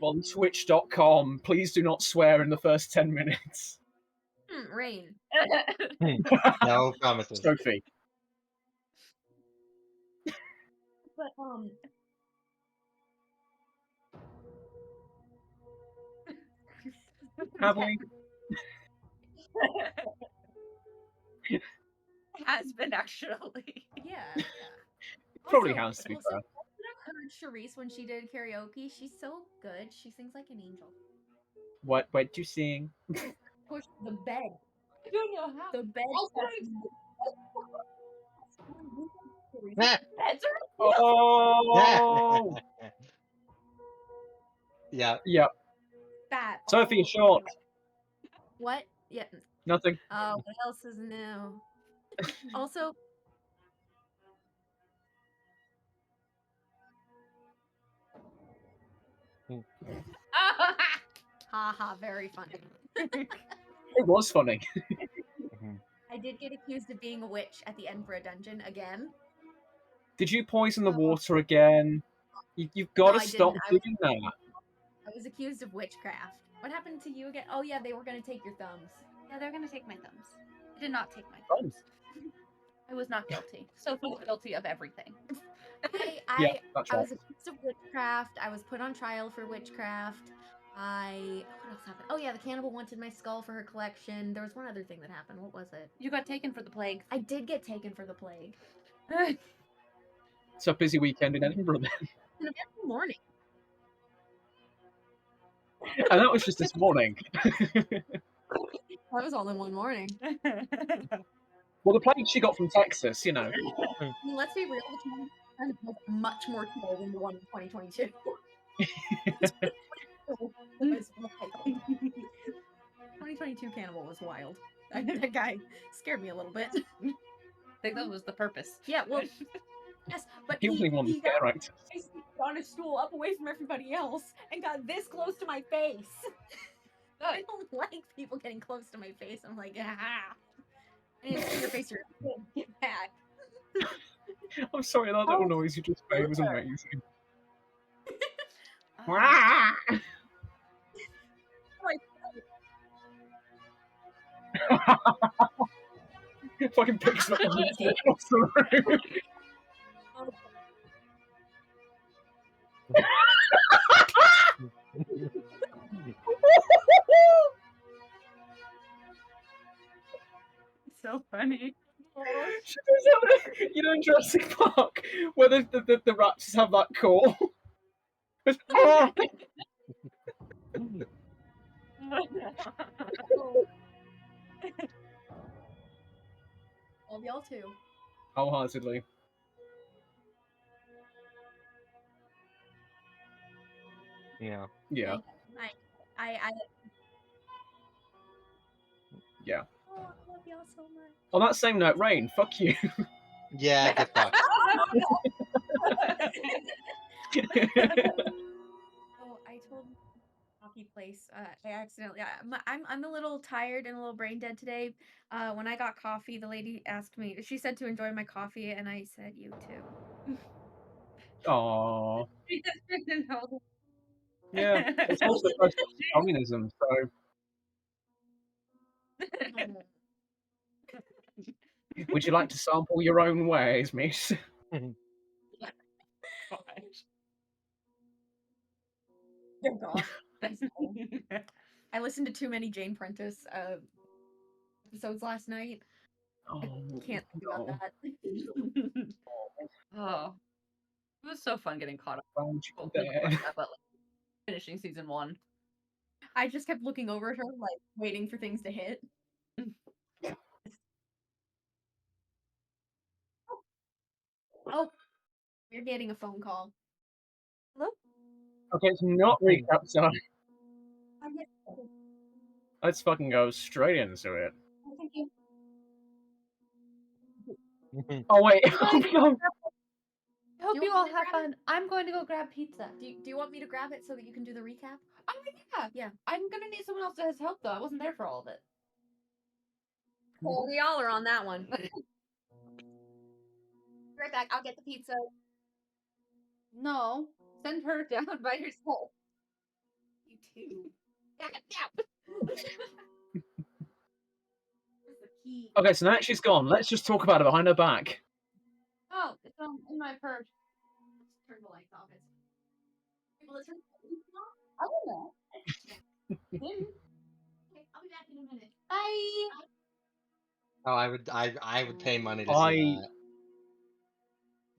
on twitch.com. Please do not swear in the first 10 minutes. Rain. No promises. Sophie. But Have we? Has been actually. Yeah. Probably Also- has, to be also, fair. I heard Charisse when she did karaoke. She's so good. She sings like an angel. What you seeing? Push the bed. I don't know how. The bed. That's Oh! Yeah. Yep. Fat. Sophie, all short. What? Yeah. Nothing. What else is new? Also. Haha, very funny. It was funny. I did get accused of being a witch at the end for a dungeon again. Did you poison the water again? You've got No, to I stop didn't. doing that. I was accused of witchcraft. What happened to you again? Oh yeah, they were gonna take your thumbs. Yeah, they're gonna take my thumbs. I did not take my thumbs. I was not guilty. Sophie's guilty of everything. Yeah, that's I right. was accused of witchcraft. I was put on trial for witchcraft. What else happened? Oh yeah, the cannibal wanted my skull for her collection. There was one other thing that happened. What was it? You got taken for the plague. I did get taken for the plague. It's a busy weekend in Edinburgh then. An eventful morning. And that was just this morning. That was all in one morning. Well, the plague she got from Texas, you know. I mean, let's be real, the cannibal was much more chill than the one in 2022. 2022 cannibal was wild. That guy scared me a little bit. I think that was the purpose. Yeah, well, yes, but He was the one with got character. on a stool up away from everybody else and got this close to my face. I don't like people getting close to my face. I'm like, ah. I didn't see your face. Get back. I'm sorry, that little noise you just made was amazing. Fucking picks up the across the room. So funny. She does have, you know, in Jurassic Park, where the rats just have that call. Love y'all too. Wholeheartedly. Yeah. Yeah. I Yeah. Oh, I love y'all so much. On that same note, Rain, fuck you. Yeah, get fucked. Oh, I told coffee place. I accidentally. I'm a little tired and a little brain dead today. When I got coffee, the lady asked me. She said to enjoy my coffee, and I said you too. Aww. Yeah, it's also post communism, so. Would you like to sample your own ways, miss? Oh gosh. I listened to too many Jane Prentice episodes last night. Oh, I can't think about that. Oh, it was so fun getting caught up. There. But finishing season 1. I just kept looking over at her, like waiting for things to hit. Oh, you're getting a phone call. Hello? Okay, it's not recap time. Yes. Let's fucking go straight into it. Thank you. Oh wait, oh no. I hope you all have fun. I'm going to go grab pizza. Do you want me to grab it so that you can do the recap? Oh yeah. Yeah. I'm gonna need someone else to help though. I wasn't there for all of it. Well, we all are on that one. Right back. I'll get the pizza. No, send her down by herself. too. God damn. Where's the key? Okay, so now she's gone. Let's just talk about it behind her back. Oh, it's in my purse. Let's turn the lights off. Let's turn the lights off. I don't know. Okay, I'll be back in a minute. Bye. Oh, I would pay money to see I that.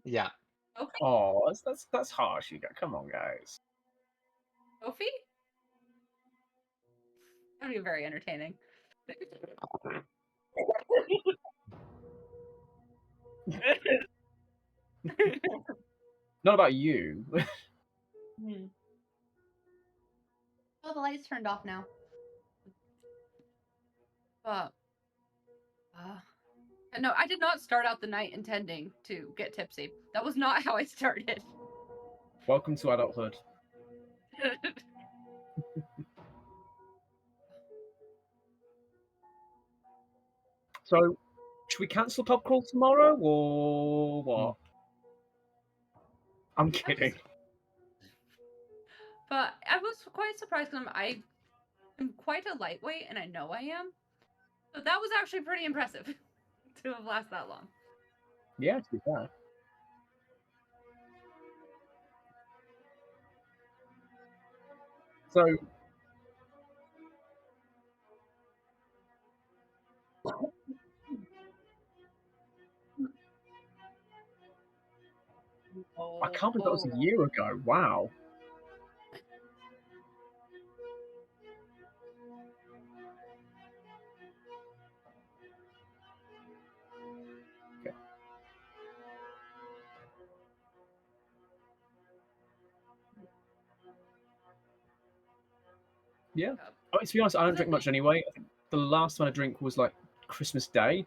Yeah. Okay. oh, that's harsh. You go. Come on, guys. Sophie? That would be very entertaining. Not about you. Oh, the lights turned off now. Uh, no, I did not start out the night intending to get tipsy. That was not how I started. Welcome to adulthood. So, should we cancel pub crawl tomorrow or what? I'm kidding. But I was quite surprised because I'm quite a lightweight, and I know I am. So that was actually pretty impressive to have lasted that long. Yeah, to be fair. So, I can't believe that was a year ago. Wow. Okay. Yeah. I mean, to be honest, I don't drink much anyway. I think the last time I drink was like Christmas Day.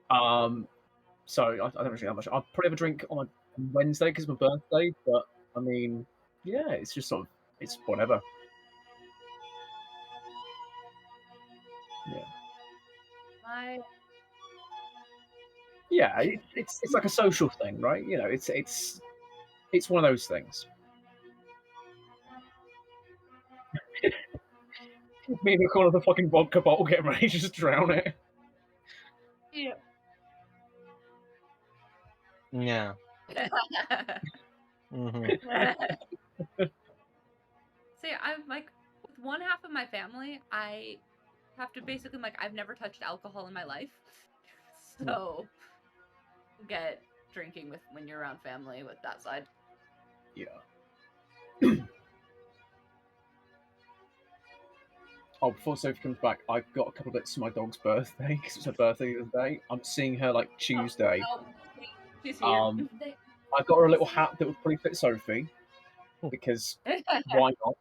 So I don't drink that much. I'll probably have a drink on Wednesday because it's my birthday. But I mean, yeah, it's just sort of it's whatever. Yeah. Yeah, it's like a social thing, right? You know, it's one of those things. Me in the corner of the fucking vodka bottle, getting ready to just drown it. Yeah. Yeah. hmm See, I'm like, with one half of my family, I have to basically, like, I've never touched alcohol in my life. So, get drinking with when you're around family with that side. Yeah. Oh, before Sophie comes back, I've got a couple of bits for my dog's birthday because it's her birthday the other day. I'm seeing her like Tuesday. Oh, she's here. I got her a little hat that would probably fit Sophie because why not?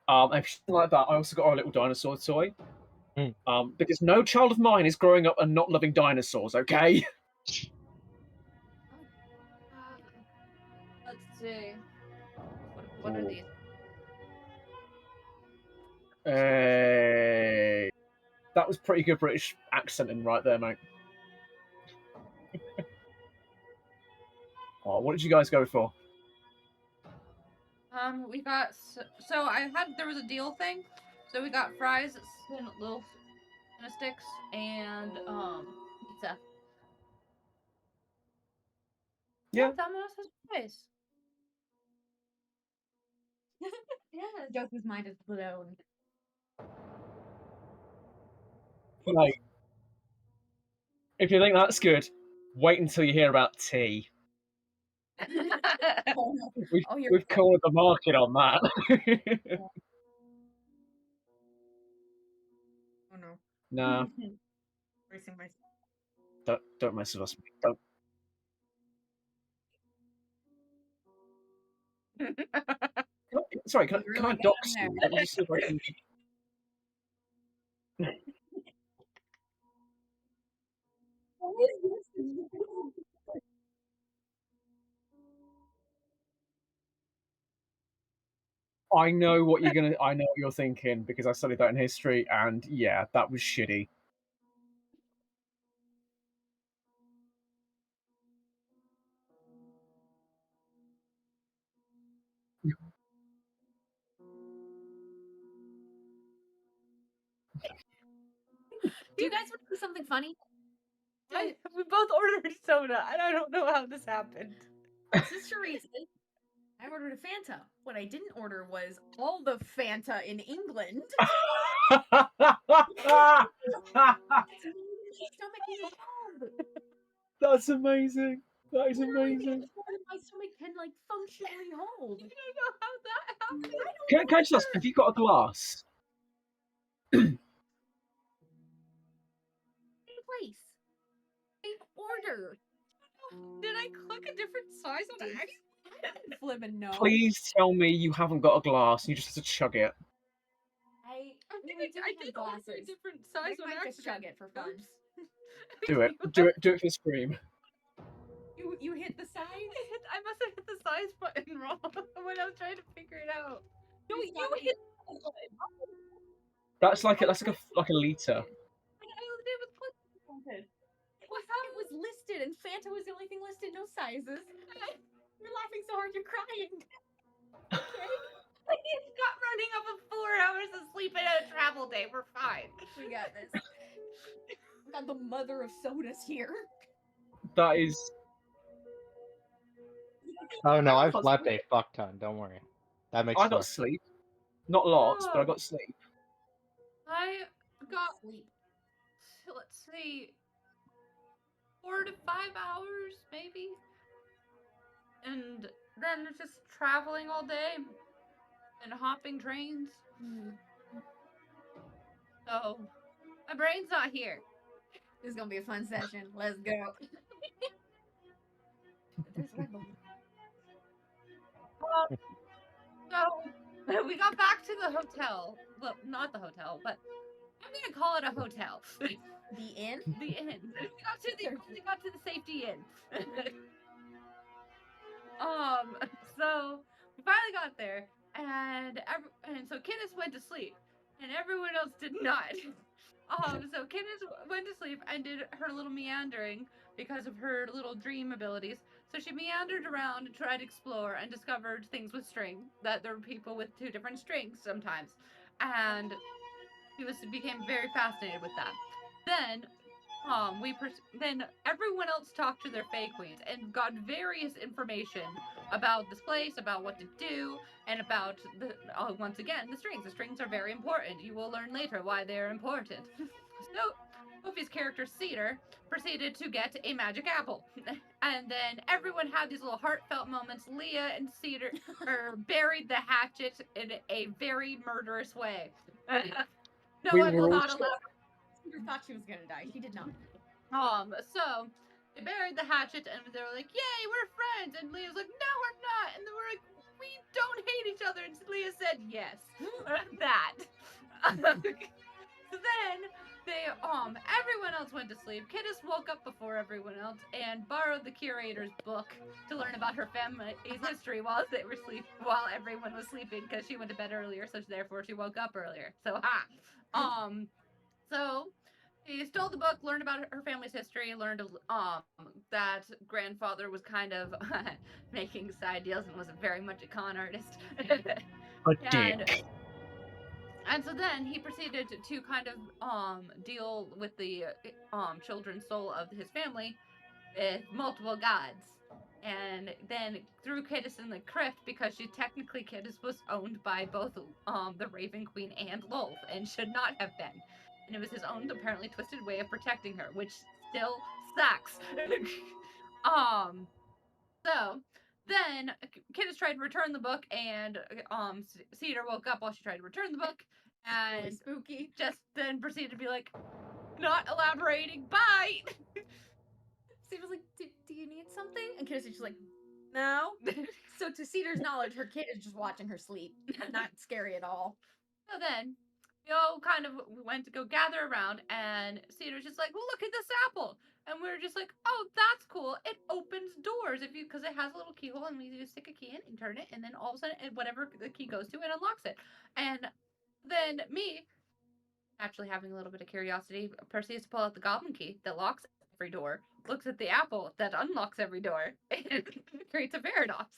And if she's like that, I also got her a little dinosaur toy. Because no child of mine is growing up and not loving dinosaurs. Okay. Let's see. What are these? Hey, that was pretty good British accenting right there, mate. Oh, what did you guys go for? We got so there was a deal thing, so we got fries, little sticks, and pizza. Yeah. Domino's has fries. Yeah, Josie's mind is blown. Like, if you think that's good, wait until you hear about tea. We've cornered the market on that. Oh no. Nah, Racing myself. don't mess with us. Don't. Sorry, can really I got dox in you? there. Let me just see if I can. I know what you're gonna. I know what you're thinking because I studied that in history, and yeah, that was shitty. Do you guys want to do something funny? We both ordered soda, and I don't know how this happened. This is Charisse. I ordered a Fanta. What I didn't order was all the Fanta in England. Stomach is cold. That's amazing. That is amazing. My stomach can like functionally hold. I don't know how that happened. Can I just ask, have you got a glass? Place. I order. Did I click a different size on Did- accident? Flippin' no. Please tell me you haven't got a glass and you just have to chug it. I think we I didn't did have order a glasses. different size We on might just accident. chug it for fun. Oops. Do it. Do it. Do it for the scream. You hit the size? I must have hit the size button wrong when I was trying to figure it out. No, You you got hit. That's like a liter. I did with click. What it was listed, and Fanta was the only thing listed. No sizes. You're laughing so hard, you're crying. Okay. It's got running off of 4 hours of sleep and a travel day. We're fine. We got this. We got the mother of sodas here. That is. Oh no, I've slept a fuck ton. Don't worry. That makes I got sense. sleep. Not lots, but I got sleep. I got Sleep. let's see, 4 to 5 hours maybe, and then it's just traveling all day and hopping trains. So my brain's not here. This is gonna be a fun session. Let's go. There's Red Bull. So we got back to the hotel. Well, not the hotel, but I'm gonna call it a hotel. The inn? The inn. We got to the safety inn. So we finally got there, and so Kiddes went to sleep, and everyone else did not. So Kiddes went to sleep and did her little meandering because of her little dream abilities. So she meandered around and tried to explore and discovered things with string, that there were people with 2 different strings sometimes, and she became very fascinated with that. Then then everyone else talked to their Fae Queens and got various information about this place, about what to do, and about once again, the strings. The strings are very important. You will learn later why they're important. So, Sophie's character, Cedar, proceeded to get a magic apple. And then everyone had these little heartfelt moments. Leah and Cedar buried the hatchet in a very murderous way. No We one were will all not allow. Cedar thought she was gonna die. She did not. So they buried the hatchet and they were like, "Yay, we're friends!" And Leah's like, "No, we're not." And they were like, "We don't hate each other." And Leah said, "Yes, that." So then everyone else went to sleep. Kiddes woke up before everyone else and borrowed the curator's book to learn about her family's history while everyone was sleeping, because she went to bed earlier, so therefore she woke up earlier. So so she stole the book, learned about her family's history, learned that grandfather was kind of making side deals and was very much a con artist. A dick. And so then he proceeded to kind of deal with the children's soul of his family with multiple gods. And then threw Kiddes in the crypt, because Kiddes was owned by both the Raven Queen and Lolth, and should not have been. And it was his own apparently twisted way of protecting her, which still sucks. So then Kiddes tried to return the book, and Cedar woke up while she tried to return the book, and Really spooky. just then proceeded to be like, not elaborating, bye. Cedar's like, do you need something? And Kiddes is just like, no. So to Cedar's knowledge, her kid is just watching her sleep. Not scary at all. So then we all kind of went to go gather around, and Cedar's just like, well, look at this apple. And we were just like, oh, that's cool. It opens doors because it has a little keyhole, and we just stick a key in and turn it, and then all of a sudden, whatever the key goes to, it unlocks it. And then me, actually having a little bit of curiosity, proceeds to pull out the goblin key that locks every door, looks at the apple that unlocks every door, and creates a paradox.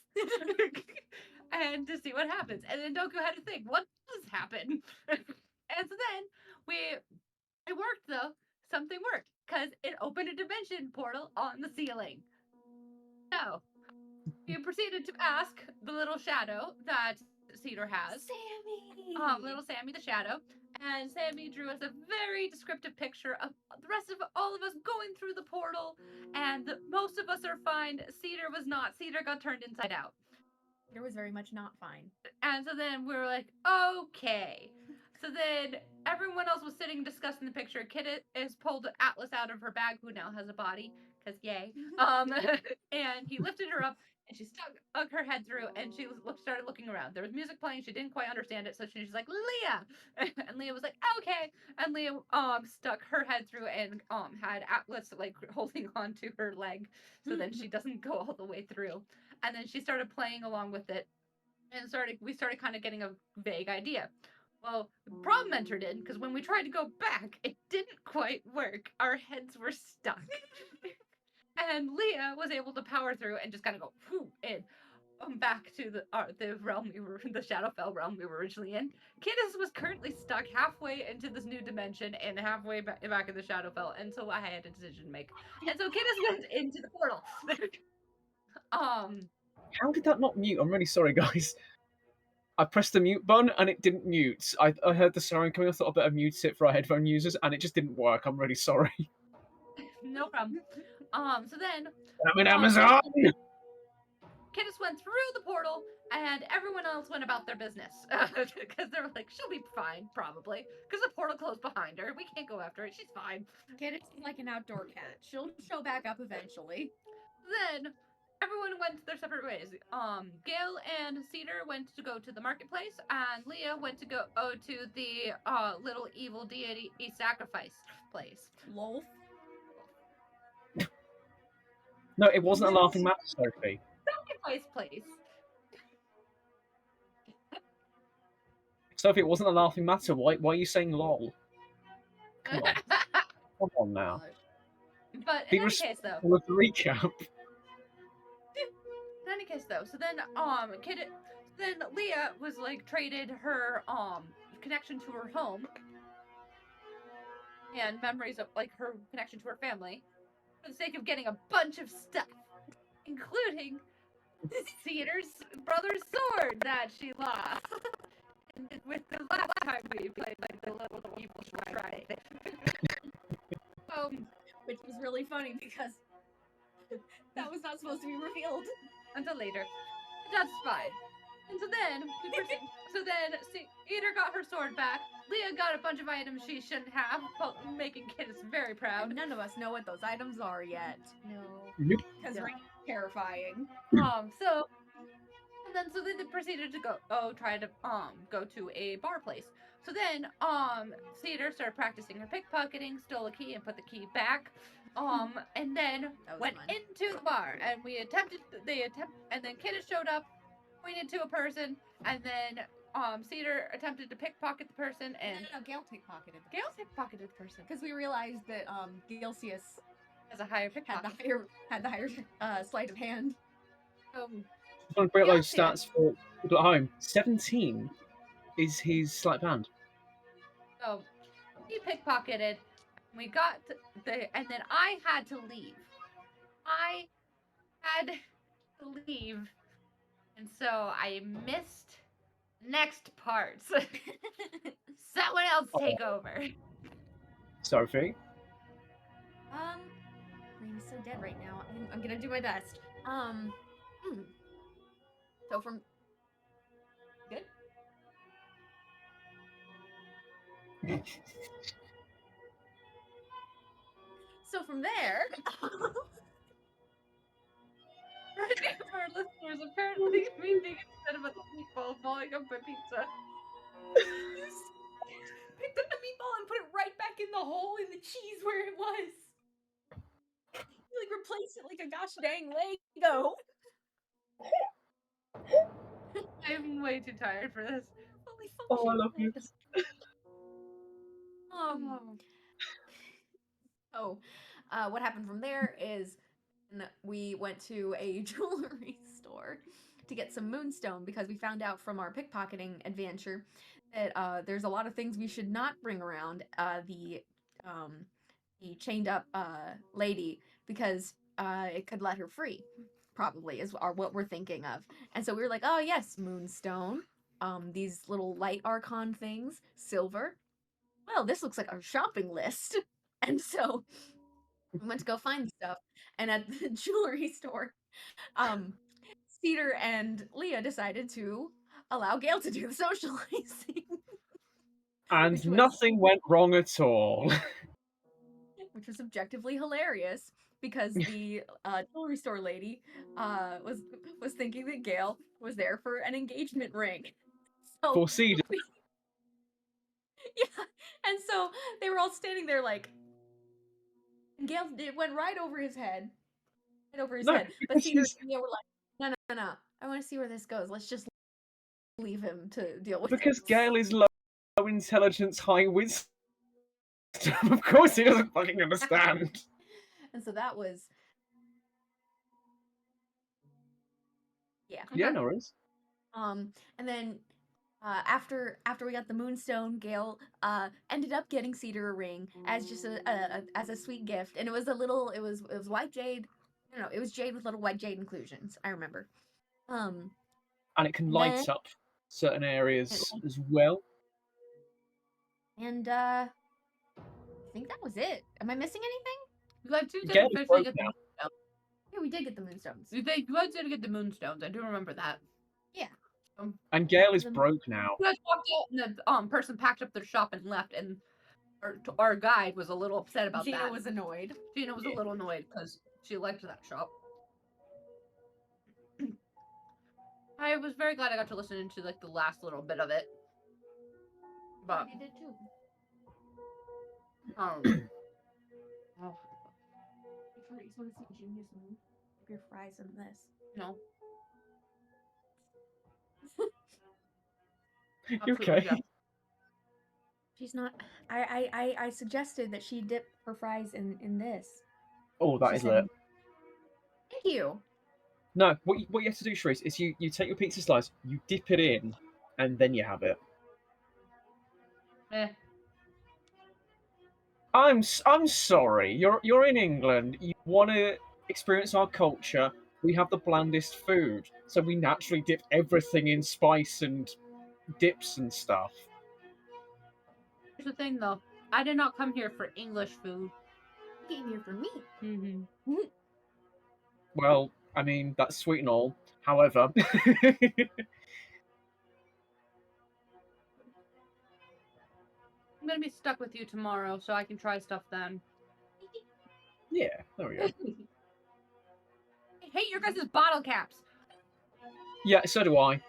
And to see what happens. And then Doku had to think, what does happen? And so then it worked though, something worked because it opened a dimension portal on the ceiling. So we proceeded to ask the little shadow that Cedar has, Sammy! little Sammy the shadow, and Sammy drew us a very descriptive picture of the rest of all of us going through the portal, and most of us are fine. Cedar was not. Cedar got turned inside out. It was very much not fine. And so then we were like, okay. So then everyone else was sitting discussing the picture. Kit is pulled Atlas out of her bag, who now has a body, because yay. And he lifted her up, and she stuck her head through, and she started looking around. There was music playing. She didn't quite understand it, so she's like, Leah. And Leah was like, okay. And Leah stuck her head through and had Atlas like holding on to her leg, so then she doesn't go all the way through. And then she started playing along with it, and we started kind of getting a vague idea. Well, the problem entered in because when we tried to go back, it didn't quite work. Our heads were stuck. And Leah was able to power through and just kind of go in back to the realm the Shadowfell realm we were originally in. Kidis was currently stuck halfway into this new dimension and halfway back in the Shadowfell, and so I had a decision to make. And so Kidis went into the portal. How did that not mute? I'm really sorry, guys. I pressed the mute button and it didn't mute. I heard the siren coming. I thought I better mute it for our headphone users, and it just didn't work. I'm really sorry. No problem. So then I'm in Amazon. Kidis went through the portal, and everyone else went about their business because they were like, she'll be fine, probably, because the portal closed behind her. We can't go after it. She's fine. Kidis is like an outdoor cat. She'll show back up eventually. Then everyone went their separate ways. Gail and Cedar went to go to the marketplace, and Leah went to go to the little evil deity sacrifice place. Lolf. No, it wasn't a laughing matter, Sophie. Sacrifice place. Sophie, it wasn't a laughing matter. Why are you saying lol? Come on. Come on now. But in any case, though. With the recap. In any case, though, so then then Leah was like traded her connection to her home and memories of like her connection to her family for the sake of getting a bunch of stuff, including Cedar's brother's sword that she lost. With the last time we played like the little evil shrine thing. Which was really funny because that was not supposed to be revealed until later. That's fine. And so then Cedar got her sword back. Leah got a bunch of items she shouldn't have, making Kidis very proud. And none of us know what those items are yet. No. Nope. Because they're terrifying. So then they proceeded to try to go to a bar place. So then Cedar started practicing her pickpocketing, stole a key and put the key back. And then went into the bar, and and then Kidis showed up, pointed to a person, and then Cedar attempted to pickpocket the person, and no, Gale pickpocketed. Gale pickpocketed the person because we realized that Galesius has a higher pickpocket. had the higher sleight of hand. I'm going to bring up those stats for people at home. 17 is his sleight of hand. So he pickpocketed. We got and then I had to leave. And so I missed next parts. Someone else take over. Sophie? Brain is so dead right now. I'm gonna do my best. So from good. So from there. For our listeners, apparently me being instead of a meatball falling up my pizza. Picked up the meatball and put it right back in the hole in the cheese where it was. You like replaced it like a gosh dang Lego. I'm way too tired for this. Holy fuck. Oh, I love you. What happened from there is we went to a jewelry store to get some moonstone because we found out from our pickpocketing adventure that there's a lot of things we should not bring around. The chained up lady because it could let her free, probably is what we're thinking of. And so we were like, oh yes, moonstone, these little light archon things, silver. Well, this looks like our shopping list. And so we went to go find stuff, and at the jewelry store, um, Cedar and Leah decided to allow Gail to do the socializing, And which was nothing went wrong at all. which was objectively hilarious because the jewelry store lady was thinking that Gail was there for an engagement ring. So For Cedar. yeah, and so they were all standing there like, and Gail, it went right over his head, right over his No, head. But because Cedar he's and Leah were like, no, I want to see where this goes. Let's just leave him to deal with because it. Gale is low intelligence, high wisdom. Of course he doesn't fucking understand. And so that was, yeah. Yeah, no worries. And then after we got the moonstone, Gail ended up getting Cedar a ring as just as a sweet gift, and it was white jade. No, it was jade with little white jade inclusions. I remember. And it can And then light up certain it, areas as well. and I think that was it. Am I missing anything? You guys did Gale is officially broke get the now. moonstones. Yeah, we did get the moonstones. You guys did get the moonstones. I do remember that. Yeah. And Gale is The- broke now. You guys walked out, and the person packed up their shop and left, and our guide was a little upset about Gina that. was annoyed. Gina was a little annoyed because she liked that shop. I was very glad I got to listen into like the last little bit of it. But You did too. oh. You just want to see Junior's move? Dip your fries in this. No. You okay? Yeah. She's not. I suggested that she dip her fries in this. Oh, that She is said, lit. Thank you. No, what you have to do, Shreese, is you take your pizza slice, you dip it in, and then you have it. Eh. I'm sorry. You're in England. You want to experience our culture. We have the blandest food, so we naturally dip everything in spice and dips and stuff. Here's the thing, though. I did not come here for English food. You came here for me. Mm-hmm. Well, I mean that's sweet and all. However, I'm gonna be stuck with you tomorrow, so I can try stuff then. yeah, there we go. I hate your guys' bottle caps. Yeah, so do I.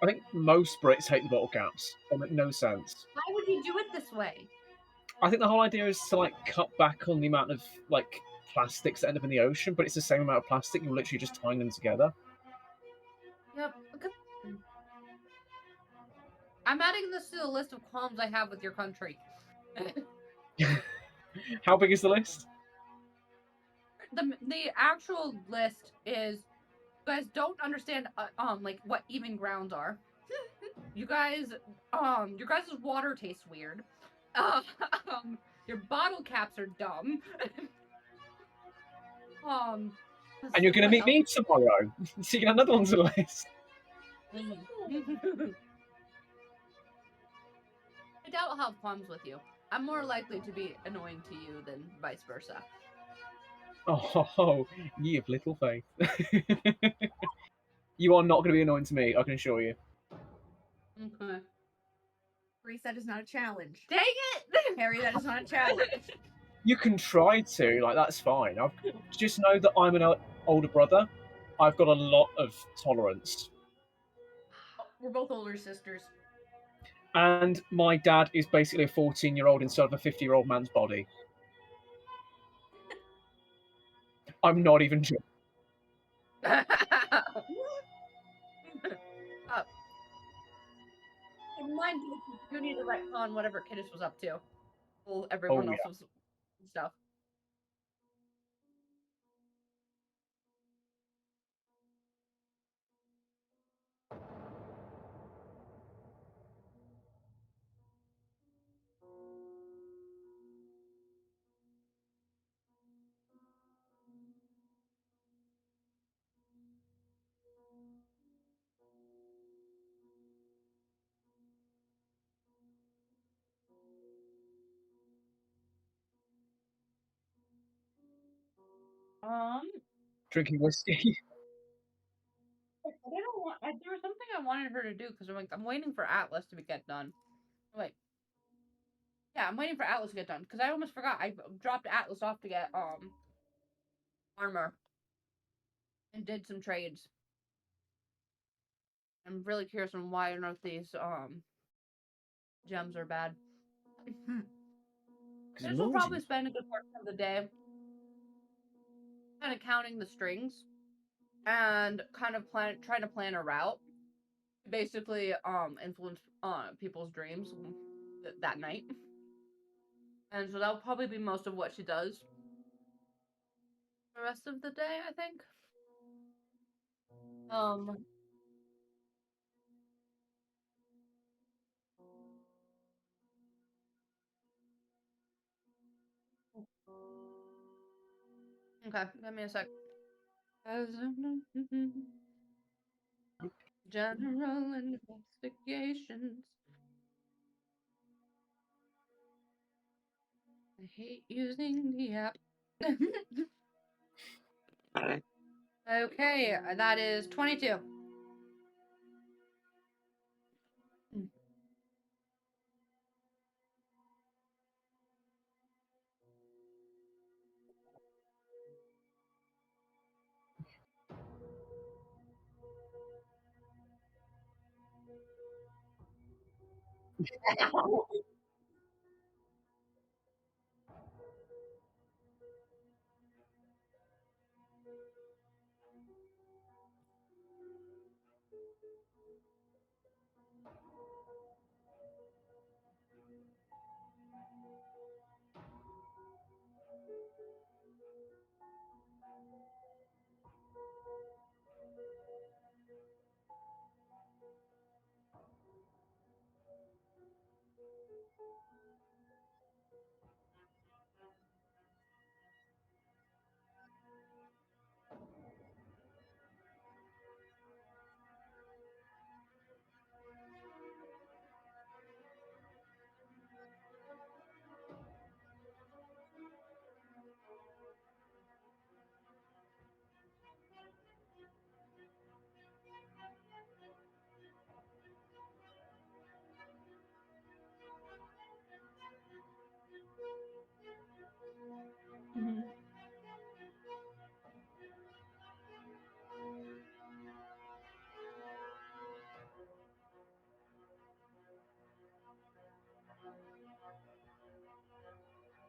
I think most Brits hate the bottle caps. They make no sense. Why would you do it this way? I think the whole idea is to like cut back on the amount of like plastics that end up in the ocean, but it's the same amount of plastic. You're literally just tying them together. Yep. Because I'm adding this to the list of qualms I have with your country. How big is the list? The actual list is you guys don't understand like what even grounds are. You guys your guys' water tastes weird. Your bottle caps are dumb. And you're going to meet me tomorrow. So you get another one to the list. I doubt I'll have qualms with you. I'm more likely to be annoying to you than vice versa. Oh, ye of little faith. You are not going to be annoying to me, I can assure you. Okay. Reese, that is not a challenge. Dang it! Harry, that is not a challenge. You can try to, like, that's fine. Just know that I'm an older brother. I've got a lot of tolerance. We're both older sisters. And my dad is basically a 14-year-old inside of a 50-year-old man's body. I'm not even joking. Mind you, you need to retcon whatever Kiddish was up to. Well, everyone else was stuff. Um, Drinking whiskey. There was something I wanted her to do because I'm waiting for Atlas to get done. Wait, yeah, I'm waiting for Atlas to get done because I almost forgot. I dropped Atlas off to get armor and did some trades. I'm really curious on why on earth these gems are bad. This will probably spend a good portion of the day kind of counting the strings and kind of trying to plan a route to basically influence people's dreams that night. And so that'll probably be most of what she does the rest of the day, I think. Okay, give me a sec. General investigations. I hate using the app. Okay, that is 22.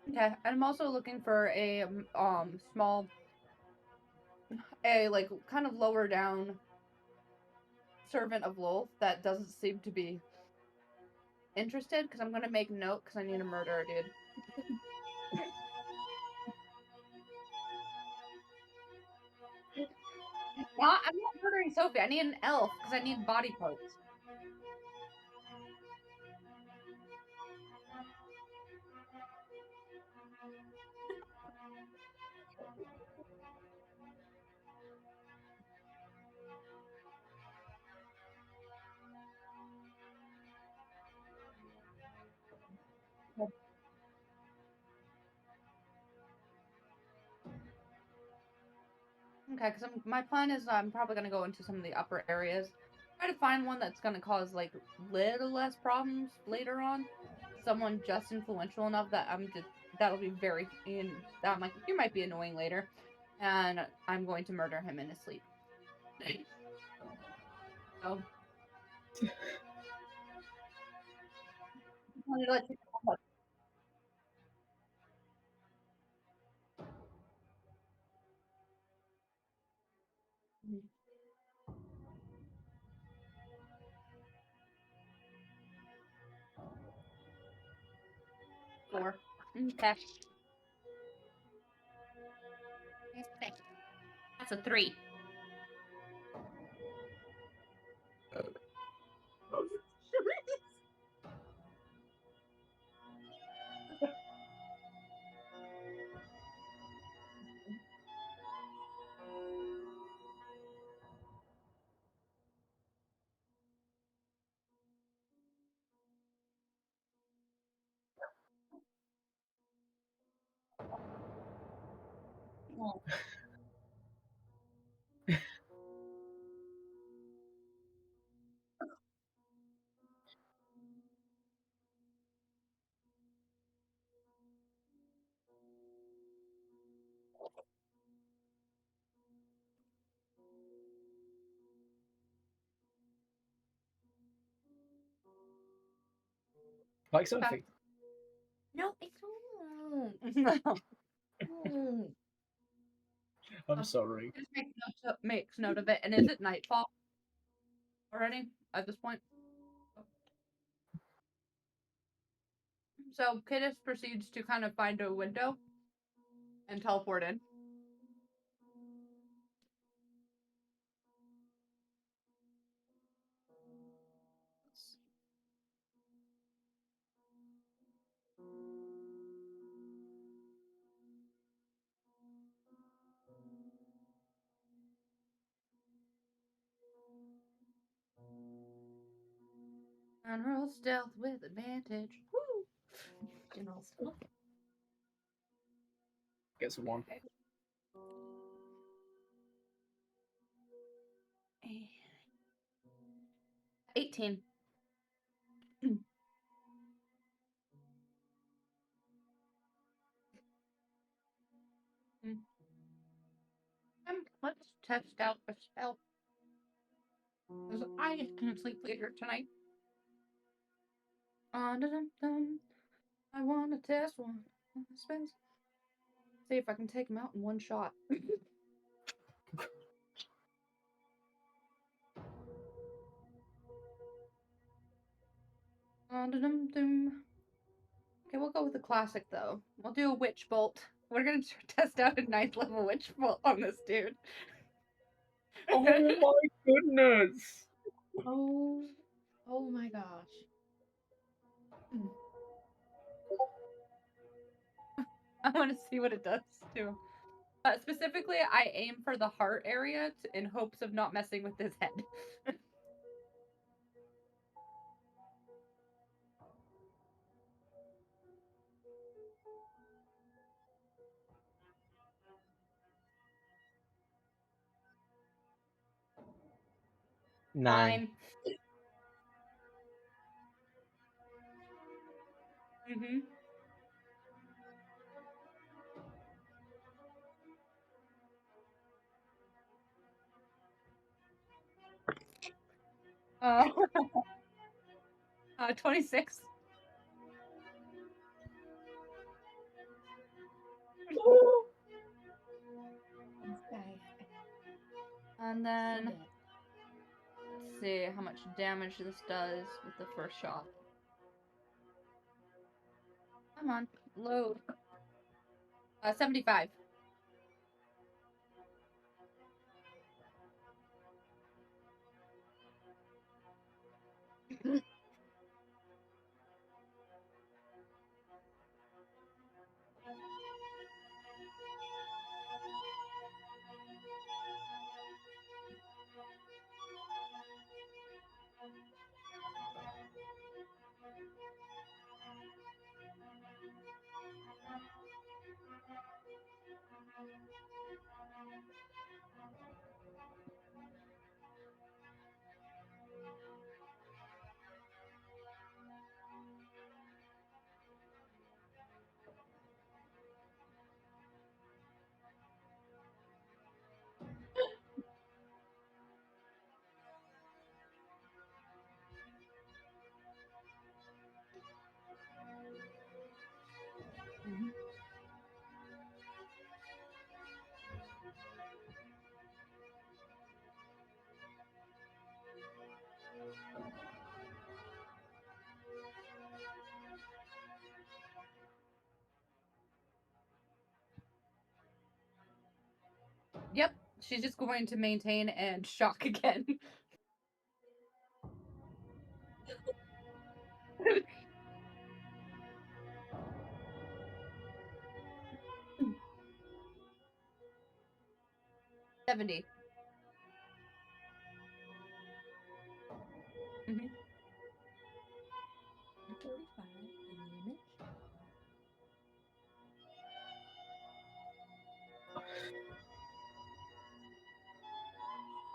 Okay, and I'm also looking for a small, like kind of lower down servant of Lolth that doesn't seem to be interested because I'm gonna make note because I need a murderer, dude. I'm not murdering Sophie. I need an elf because I need body parts. Okay, because my plan is I'm probably gonna go into some of the upper areas, try to find one that's gonna cause like little less problems later on. Someone just influential enough that that'll be very that I'm like you might be annoying later, and I'm going to murder him in his sleep. So. Wanted to let you know. 4. Okay. That's a 3. Like Sophie. No, I don't. No. I'm sorry. Just makes note of it. And is it nightfall already at this point? So Kidis proceeds to kind of find a window and teleport in. And roll stealth with advantage. Woo! General stuff. Gets a 1. Okay. 18. Let's test out a spell. Because I can sleep later tonight. I want to test one. Spells. See if I can take him out in one shot. Okay, we'll go with the classic though. We'll do a witch bolt. We're gonna test out a 9th level witch bolt on this dude. Oh my goodness! Oh my gosh. I want to see what it does too. Specifically, I aim for the heart area in hopes of not messing with his head. 9. Mm-hmm. Uh, 26. And then let's see how much damage this does with the first shot. Come on, load. 75. Yep, she's just going to maintain and shock again. $70. Mm-hmm. 45 damage.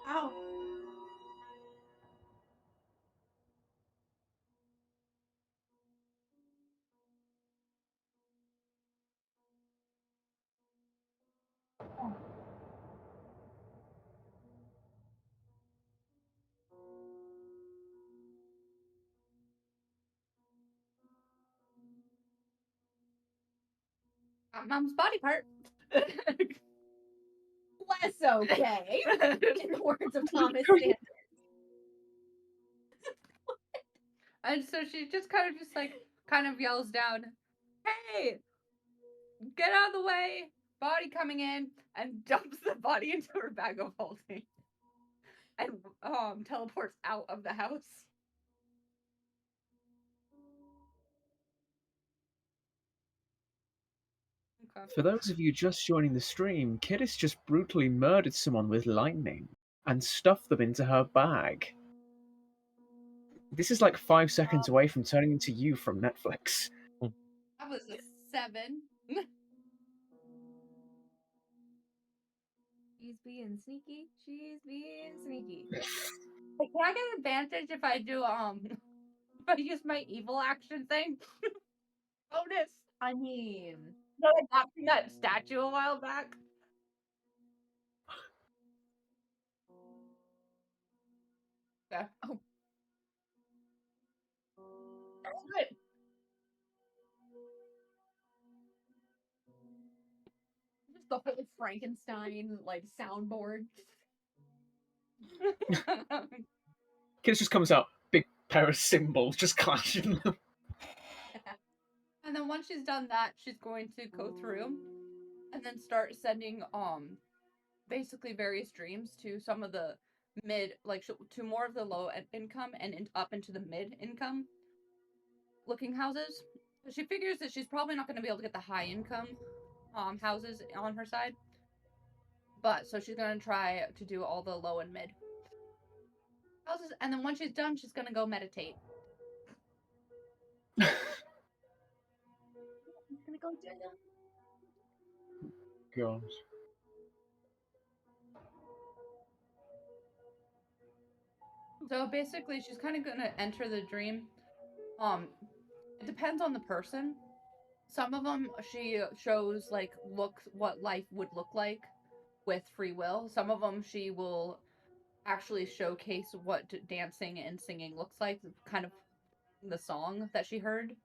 Ow. Mom's body part. Less okay. In the words of Thomas Sanders. And so she just kind of yells down, "Hey, get out of the way! Body coming in," and dumps the body into her bag of holding, and teleports out of the house. Okay. For those of you just joining the stream, Kiddis just brutally murdered someone with lightning and stuffed them into her bag. This is like 5 seconds away from turning into you from Netflix. That was a 7. She's being sneaky. She's being sneaky. Can I get advantage if I do if I use my evil action thing? Bonus. I mean, No, I got from that statue a while back. Yeah. oh, Good. just the whole Frankenstein like soundboard. Kiddis just comes out, big pair of cymbals just clashing them. And then once she's done that, she's going to go through and then start sending basically various dreams to some of the mid, like to more of the low income and up into the mid income looking houses. She figures that she's probably not going to be able to get the high income houses on her side, but so she's going to try to do all the low and mid houses. And then once she's done, she's going to go meditate. I'm gonna go do them. God. So basically, she's kind of going to enter the dream. It depends on the person. Some of them she shows like what life would look like with free will. Some of them she will actually showcase what dancing and singing looks like, kind of the song that she heard.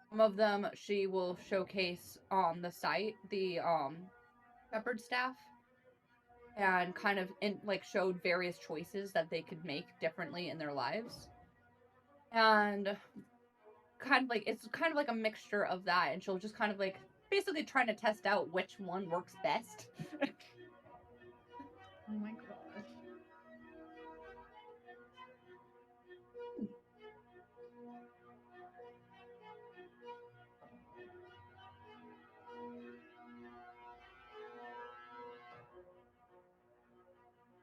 Some of them she will showcase on the site, the shepherd staff, and kind of showed various choices that they could make differently in their lives. And it's kind of like a mixture of that, and she'll just kind of like basically trying to test out which one works best. Oh my god.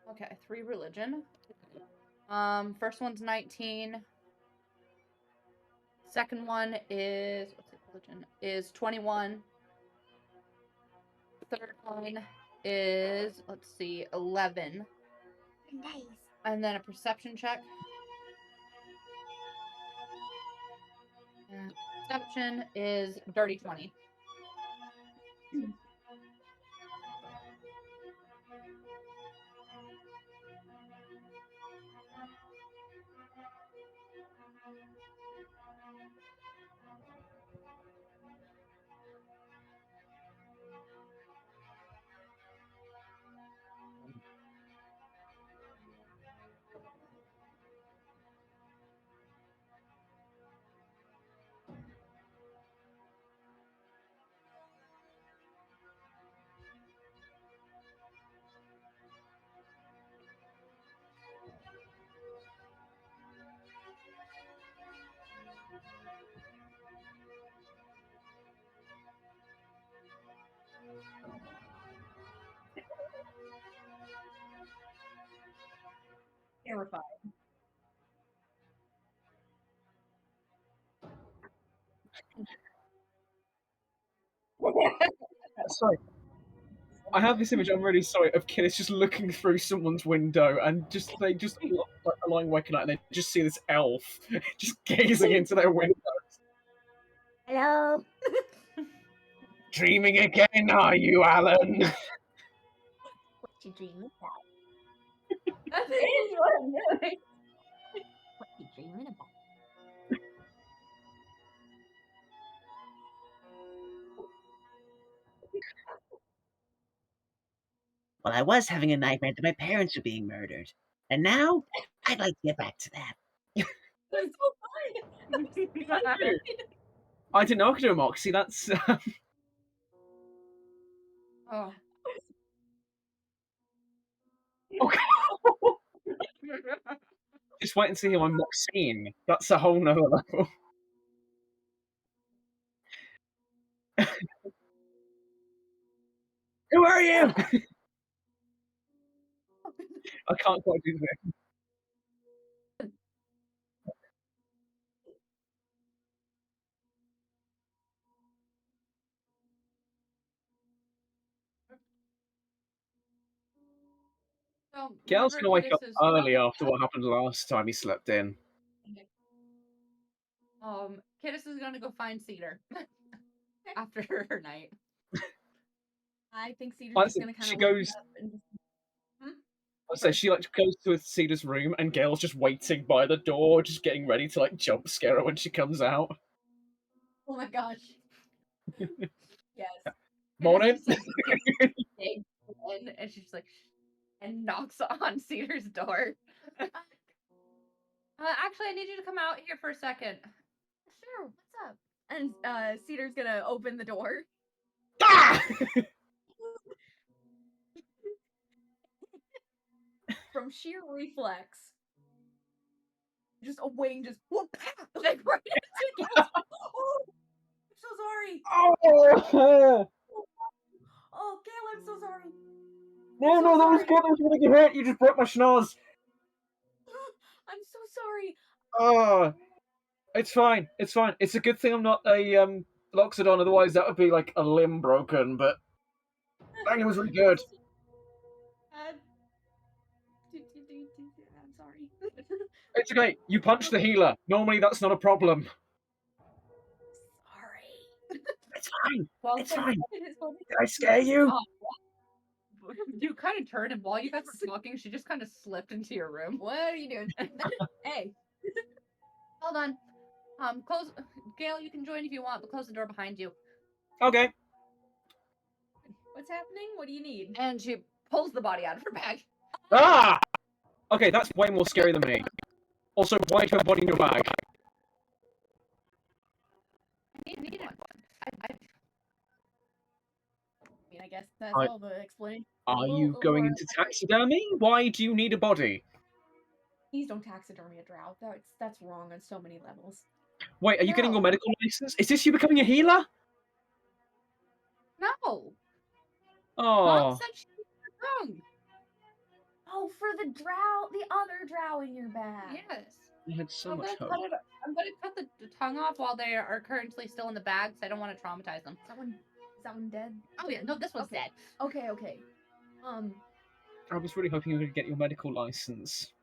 Okay, 3 religion. First one's 19. Second one is religion is 21. Third one is 11. Nice. And then a perception check. And perception is dirty 20. Terrified. Sorry. I have this image, I'm really sorry, of Kiddis just looking through someone's window and they just like are lying awake at night and they just see this elf just gazing into their window. Hello. Dreaming again, are you, Alan? What you dreaming about? That is what I'm doing. What you dreaming about? Well, I was having a nightmare that my parents were being murdered. And now, I'd like to get back to that. That's so fun. I didn't know I could do a Moxie. That's Oh. okay. Just wait and see who I'm Moxieing. That's a whole nother level. Who are you? I can't quite do this. So Gail's whenever gonna wake up Kittis is early after what happened last time he slept in. Kittis is gonna go find Cedar after her night. I think Cedar's just Honestly, gonna kind she of goes. and just, So she like goes to Cedar's room, and Gail's just waiting by the door, just getting ready to like jump scare her when she comes out. oh my gosh. Yes. Morning. Just, like, big in, and she's like, and knocks on Cedar's door. Actually, I need you to come out here for a second. Sure, what's up? And Cedar's gonna open the door. Ah! From sheer reflex. Just a wing just whoop, like right into Gail's. Oh, I'm so sorry. Oh! Oh, Gail, I'm so sorry. No, so no, that was sorry. good. I was gonna get hurt. You just broke my schnoz. I'm so sorry. Oh, it's fine. It's fine. It's a good thing I'm not a Loxodon. Otherwise, that would be like a limb broken. But dang, it was really good. I'm sorry. It's okay. You punched the healer. Normally, that's not a problem. Sorry. It's fine. Well, It's fine. Did I scare you? You kind of turned, and while you guys were talking, she just kind of slipped into your room. What are you doing? Hey. Hold on. Close. Gail, you can join if you want, but close the door behind you. Okay. What's happening? What do you need? And she pulls the body out of her bag. Ah! Okay, that's way more scary than me. Also, why do you have a body in your bag? I need one. I mean, I guess that's I- all the explanation. Are you going into taxidermy? Why do you need a body? Please don't taxidermy a drow. That's wrong on so many levels. Wait, are you getting your No. medical license? Is this you becoming a healer? No. Oh, Mom said she was wrong. Oh, for the other drow in your bag. Yes. you had so I'm much gonna hope. I'm gonna cut the tongue off while they are currently still in the bag, so I don't want to traumatize them. Is that one dead? Oh yeah, no, this one's dead. Okay. I was really hoping you were going to get your medical license.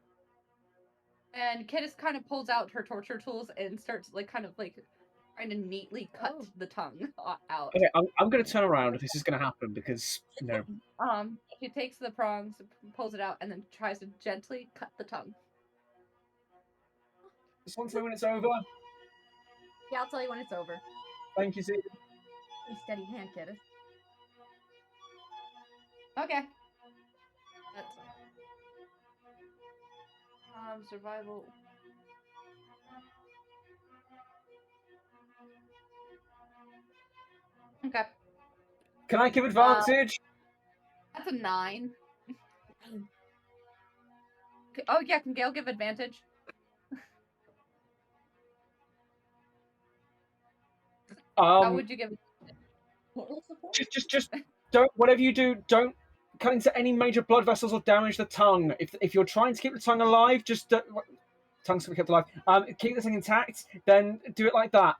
And Kittis kind of pulls out her torture tools and starts kind of trying to neatly cut the tongue out. Okay, I'm going to turn around if this is going to happen because, She takes the prongs, pulls it out, and then tries to gently cut the tongue. Just want to know when it's over. Yeah, I'll tell you when it's over. Thank you, Zeke. Pretty steady hand, Kittis. Okay. That's survival. Okay. Can I give advantage? That's a 9. Oh yeah, can Gail give advantage? How would you give? Just don't. Whatever you do, don't cut into any major blood vessels or damage the tongue. If you're trying to keep the tongue alive, just tongue's gonna be kept alive. Keep the thing intact. Then do it like that.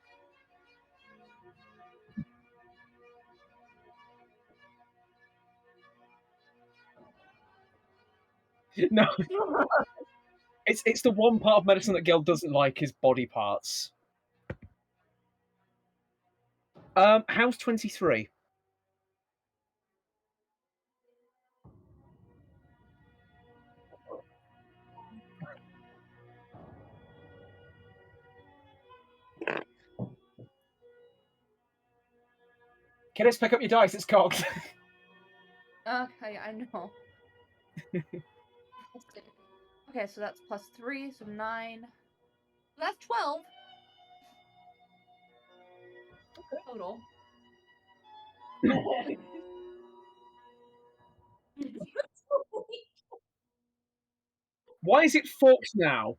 No, it's the one part of medicine that Gail doesn't like is body parts. House 23. Kittis, pick up your dice. It's cocked. Okay, I know. Okay, so that's +3, so 9. That's 12 total. Why is it forked now?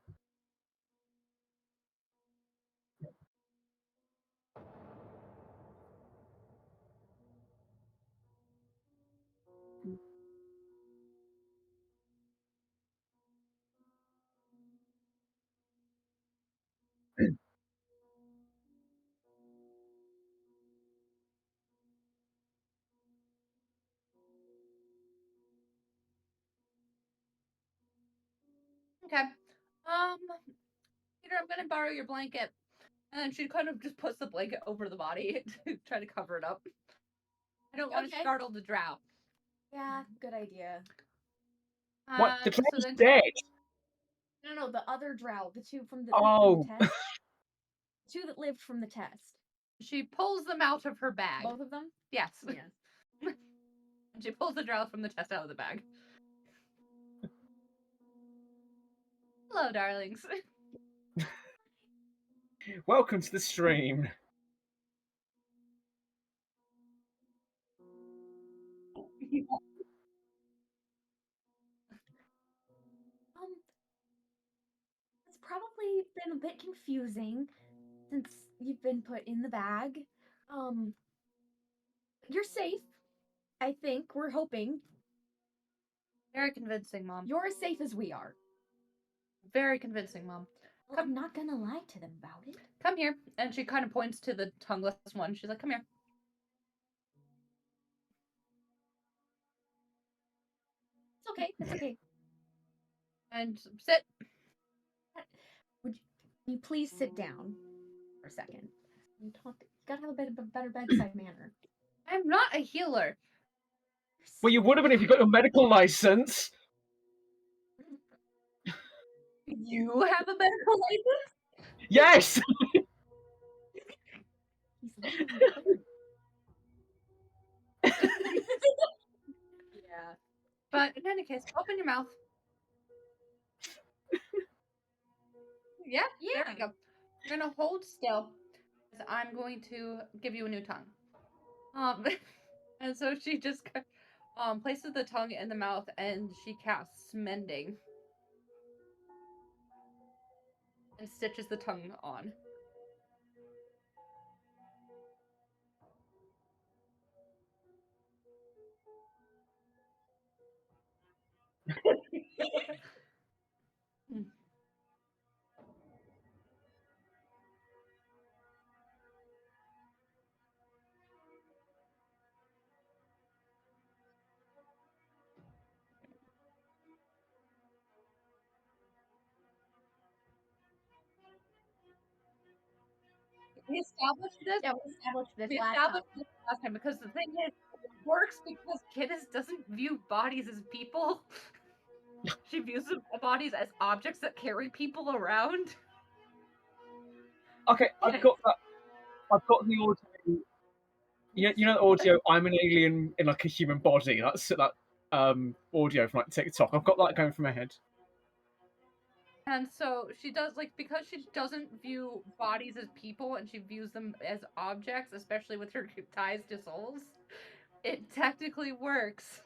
Okay. Peter, I'm gonna borrow your blanket. And then she kind of just puts the blanket over the body to try to cover it up. I don't want to startle the drow. Yeah, good idea. What? The So drone's then dead. No, the other drow, the two from the Oh. test. Two that lived from the test. She pulls them out of her bag. Both of them? Yes. Yes. She pulls the drow from the chest out of the bag. Hello, darlings. Welcome to the stream. It's probably been a bit confusing since you've been put in the bag. You're safe. I think. We're hoping. Very convincing, Mom. You're as safe as we are. Very convincing, Mom. Well, I'm not gonna lie to them about it. Come here. And she kind of points to the tongueless one. She's like, come here. It's okay. It's okay. And sit. Would you please sit down for a second? You gotta have a bit of a better bedside manner. I'm not a healer. Well, you would have been if you got your medical license. You have a medical license? Yes! He's literally Yeah. But in any case, open your mouth. Yeah, there we go. You're gonna hold still, because I'm going to give you a new tongue. And so she just places the tongue in the mouth, and she casts mending, and stitches the tongue on. We established this. Yeah, we established this We last established time. this last time because the thing is, it works because Kidis doesn't view bodies as people. She views the bodies as objects that carry people around. Okay, I've got that. I've got the audio. You know the audio. I'm an alien in like a human body. That's that audio from like TikTok. I've got that going through my head. And so she does, like, because she doesn't view bodies as people and she views them as objects, especially with her ties to souls, it technically works.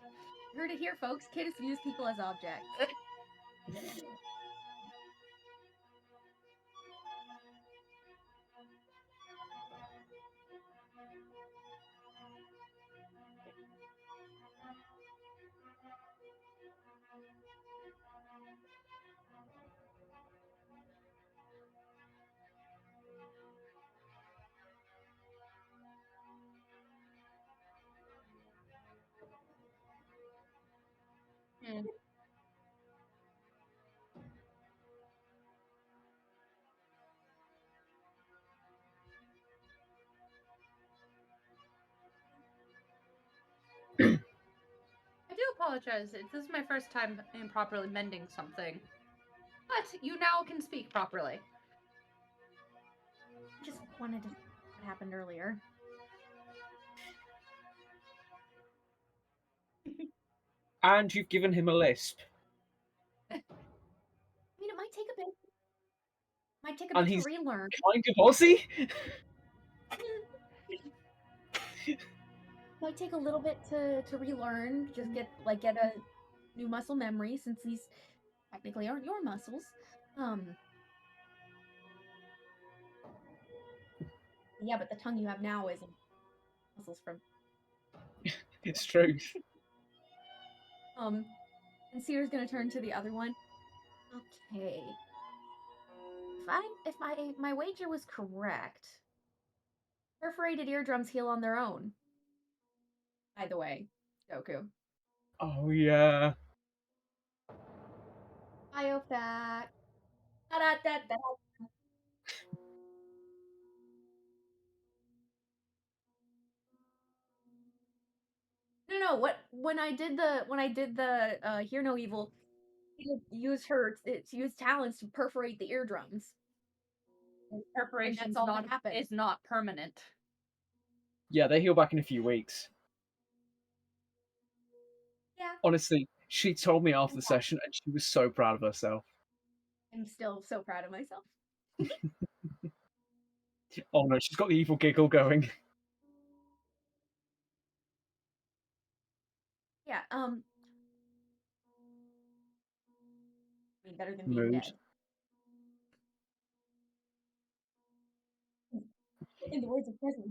You heard it here, folks. Kids views people as objects. Hmm. I do apologize. This is my first time improperly mending something. But you now can speak properly. Just wanted to see what happened earlier. And you've given him a lisp. I mean, it might take a bit. And To he's relearn. kind of Aussie. Might take a little bit to relearn. Just get a new muscle memory, since these technically aren't your muscles. Yeah, but the tongue you have now isn't muscles from. It's true. And Cedar's gonna turn to the other one. Okay. If my wager was correct, perforated eardrums heal on their own. By the way, Goku. Oh yeah. Biofact. Da-da-da-da. No. What when I did the Hear No Evil, use talents to perforate the eardrums. Perforation And that's all that happened. is not permanent. Yeah, they heal back in a few weeks. Yeah. Honestly, she told me after the session, and she was so proud of herself. I'm still so proud of myself. Oh no, she's got the evil giggle going. Yeah. Better than being Mood. dead. In the words of President,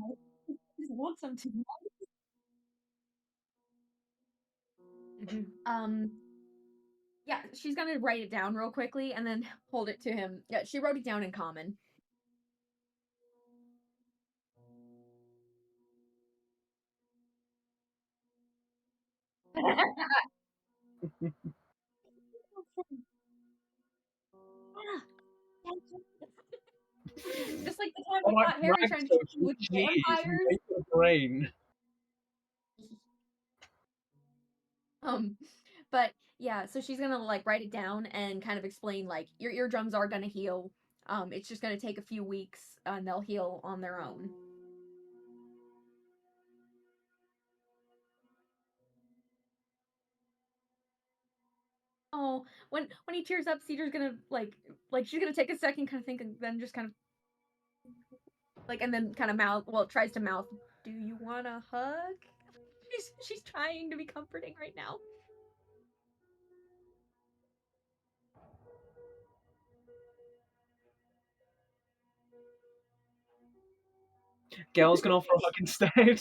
I just want some to. Yeah, she's gonna write it down real quickly and then hold it to him. Yeah, she wrote it down in common. Just like the time I got Harry trying to teach me with vampires. Brain. But yeah, so she's gonna like write it down and kind of explain like your eardrums are gonna heal. It's just gonna take a few weeks and they'll heal on their own. Oh, when he tears up, Cedar's gonna like she's gonna take a second, kind of think, and then just kind of like, and then kind of tries to mouth, "Do you want a hug?" She's trying to be comforting right now. Gail's gonna offer a hug instead.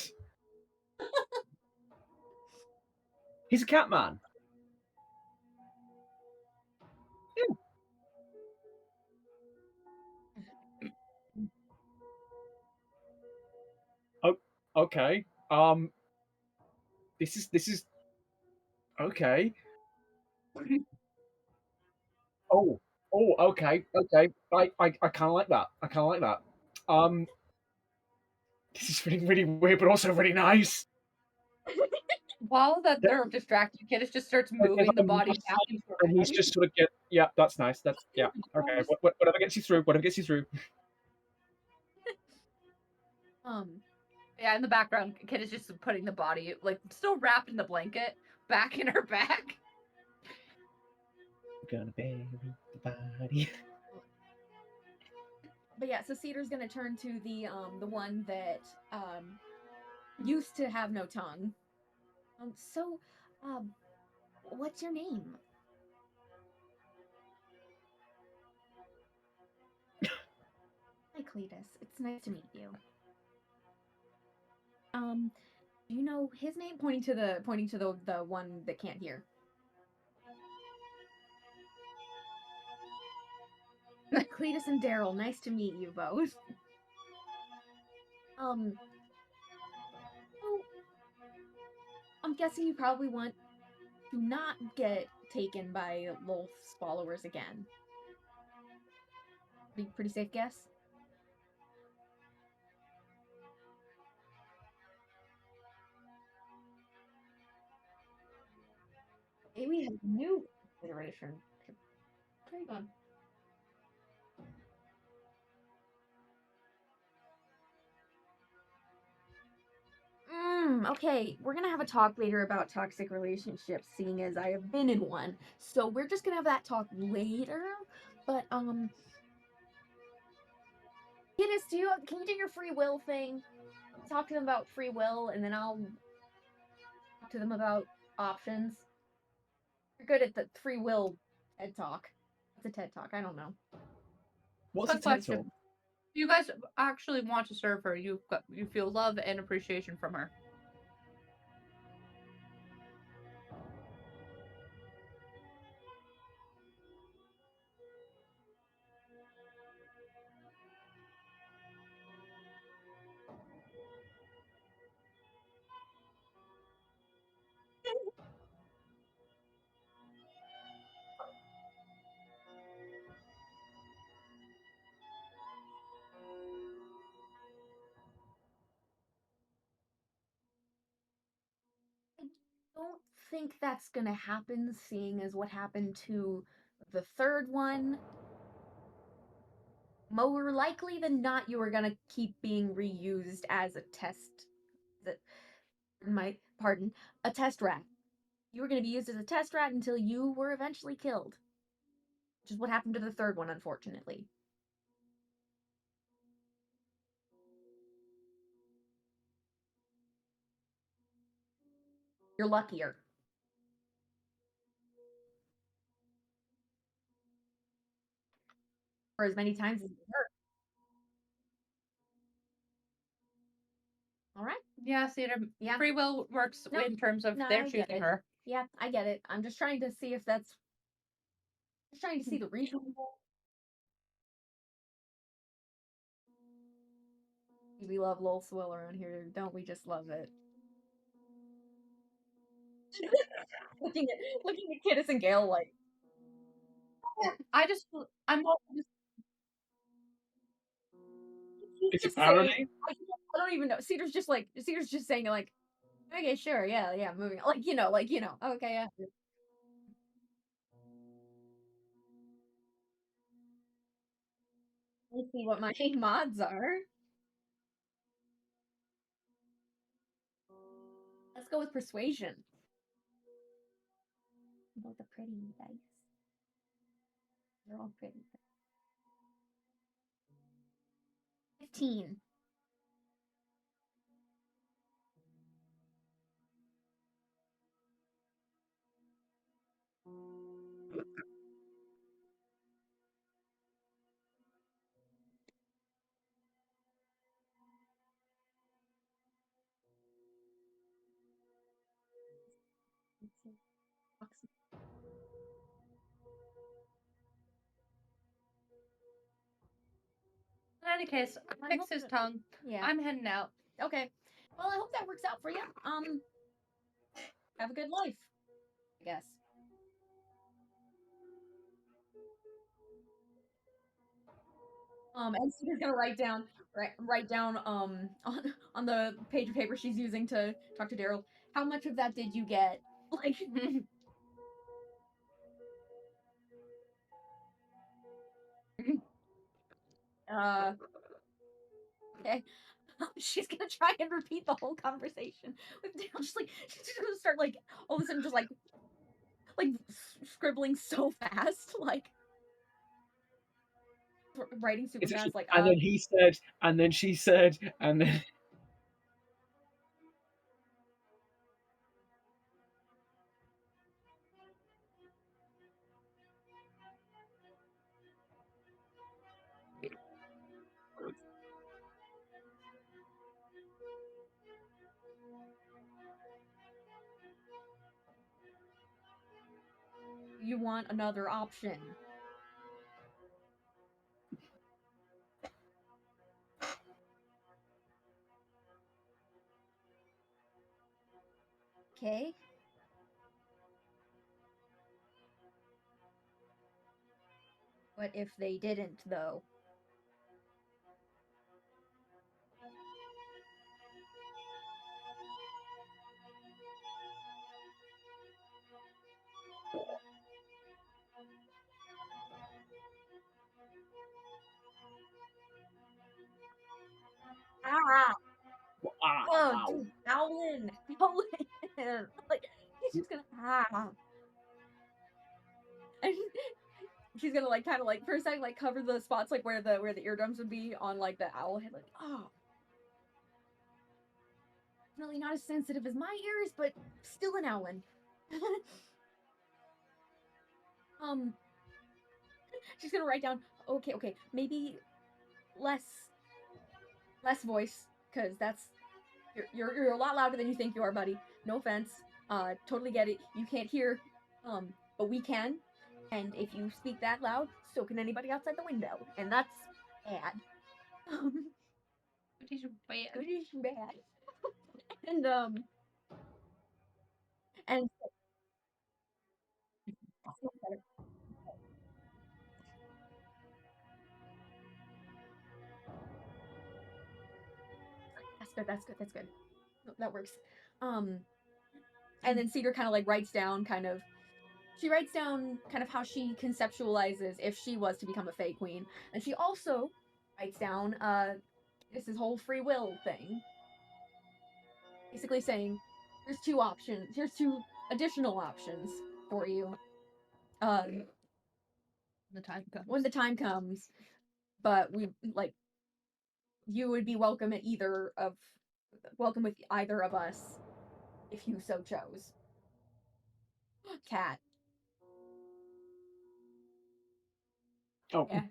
He's a cat man. Yeah. Oh, okay. This is okay. Oh, okay. I kind of like that. I kind of like that. This is really weird, but also really nice. While they're distracted, Kiddish just starts moving the body back and forth. And he's just sort of yeah, that's nice. That's yeah. Okay. Whatever gets you through. Whatever gets you through. Yeah, in the background, Kid is just putting the body, like, still wrapped in the blanket, back in her back. We're gonna bury the body. But yeah, so Cedar's gonna turn to the one that used to have no tongue. What's your name? Hi, Cletus. It's nice to meet you. Do you know his name? Pointing to the one that can't hear. Cletus and Daryl, nice to meet you both. So, I'm guessing you probably want to not get taken by Lolth's followers again. Pretty safe guess? Maybe we have a new consideration. Very good. Okay, we're gonna have a talk later about toxic relationships, seeing as I have been in one. So we're just gonna have that talk later. But Kidis, can you do your free will thing? Talk to them about free will, and then I'll talk to them about options. You're good at the free will TED talk. It's a TED talk. I don't know. What's a Quick TED question. talk? You guys actually want to serve her. You feel love and appreciation from her. I don't think that's gonna happen, seeing as what happened to the third one. More likely than not, you are gonna keep being reused as a test. Pardon, a test rat. You were gonna be used as a test rat until you were eventually killed. Which is what happened to the third one, unfortunately. You're luckier. For as many times as you hurt. All right. Yeah, Cedar. Yeah. Free will works No, in terms of no, they're I get choosing it. her. Yeah, I get it. I'm just trying to see if that's. Just trying to see the reason. We love Lol Swill around here, don't we? Just love it. looking at Kiddis and Gale like. I'm also just He's It's a just saying. parody? I don't even know. Cedar's just saying like, okay, sure, yeah, moving on. Like, okay, yeah. Let's see what my mods are. Let's go with persuasion. About the pretty dice. They're all pretty. 15. in any case, fix his tongue. Yeah. I'm heading out. Okay. Well, I hope that works out for you. Have a good life, I guess. And Cedar's gonna write down on the page of paper she's using to talk to Daryl. How much of that did you get? Like, okay. She's gonna try and repeat the whole conversation with Daryl. She's just gonna start like all of a sudden just like scribbling so fast, like writing super fast, like and then he said, and then she said, and then you want another option. Okay. What if they didn't, though? Oh, Wow. dude, howling. Like, he's just gonna, And she's gonna, like, kind of, like, for a second, like, cover the spots, like, where the eardrums would be on, like, the owl head, like, oh. Definitely not as sensitive as my ears, but still an owlin. She's gonna write down, okay, maybe less voice, because that's, you're a lot louder than you think you are, buddy. No offense. Totally get it. You can't hear, but we can. And if you speak that loud, so can anybody outside the window. And that's bad. It is bad. It is bad. And that's good. That works. And then Cedar kind of like writes down she writes down kind of how she conceptualizes if she was to become a Fae Queen. And she also writes down this is whole free will thing. Basically saying here's two options, here's two additional options for you. When the time comes. But we like you would be welcome with either of us if you so chose. Cat. Oh. Yeah.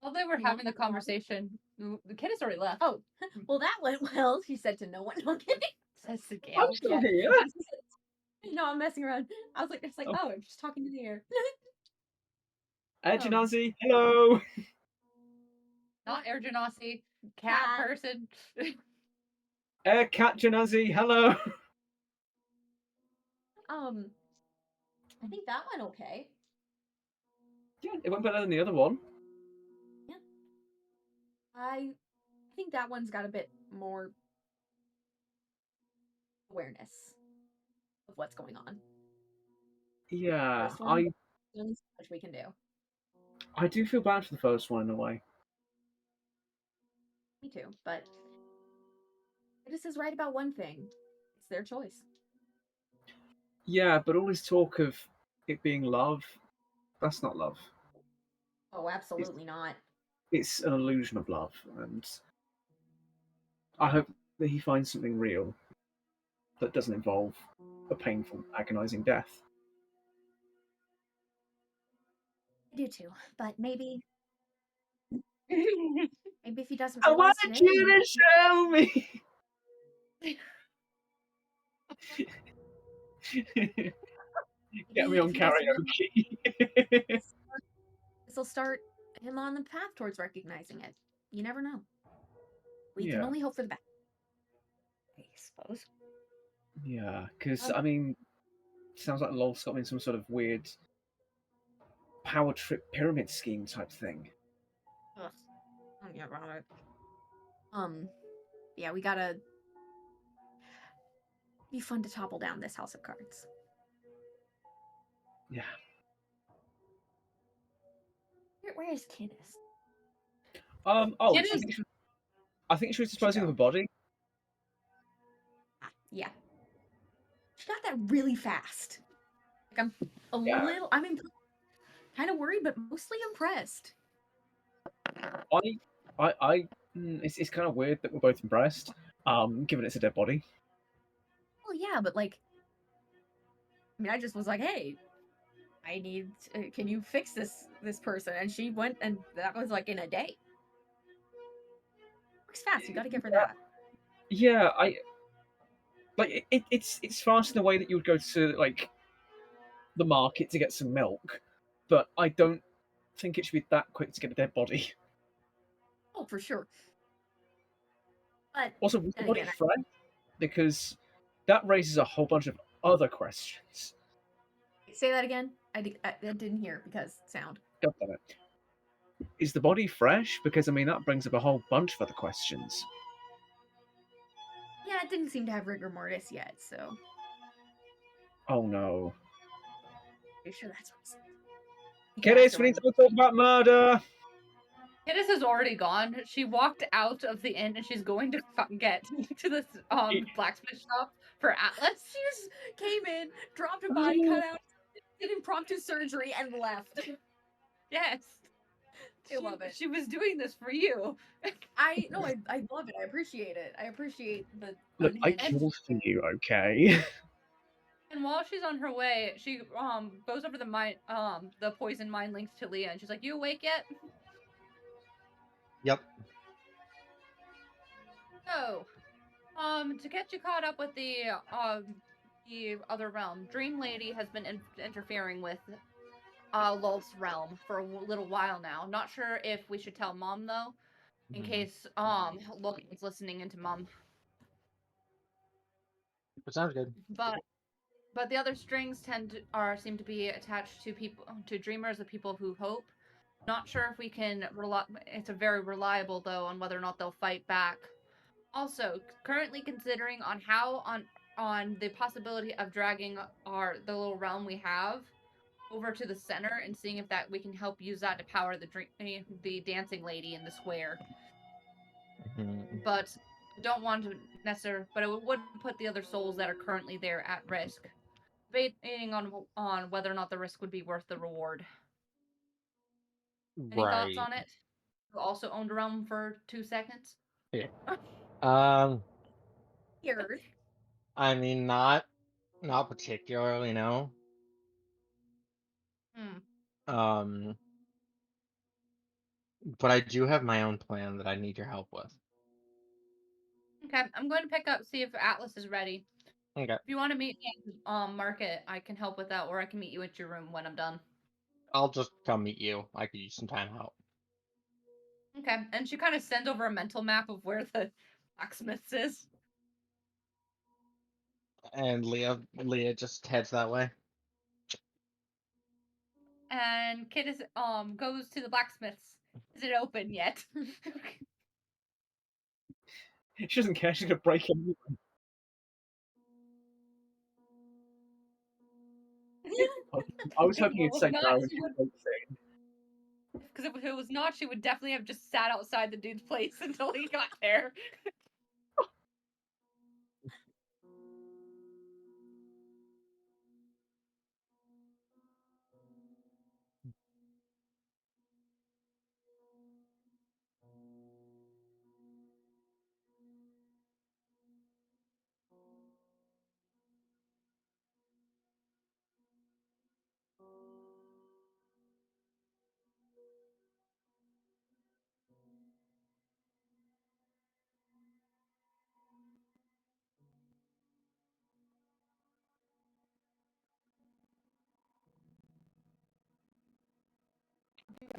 While they were having the conversation, the kid has already left. Oh, well, that went well. She said to no one. No, I'm kidding. Says the I'm gal. still here. No, I'm messing around. I was like, oh, I'm just talking to the air. Genasi, hello. Not Air Genasi, cat person. Cat Genasi, hello. I think that went okay. Yeah, it went better than the other one. Yeah. I think that one's got a bit more awareness of what's going on. Yeah, First one, there's so much we can do. I do feel bad for the first one in a way. Me too, but this is right about one thing. It's their choice. Yeah, but all this talk of it being love, that's not love. Oh, absolutely not. It's an illusion of love, and I hope that he finds something real that doesn't involve a painful, agonizing death. I do too, but maybe if he doesn't I realize wanted today, you to show me. Get me on karaoke. This will start him on the path towards recognizing it. You never know. We can Yeah. only hope for the best, I suppose. Yeah, because I mean, sounds like Lol's got me in some sort of weird power trip pyramid scheme type thing. Ugh. Yeah, right. Yeah, we gotta be fun to topple down this house of cards. Yeah. Where is Kidis? Oh, Kidis... I think she was disposing of a body. Yeah. She got that really fast. Like I'm kind of worried, but mostly impressed. It's kind of weird that we're both impressed, given it's a dead body. Well, yeah, but like, I mean, I just was like, hey, I need, can you fix this person? And she went, and that was like in a day. Works fast. You got to give her that. Yeah, it's fast in the way that you would go to like the market to get some milk, but I don't think it should be that quick to get a dead body. Oh, for sure. But also, was the body fresh? Because that raises a whole bunch of other questions. Say that again. I didn't hear because sound. God damn it. is the body fresh? Because I mean that brings up a whole bunch of other questions. Yeah, it didn't seem to have rigor mortis yet, so Oh no. pretty sure that's what you can ask Kiddies, her we need when to talk about murder. Kiddis is already gone. She walked out of the inn and she's going to get to this blacksmith shop for Atlas. she just came in, dropped a body, cut out, did impromptu surgery, and left. Yes. I love it. She was doing this for you. I love it. I appreciate it. I appreciate the Look, I unhinged. killed for you, okay? And while she's on her way, she goes over the poison mine links to Leah, and she's like, "You awake yet?" Yep. So, to get you caught up with the other realm, Dream Lady has been interfering with Lulth's realm for a little while now. Not sure if we should tell Mom though, in case Lulth is listening into Mom. That sounds good. But the other strings seem to be attached to dreamers of people who hope. Not sure if we can rely. It's a very reliable though on whether or not they'll fight back. Also, currently considering on the possibility of dragging the little realm we have over to the center and seeing if that we can help use that to power the dancing lady in the square. But don't want to necessarily. But it would put the other souls that are currently there at risk. Debating on whether or not the risk would be worth the reward. Any thoughts on it? Who also owned a realm for 2 seconds? Yeah. Weird. I mean, not particularly, no. But I do have my own plan that I need your help with. Okay, I'm going to see if Atlas is ready. Okay. If you want to meet me at Market, I can help with that, or I can meet you at your room when I'm done. I'll just come meet you. I could use some time out. Okay, and she kind of sends over a mental map of where the blacksmith is. And Leah just heads that way. And Kid goes to the blacksmith's. Is it open yet? She doesn't care. She's gonna break him. I was hoping you'd say no. Because if it was not, she would definitely have just sat outside the dude's place until he got there.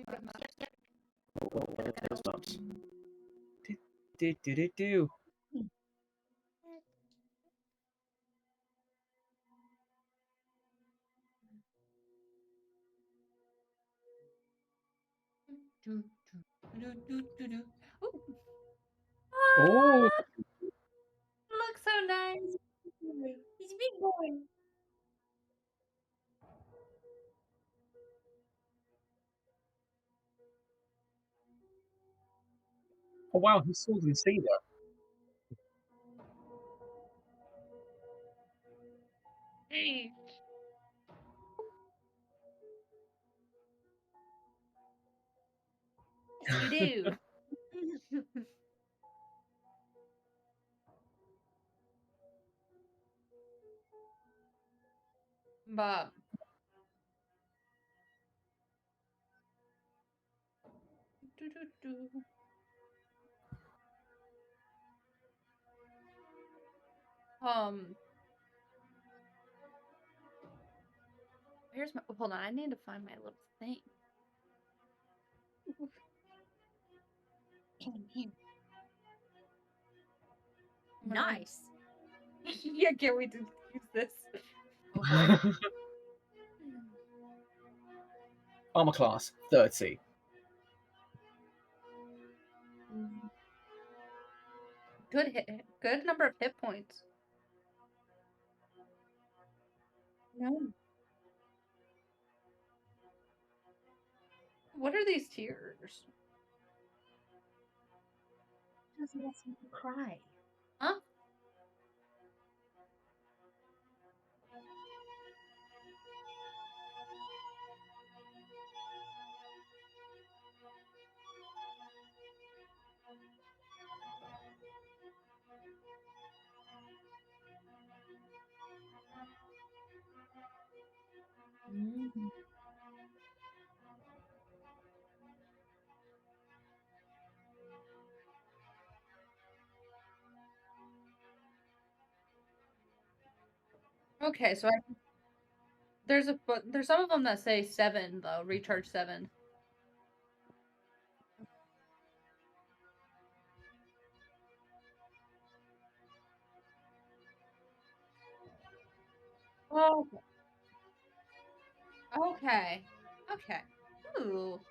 Those maps. Do. Oh, Looks so nice. He's a big boy. oh wow, he still didn't see that. Hey. Yes, you do. But here's my hold on, I need to find my little thing. Nice. Yeah, can't wait to use this. Armor class 30. Good number of hit points. No. What are these tears? Because he lets me cry. Huh? Mm. Okay, so there's some of them that say 7 though, recharge 7. Oh. Okay. Okay. Ooh.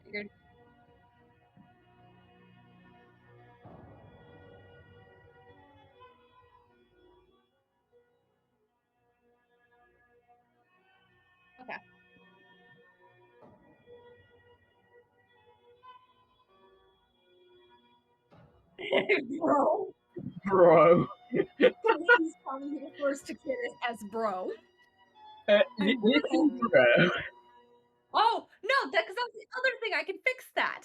Figured. Okay. Bro. Bro. Please tell me he refers to Kid as bro. Listen, bro. Oh, no, because that's the other thing. I can fix that.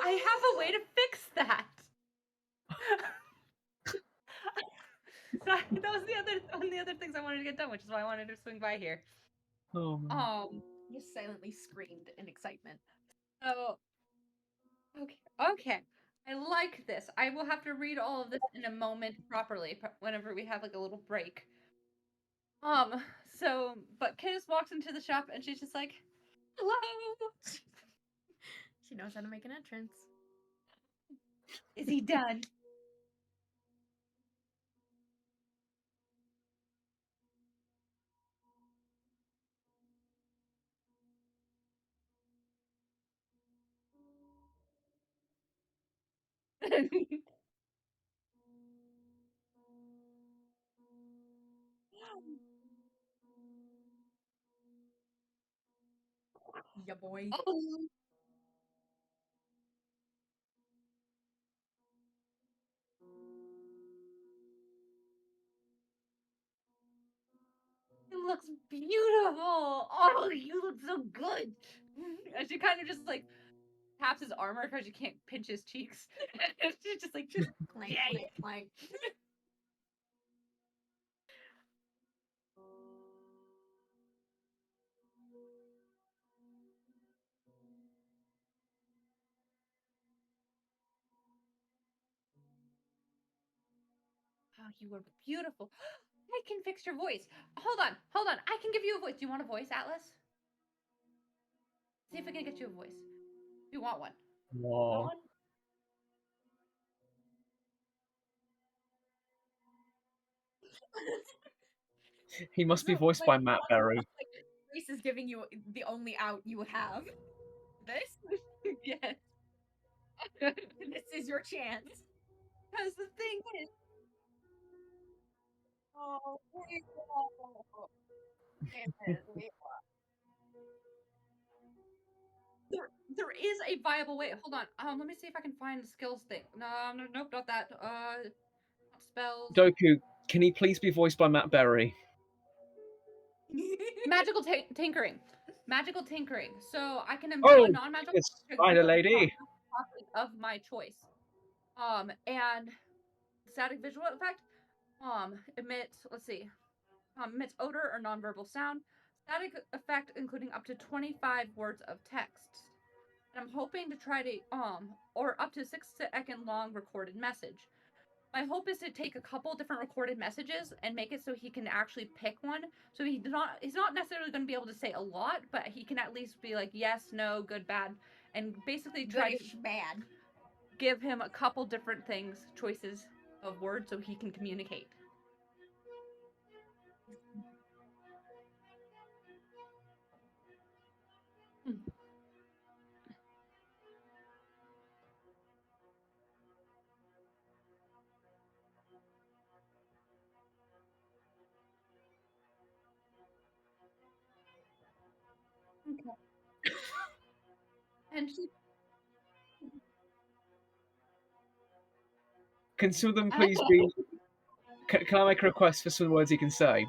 I have a way to fix that. So that was one of the other things I wanted to get done, which is why I wanted to swing by here. Oh, man. You silently screamed in excitement. So okay. I like this. I will have to read all of this in a moment properly whenever we have like a little break. But Candace walks into the shop and she's just like, "Hello." She knows how to make an entrance. Is he done? Yeah, boy. Oh, it looks beautiful. Oh, you look so good. And she kind of just like taps his armor because you can't pinch his cheeks. She's just like, Clank, yay. clank, clank. Oh, you were beautiful. I can fix your voice. Hold on. I can give you a voice. Do you want a voice, Atlas? See if we can get you a voice. Do you want one? Wow. Want one? He must be No, voiced like, by Matt Berry. like, Grace is giving you the only out you have. This? Yes. This is your chance. Because the thing is, Oh, there is a viable way. Hold on. Let me see if I can find the skills thing. No, nope, not that. Not spells. Doku, can he please be voiced by Matt Berry? Magical tinkering. Magical tinkering. So I can imbue Oh, a non-magical it's object Spider with a Lady. property of my choice. And static visual effect. Emits. Let's see. Emits odor or nonverbal sound. Static effect including up to 25 words of text. And I'm hoping to try to or up to 6-second long recorded message. My hope is to take a couple different recorded messages and make it so he can actually pick one. So he's not necessarily going to be able to say a lot, but he can at least be like yes, no, good, bad, and basically try to Goodish bad. give him a couple different things, choices of words so he can communicate. Okay. And she Can some of them please be? Can I make a request for some words he can say?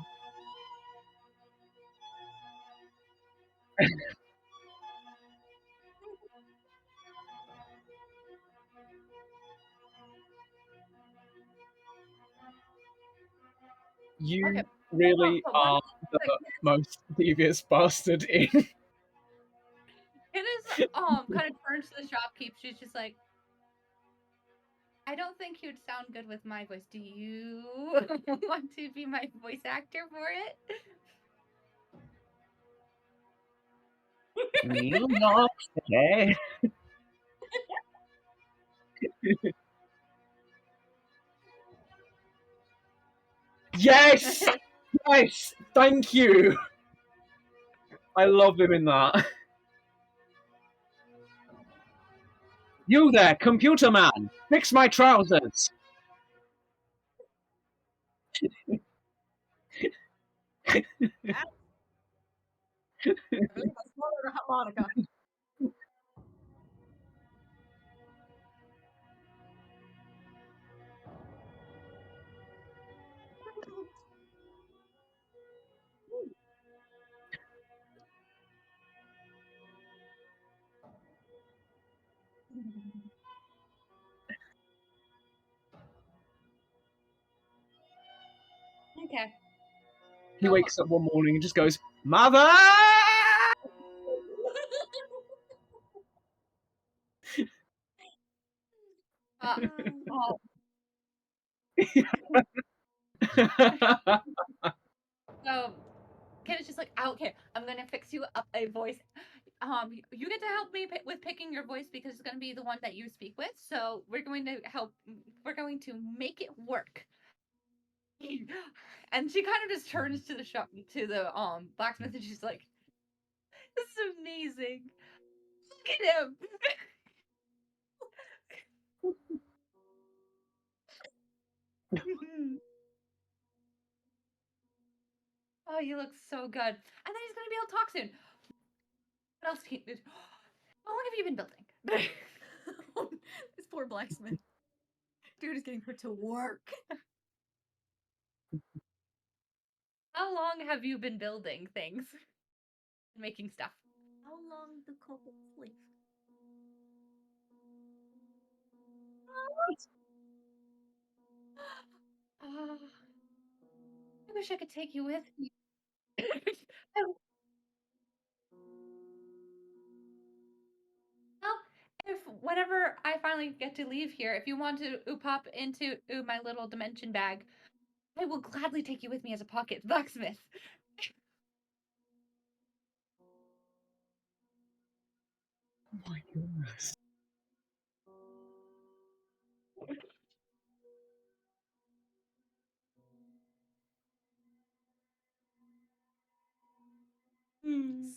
You Okay. really But one are the thing, most devious bastard in. it is kind of turns to the shopkeep. She's just like, I don't think you'd sound good with my voice. Do you want to be my voice actor for it? We'll not today. Yes! Yes! Thank you! I love him in that. You there, computer man! Fix my trousers! Harmonica. Okay. He So, wakes up one morning and just goes, Mother! uh, oh, so Ken is just like, oh, okay, I'm gonna fix you up a voice. You get to help me with picking your voice because it's gonna be the one that you speak with. So we're going to help. We're going to make it work. And she kind of just turns to the shop to the blacksmith and she's like, "This is amazing. Look at him." Oh, you look so good. And then he's gonna be able to talk soon. What else can you? How long have you been building? This poor blacksmith. Dude is getting put to work. How long have you been building things? Making stuff? How long do culprits sleep? Oh, I wish I could take you with me. Well, if whenever I finally get to leave here, if you want to pop into my little dimension bag, I will gladly take you with me as a pocket blacksmith. Oh my goodness.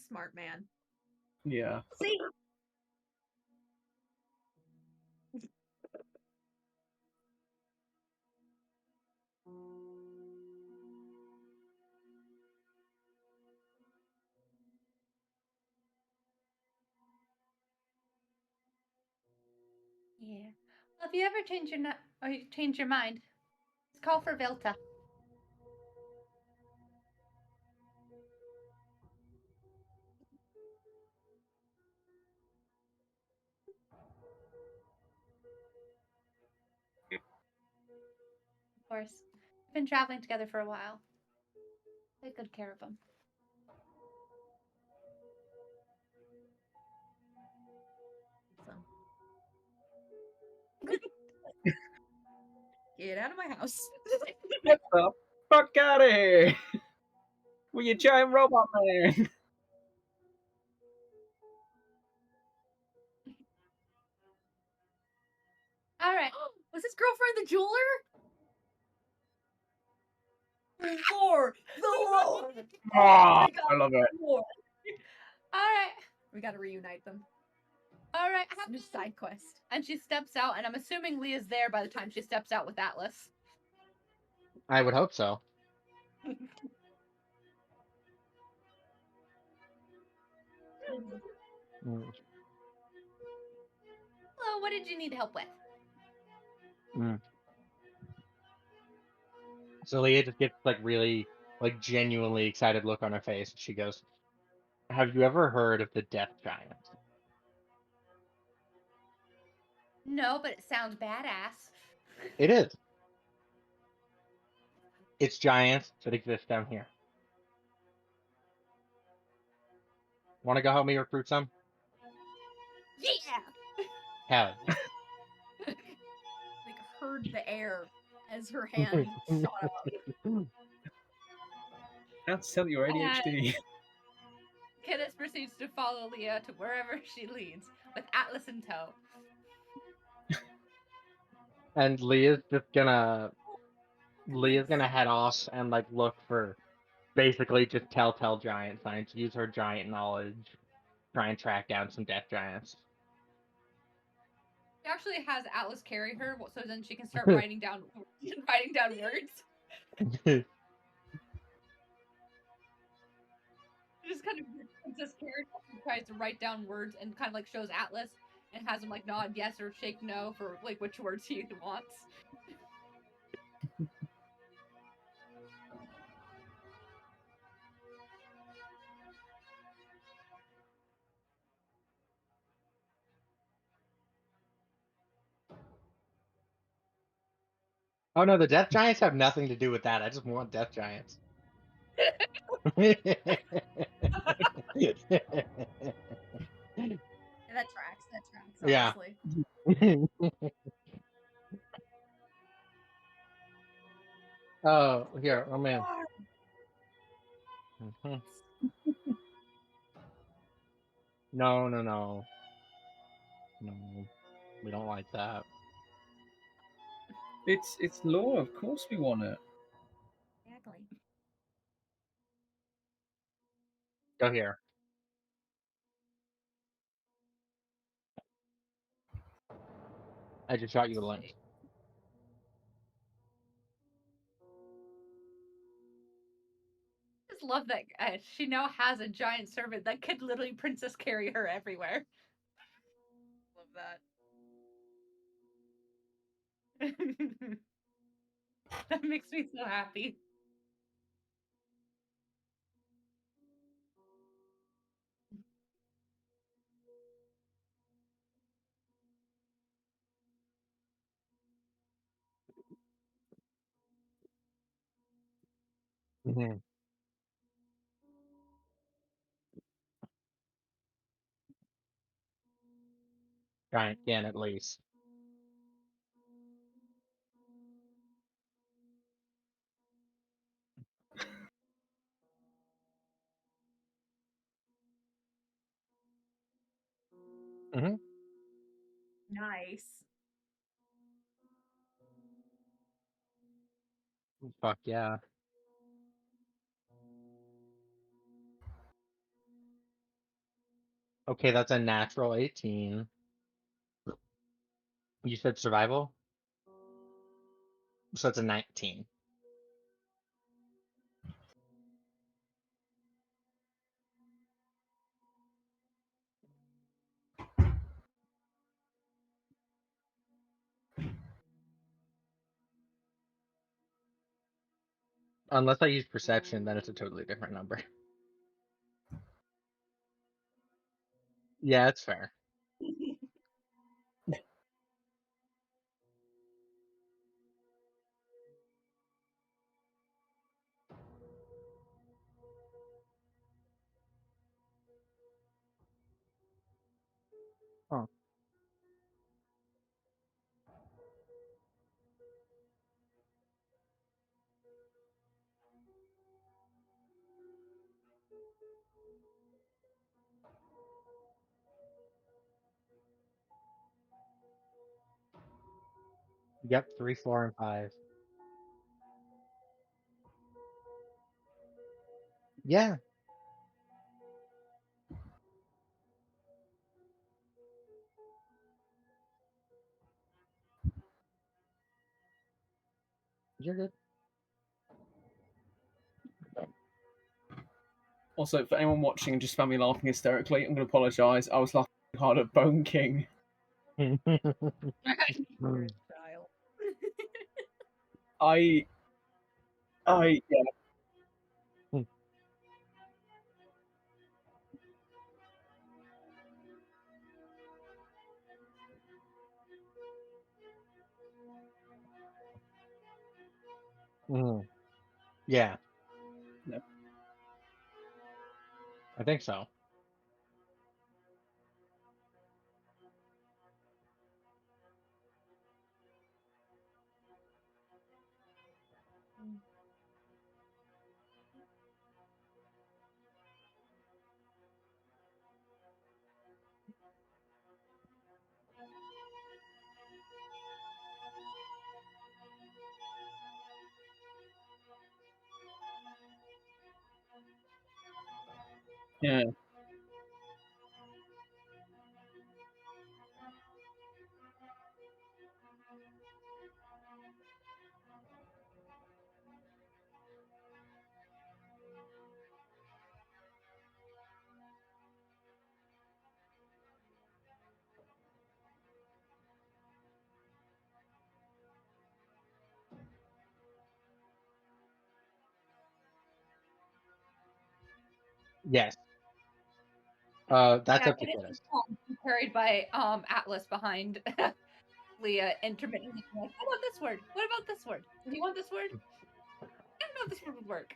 Smart man. Yeah. See? Yeah. Well, if you ever change your mind, just call for Velta. Of course. We've been traveling together for a while. Take good care of him. Get out of my house. Get the fuck out of here! With your giant robot man! girlfriend the jeweler? Lord, the Lord. Ah, my God, I love it. Lord. All right. We gotta reunite them. All right. It's a new side quest. And she steps out, and I'm assuming Leah's there by the time she steps out with Atlas. I would hope so. Mm, Hello, what did you need help with? mm. So Leah just gets like really like genuinely excited look on her face. She goes, "Have you ever heard of the Death Giant?" No, but it sounds badass. It is. It's giants that exist down here. Want to go help me recruit some? Yeah. Hell yeah. Like heard the air as her hand shot up. How to tell your ADHD. Kiddes proceeds to follow Leah to wherever she leads, with Atlas in tow. And Leah's gonna head off and like look for basically just telltale giant signs. Use her giant knowledge, try and track down some death giants. She actually has Atlas carry her, so then she can start writing down words. Just kind of princess character who tries to write down words and kind of like shows Atlas and has him like nod yes or shake no for like which words he wants. Oh no, the death giants have nothing to do with that. I just want death giants. Yeah, that tracks, Yeah. honestly. Oh, here, oh man. Mhm. No, no, no. No, we don't like that. It's law, of course we want it. Exactly. Go here. I just shot you a link. I just love that she now has a giant servant that could literally princess carry her everywhere. Love that. That makes me so happy. Mhm. Giant can at least. Hmm. Nice. Fuck yeah. Okay, that's a natural 18. You said survival? So it's a 19. Unless I use perception, then it's a totally different number. Yeah, it's fair. Huh. Yep, 3, 4, and 5. Yeah. You're good. Also, for anyone watching and just found me laughing hysterically, I'm going to apologise. I was laughing hard at Bone King. Style. I, yeah. Yeah, No. I think so. Yeah. Yes. That's Yeah, up to it is Dennis. carried by Atlas behind Leah intermittently. Like, what about this word? What about this word? Do you want this word? I don't know if this word would work.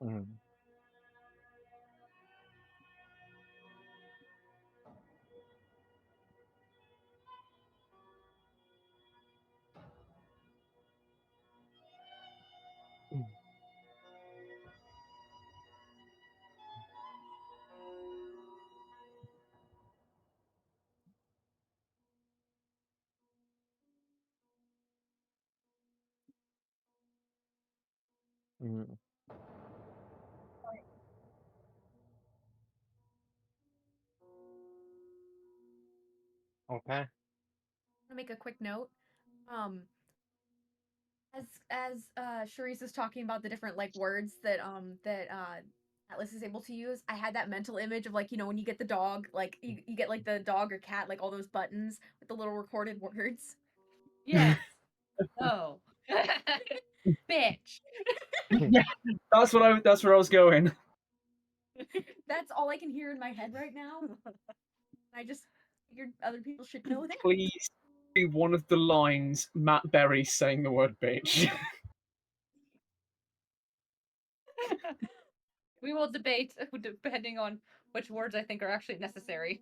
Mhm. Mhm. Okay. To make a quick note, um, as Charisse is talking about the different like words that Atlas is able to use, I had that mental image of like when you get the dog, like you get like the dog or cat, like all those buttons with the little recorded words. Yes. No. Bitch. Yeah, that's where I was going. That's all I can hear in my head right now. I just figured other people should know that. Please be one of the lines Matt Berry saying the word bitch. We will debate depending on which words I think are actually necessary.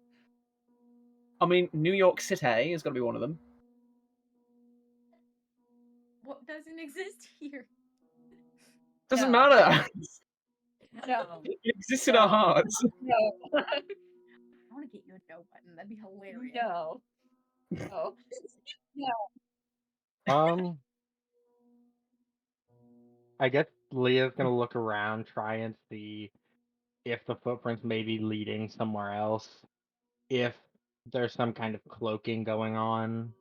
I mean, New York City is going to be one of them. What doesn't exist here? Doesn't No. matter. No. It exists in our No. hearts. No. I want to get you a no button. That'd be hilarious. No. No. I guess Leah's gonna look around, try and see if the footprints may be leading somewhere else, if there's some kind of cloaking going on.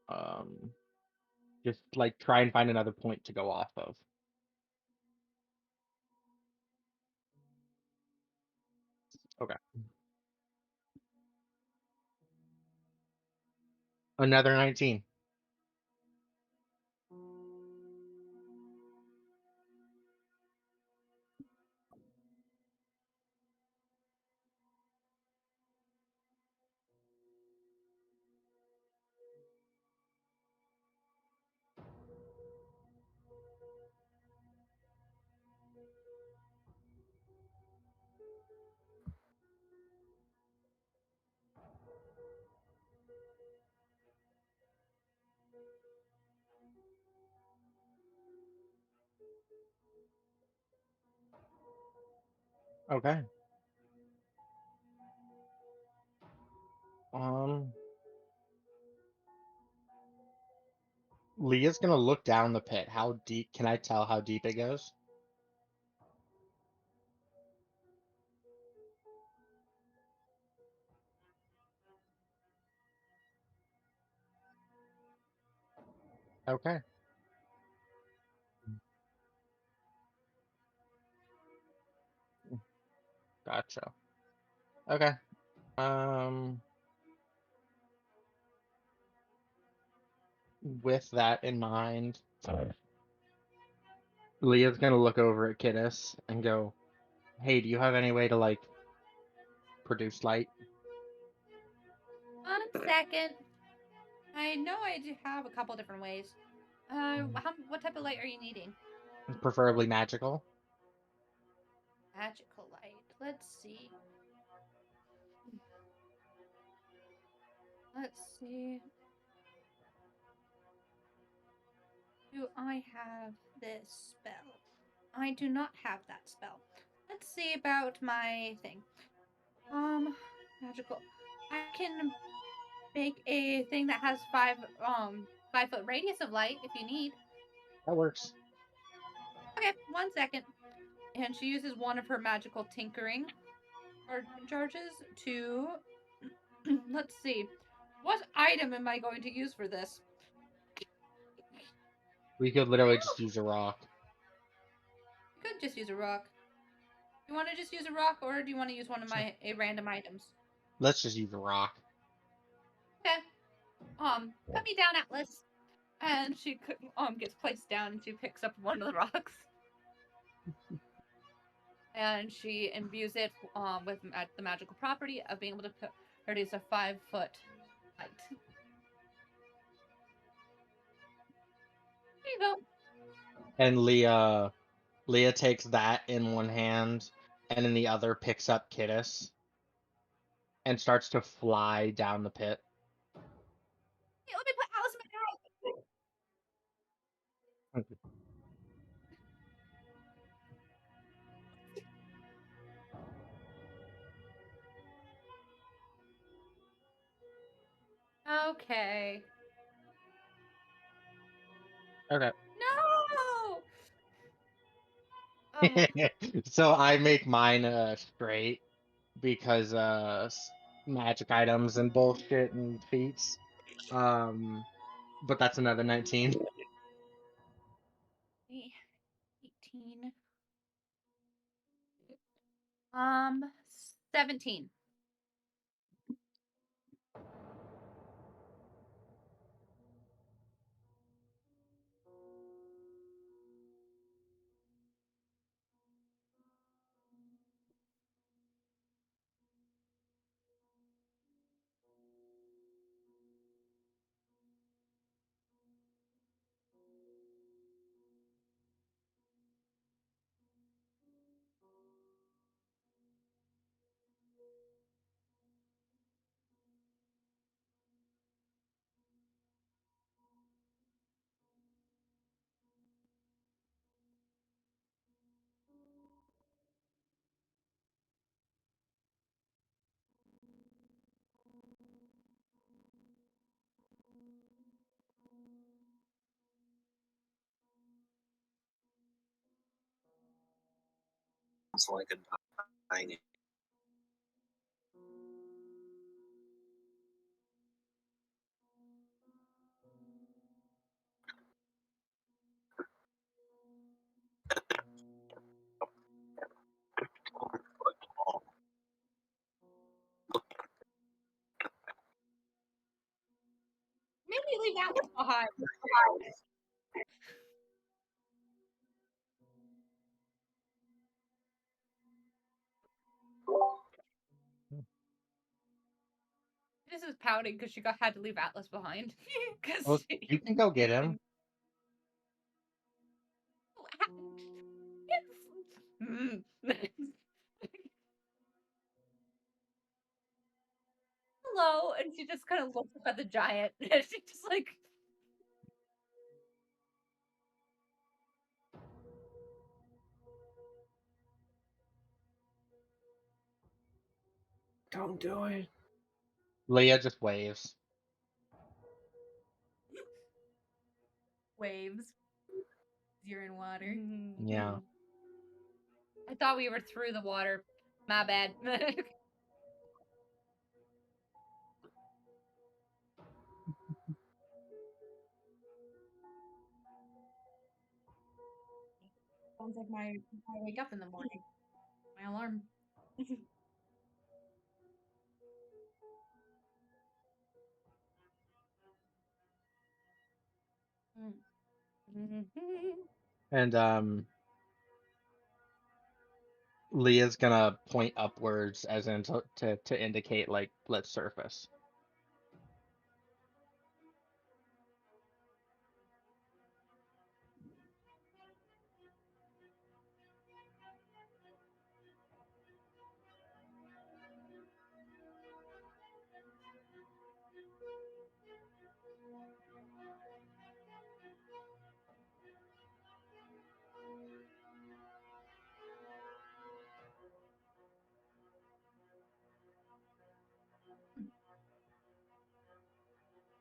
Um, just like try and find another point to go off of. Okay. Another 19. Okay. Um, Leah's gonna look down the pit. How deep? Can I tell how deep it goes? Okay. Gotcha. Okay. Um, with that in mind, Leah's gonna look over at Kidus and go, "Hey, do you have any way to like produce light?" 1 second. I know I do have a couple different ways. What type of light are you needing? Preferably magical. Magical light. Let's see. Let's see. Do I have this spell? I do not have that spell. Let's see about my thing. Magical. I can make a thing that has 5 foot radius of light if you need. That works. Okay, 1 second. And she uses one of her magical tinkering charges to let's see. What item am I going to use for this? We could literally just use a rock. I could just use a rock. Do you want to just use a rock, or do you want to use one of my random items? Let's just use a rock. Okay. Put me down, Atlas. And she gets placed down, and she picks up one of the rocks. And she imbues it with the magical property of being able to produce a 5-foot light. There you go. And Leah takes that in one hand, and in the other picks up Kidus and starts to fly down the pit. Hey, let me put Alice in my house. Okay. Okay. No. Oh. So I make mine straight because magic items and bullshit and feats. But that's another 19. 18. 17. It's like a tiny. Maybe leave that one behind. This is pouting because she had to leave Atlas behind. Well, Because you can go get him. Hello, and she just kind of looks up at the giant, and she just like. Don't do it. Leah just waves. Waves. You're in water. Yeah. I thought we were through the water. My bad. Sounds like I wake up in the morning. My alarm. And Leah's gonna point upwards as in to indicate like let's surface.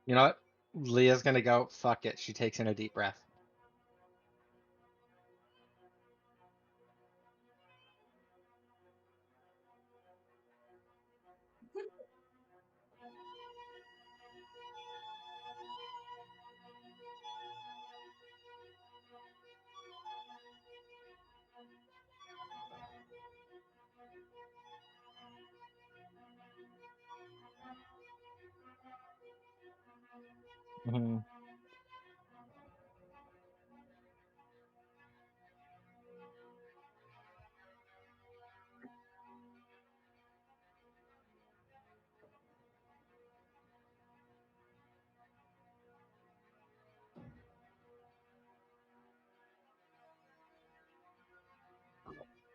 You know what? Leah's gonna go, fuck it. She takes in a deep breath. Hmm.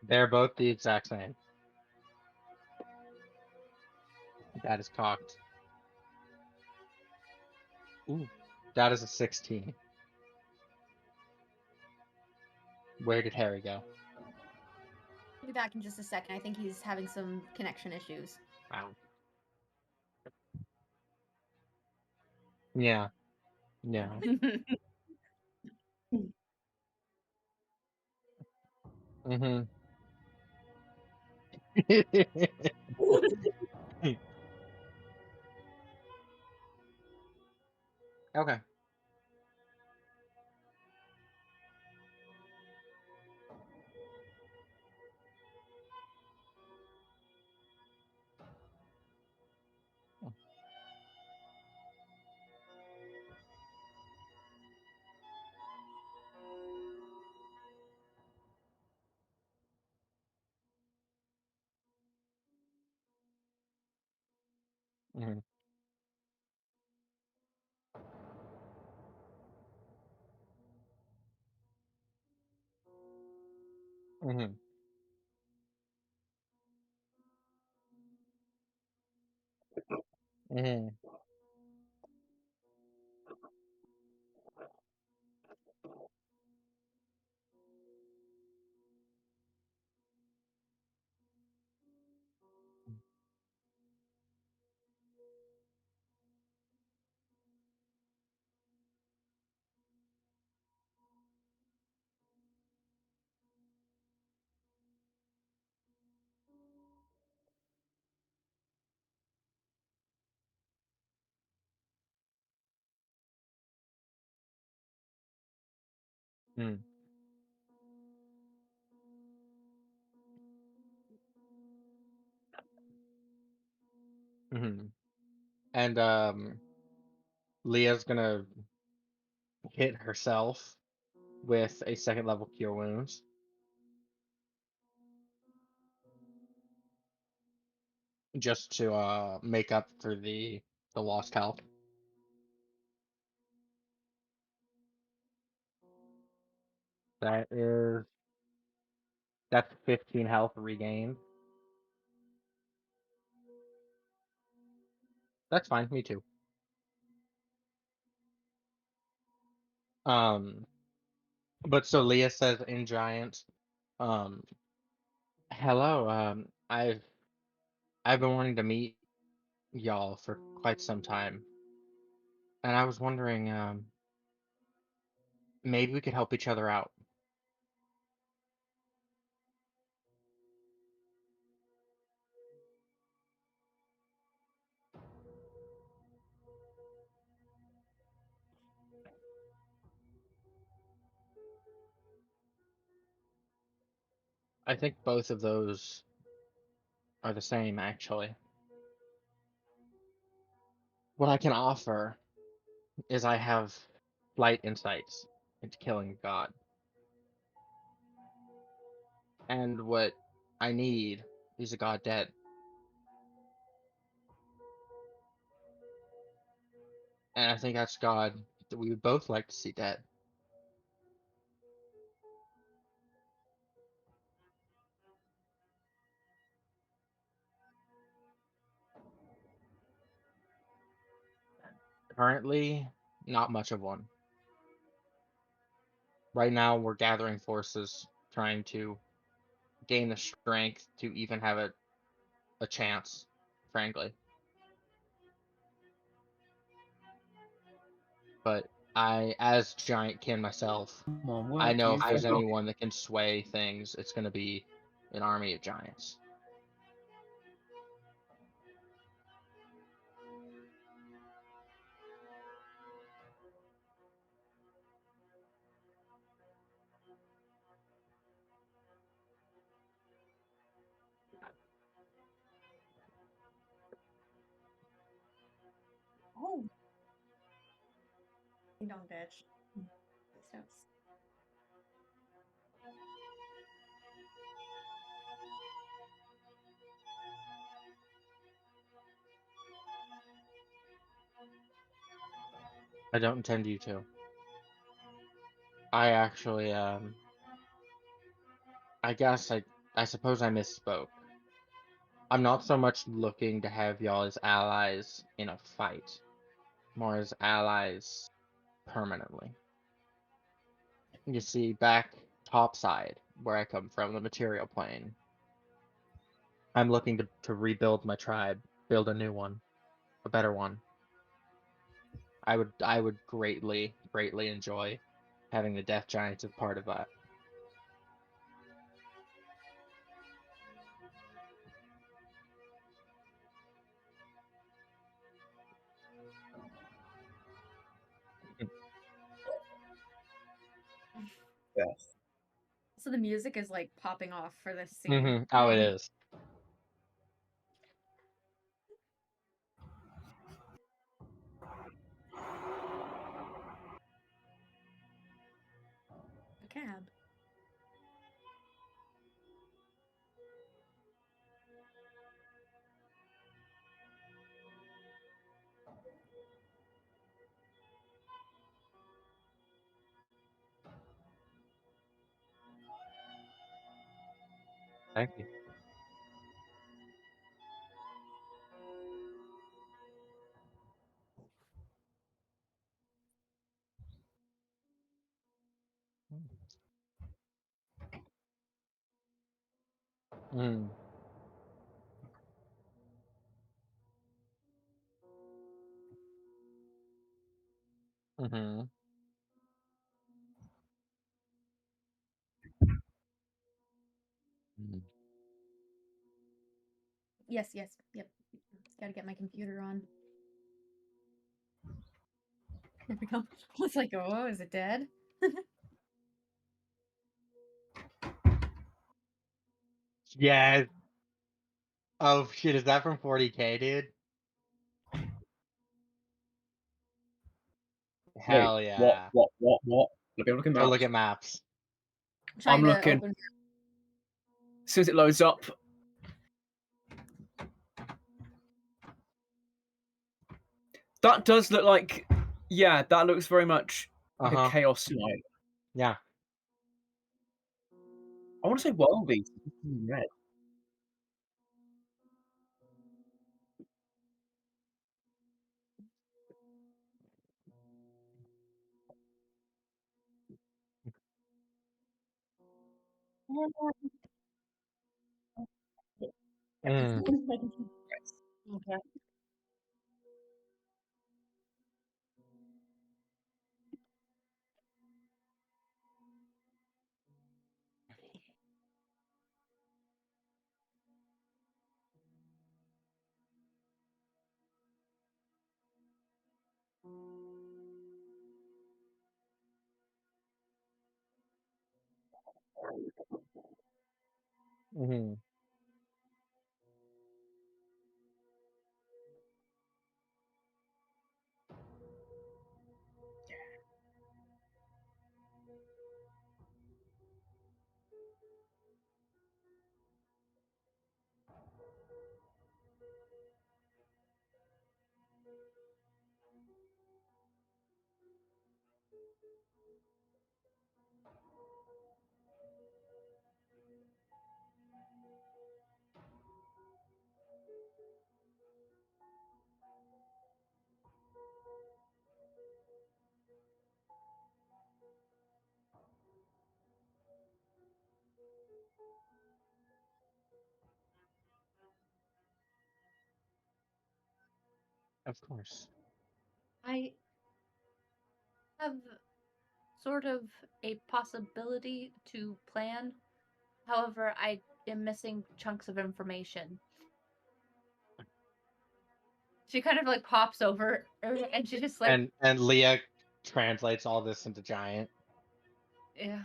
They're both the exact same. That is cocked. Ooh, that is a 16. Where did Harry go? I'll be back in just a second. I think he's having some connection issues. Wow. Yeah. Yeah. Mm-hmm. Okay. Mm-hmm. Mm-hmm. Mm-hmm. Mm-hmm. Mm-hmm. And Leah's gonna hit herself with a second level cure wounds just to make up for the lost health. That's 15 health regained. That's fine, me too. Um but so Leah says in giant, um hello, I've been wanting to meet y'all for quite some time, and I was wondering, maybe we could help each other out. I think both of those are the same, actually. What I can offer is I have slight insights into killing a god, and what I need is a god dead. And I think that's God that we would both like to see dead. Currently, not much of one. Right now, we're gathering forces, trying to gain the strength to even have a chance, frankly. But as Giant Kin myself, Come on, I work, know you. if there's anyone that can sway things, it's going to be an army of giants. Oh, ding dong ditch. Steps. I don't intend you to. I actually, I suppose I misspoke. I'm not so much looking to have y'all as allies in a fight, more as allies permanently. You see, back topside, where I come from, the material plane, I'm looking to rebuild my tribe, build a new one, a better one. I would greatly, greatly enjoy having the Death Giants as part of that. Yes. So the music is like popping off for this scene. Mm-hmm. Oh, it is. A cab. Thank you. Mm. Mm-hmm. Mm. Yes, yes, yep. Gotta get my computer on. There we go. I was like, oh, is it dead? Yes. Oh shit, is that from 40K, dude? Wait, Hell what? yeah. Let me look at Go look maps. at maps. I'm trying I'm to looking. open. As soon as it loads up. That does look like, yeah, that looks very much like a Uh-huh. chaos night. Yeah. I want to say World Beast in red. Mm. Okay. Mhm. Of course. I have sort of a possibility to plan. However, I am missing chunks of information. She kind of like pops over and she just like, And Leah translates all this into giant. yeah.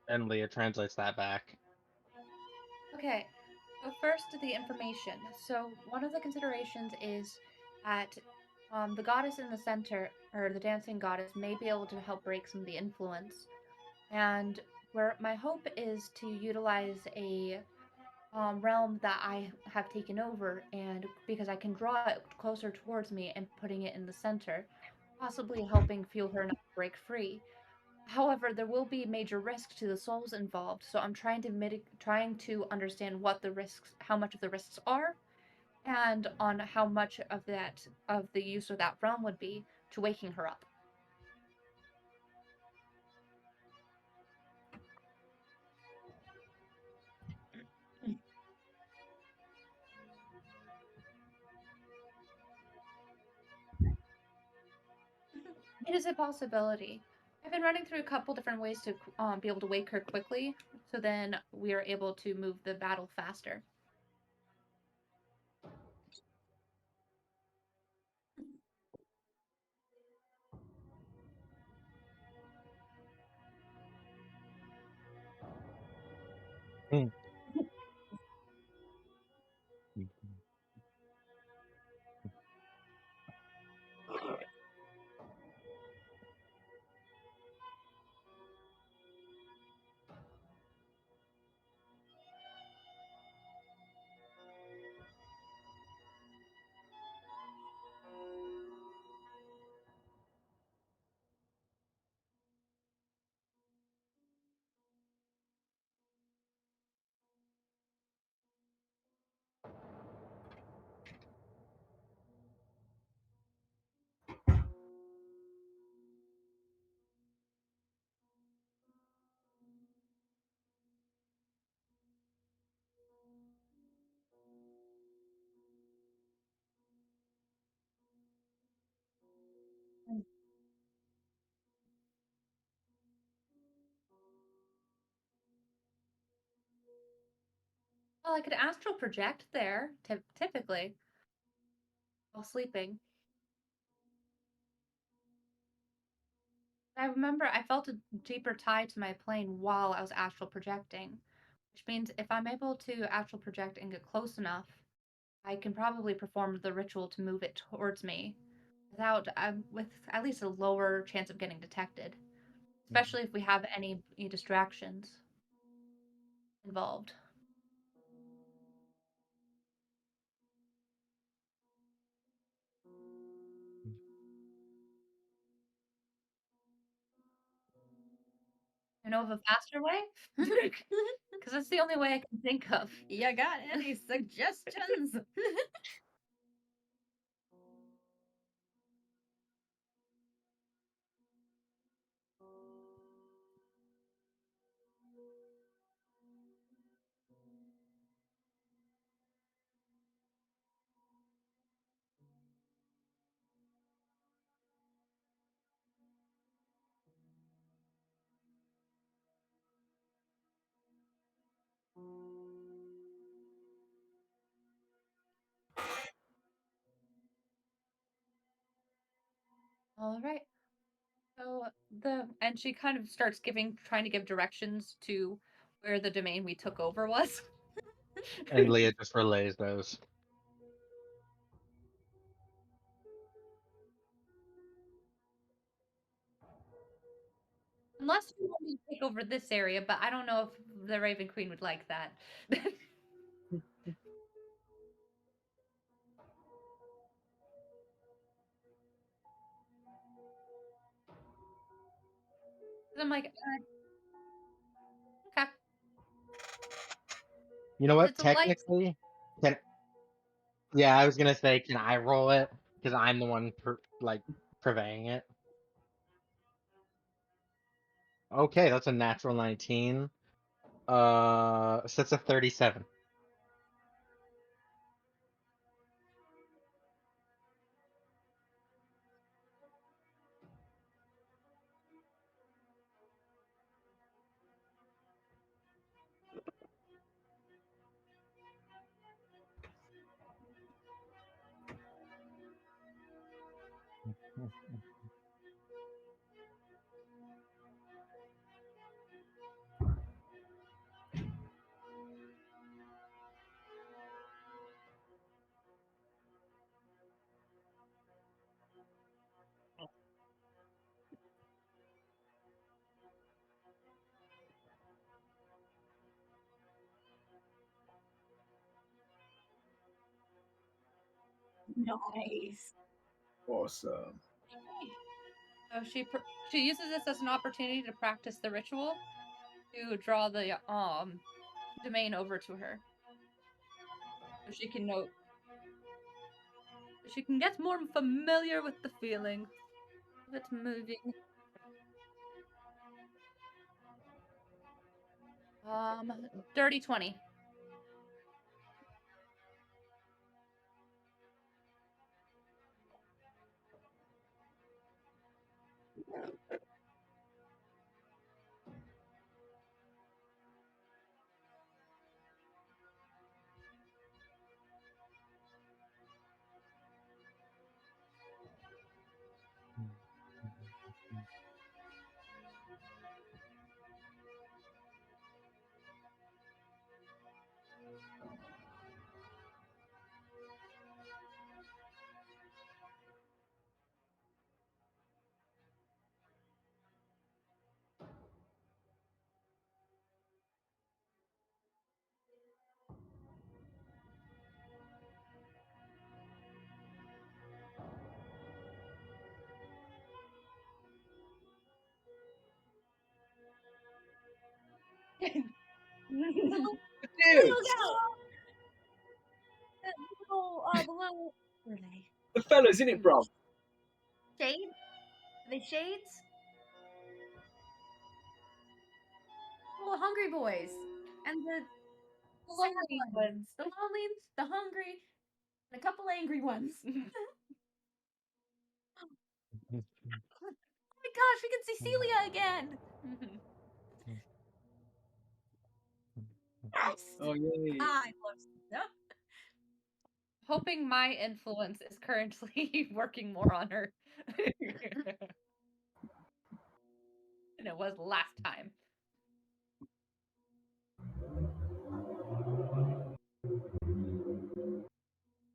And Leah translates that back. Okay. So first, the information. So one of the considerations is that the goddess in the center, or the dancing goddess, may be able to help break some of the influence. And where my hope is to utilize a realm that I have taken over, and because I can draw it closer towards me and putting it in the center, possibly helping fuel her not to break free. However, there will be major risk to the souls involved, so I'm trying to trying to understand what the risks, how much of the risks are, and on how much of the use of that realm would be to waking her up. It is a possibility. I've been running through a couple different ways to be able to wake her quickly, so then we are able to move the battle faster. Mm. Well, I could astral project there, typically, while sleeping. I remember I felt a deeper tie to my plane while I was astral projecting, which means if I'm able to astral project and get close enough, I can probably perform the ritual to move it towards me without with at least a lower chance of getting detected, especially if we have any distractions involved. I know of a faster way? Because that's the only way I can think of. You got any suggestions? All right. So and she kind of starts trying to give directions to where the domain we took over was. And Leah just relays those. Unless you want me to take over this area, but I don't know if the Raven Queen would like that. I'm like, okay. You know what? It's a light. Technically, yeah, I was gonna say, can I roll it? Because I'm the one purveying it. Okay, that's a natural 19. So that's a 37. Nice. Awesome. So she uses this as an opportunity to practice the ritual to draw the domain over to her, so she can know. She can get more familiar with the feeling of it moving. Dirty 20. Look Dude, out! The little what are they? the fellas, in it, bro. Shades? Are they shades? Little hungry boys. And the lonely ones. The lonely, the hungry, and a couple angry ones. Oh my gosh, we can see Celia again! Yes! Oh yay! I love Celia. Hoping my influence is currently working more on her than it was last time.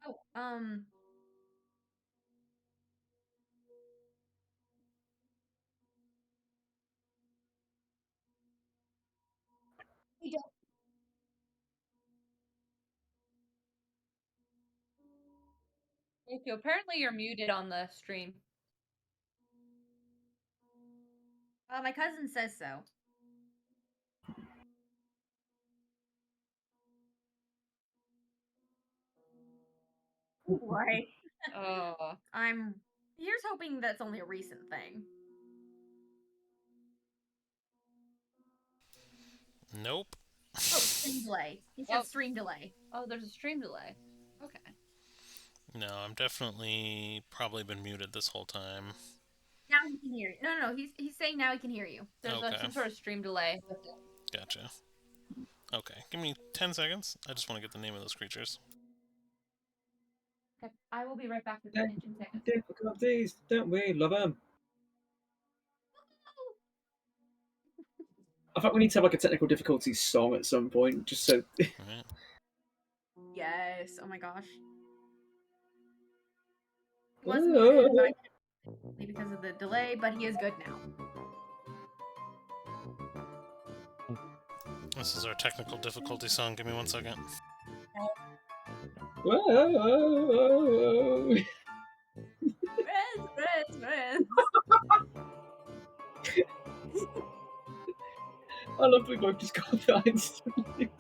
Oh, we don't. Thank you. Apparently you're muted on the stream. My cousin says so. Right. Oh. Here's hoping that's only a recent thing. Nope. Oh, stream delay. He said stream delay. Oh, there's a stream delay. Okay. No, I'm definitely probably been muted this whole time. Now he can hear you. No, he's saying now he can hear you. There's Okay. some sort of stream delay. Gotcha. Okay, give me 10 seconds. I just want to get the name of those creatures. Okay. I will be right back with you in 2 seconds. Difficulties, don't we? Love them. I think we need to have like a technical difficulties song at some point, just so. Alright. Yes. Oh my gosh. He was muted, but because of the delay, but he is good now. This is our technical difficulty song. Give me 1 second. Whoa. Friends. I love we both just got that instantly.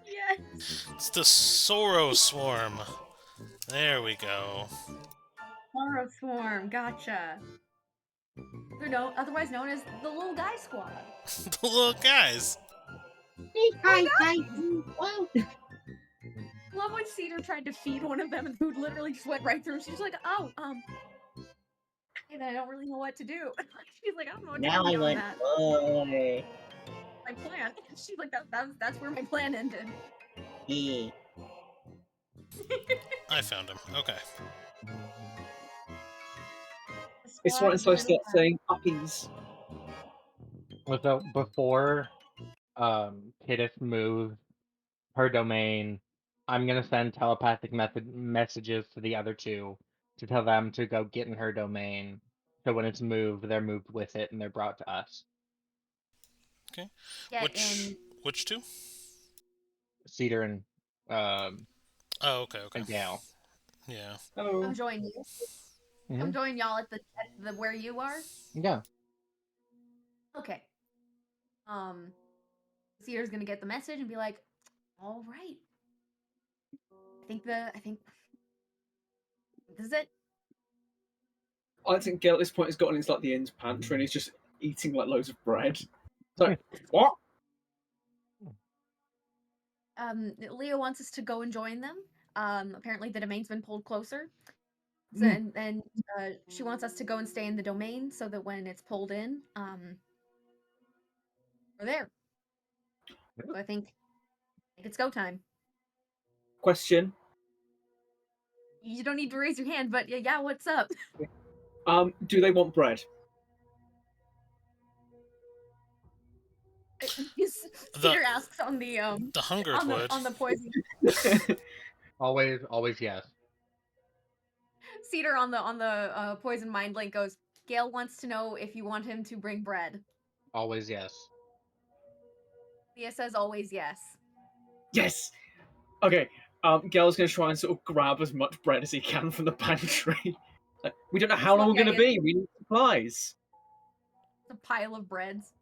Yes. It's the Sorrow Swarm. There we go. Horror Swarm. Gotcha. They're otherwise known as the Little Guy Squad. The little guys. Hey, hi. Wow. Love when Cedar tried to feed one of them and food literally just went right through. She's like, oh, and I don't really know what to do. She's like, I don't know what Now to do I on went, that. boy. My plan. She's like, that's where my plan ended. Yeah. I found him. Okay. It's right until I start saying puppies. So before Kidith moves her domain, I'm gonna send telepathic messages to the other two to tell them to go get in her domain. So when it's moved, they're moved with it and they're brought to us. Okay. Get in. Which two? Cedar and Oh, okay. and Gale. Yeah. Oh. I'm joining you. Mhm. I'm joining y'all at the where you are. Yeah. Okay. Cedar's gonna get the message and be like, all right. I think this is it. I think Gail at this point has gotten into like the ends pantry and he's just eating like loads of bread. So what? Leo wants us to go and join them. Apparently the domain's been pulled closer. So, and she wants us to go and stay in the domain so that when it's pulled in, we're there. So I think it's go time. Question. You don't need to raise your hand, but yeah, what's up? Do they want bread? Peter asks on the hunger would. on the poison. Always yes. Cedar on the poison mind link goes, Gale wants to know if you want him to bring bread. Always yes. Leah says always yes. Yes. Okay. Gail's gonna try and sort of grab as much bread as he can from the pantry. We don't know how long we're gonna be. We need supplies. It's a pile of breads.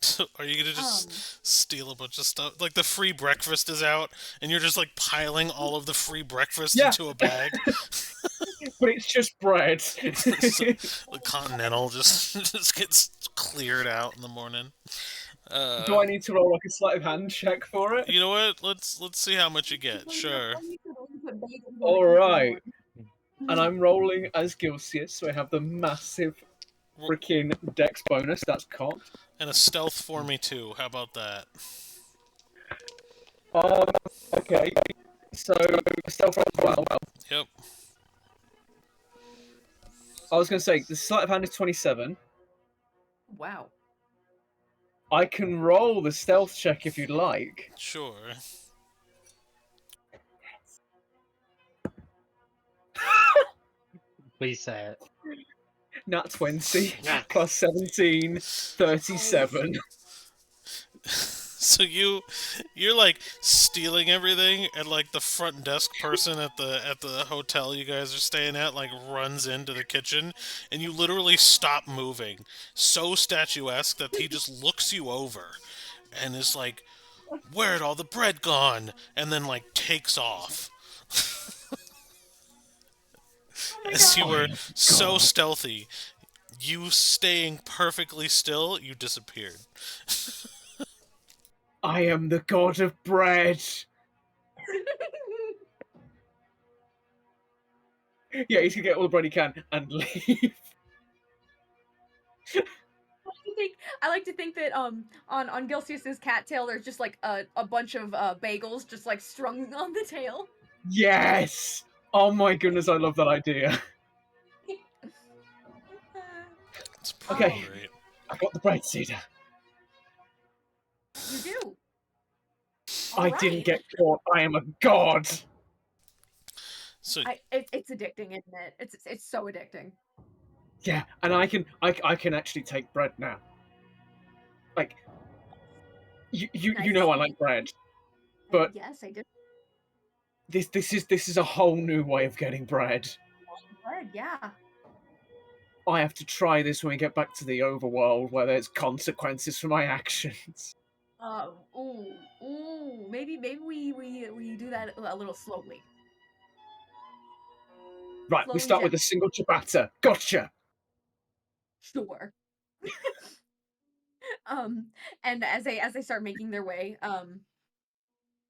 So are you gonna just steal a bunch of stuff? Like the free breakfast is out, and you're just like piling all of the free breakfast into a bag. But it's just bread. So, the Continental just gets cleared out in the morning. Do I need to roll like a sleight of hand check for it? You know what? Let's see how much you get. Sure. All right. And I'm rolling as Gilsius, so I have the massive freaking dex bonus. That's cocked. And a stealth for me too. How about that? Okay. So stealth roll as well. Yep. I was going to say the sleight of hand is 27. Wow. I can roll the stealth check if you'd like. Sure. Please say it. Nat 20 plus 17, 37. So you're like stealing everything, and like the front desk person at the hotel you guys are staying at like runs into the kitchen, and you literally stop moving, so statuesque that he just looks you over, and is like, Where'd all the bread gone? And then, like, takes off. Oh my As you god. were Oh, so God. stealthy, you staying perfectly still, you disappeared. I am the god of bread. Yeah, he's gonna get all the bread he can and leave. I like to think that on Gilsius's cattail there's just like a bunch of bagels just like strung on the tail. Yes. Oh my goodness, I love that idea. It's pretty Okay. great. I got the bread, Cedar. You do. I didn't get caught. I am a god. So, It's addicting, isn't it? It's so addicting. Yeah, and I can actually take bread now. Like you know I like bread, but yes, I did. this is a whole new way of getting bread. Bread, yeah. I have to try this when we get back to the overworld where there's consequences for my actions. Ooh. Maybe we do that a little slowly. Right, we start with a single ciabatta. Gotcha. Sure. And as they start making their way,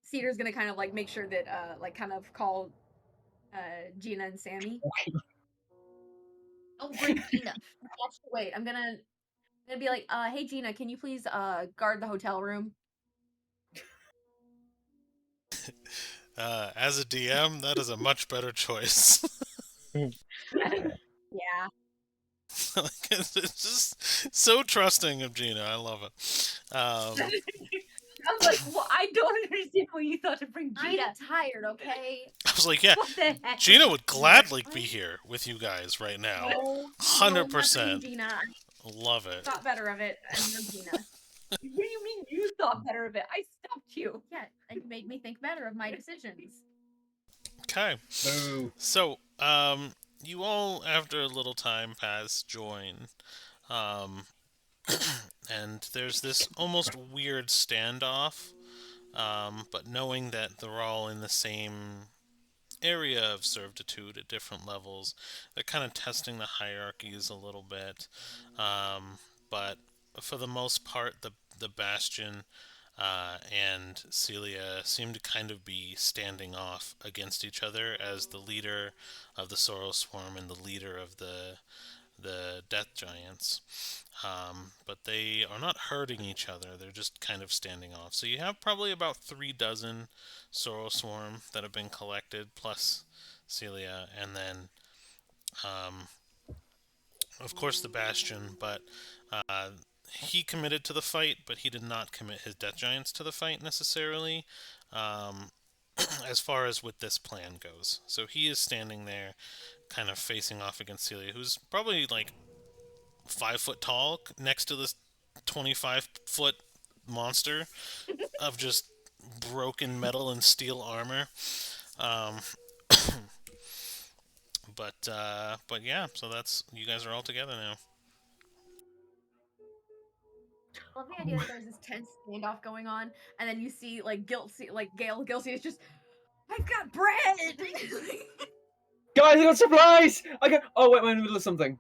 Cedar's gonna kind of like make sure that like kind of call Gina and Sammy. Oh, bring Gina. Actually, wait, I'm gonna be like, hey Gina, can you please guard the hotel room? as a DM, that is a much better choice. Yeah. It's just so trusting of Gina. I love it. I was like, well, I don't understand why you thought to bring Gina. I'm tired, okay? I was like, yeah, What the heck? Gina would gladly be here with you guys right now. No, 100%. Gina. Love it. Thought better of it. I'm no Gina. What do you mean you thought better of it? I stopped you. Yeah, and you made me think better of my decisions. Okay. Boo. So, you all, after a little time pass, join. And there's this almost weird standoff, but knowing that they're all in the same area of servitude at different levels, they're kind of testing the hierarchies a little bit. But for the most part, the Bastion and Celia seem to kind of be standing off against each other as the leader of the Sorrow Swarm and the leader of the Death Giants. But they are not hurting each other, they're just kind of standing off. So you have probably about 3 dozen Sorrow Swarm that have been collected, plus Celia, and then, of course, the Bastion, but he committed to the fight, but he did not commit his Death Giants to the fight necessarily, as far as with this plan goes. So he is standing there, kind of facing off against Celia, who's probably like 5 foot tall, next to this 25-foot monster of just broken metal and steel armor. Um, but yeah, so that's, you guys are all together now. I love the idea that there's this tense standoff going on, and then you see like Gail Gilsey is just, I've got bread. Guys, I got supplies. Oh wait, I'm in the middle of something.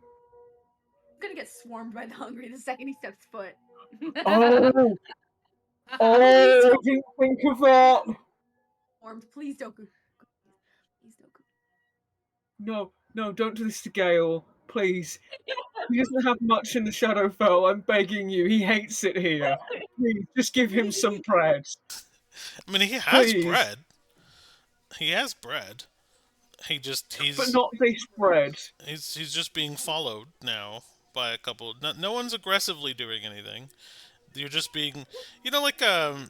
Gonna get swarmed by the hungry the second he steps foot. Oh, I didn't think of that. Swarmed, please don't go. Please don't go. No, don't do this to Gale, please. He doesn't have much in the Shadowfell. I'm begging you. He hates it here. Please, just give him some bread. I mean, he has Please. bread. He has bread. He's But not this bread. he's just being followed now by a couple. No one's aggressively doing anything. You're just being, like a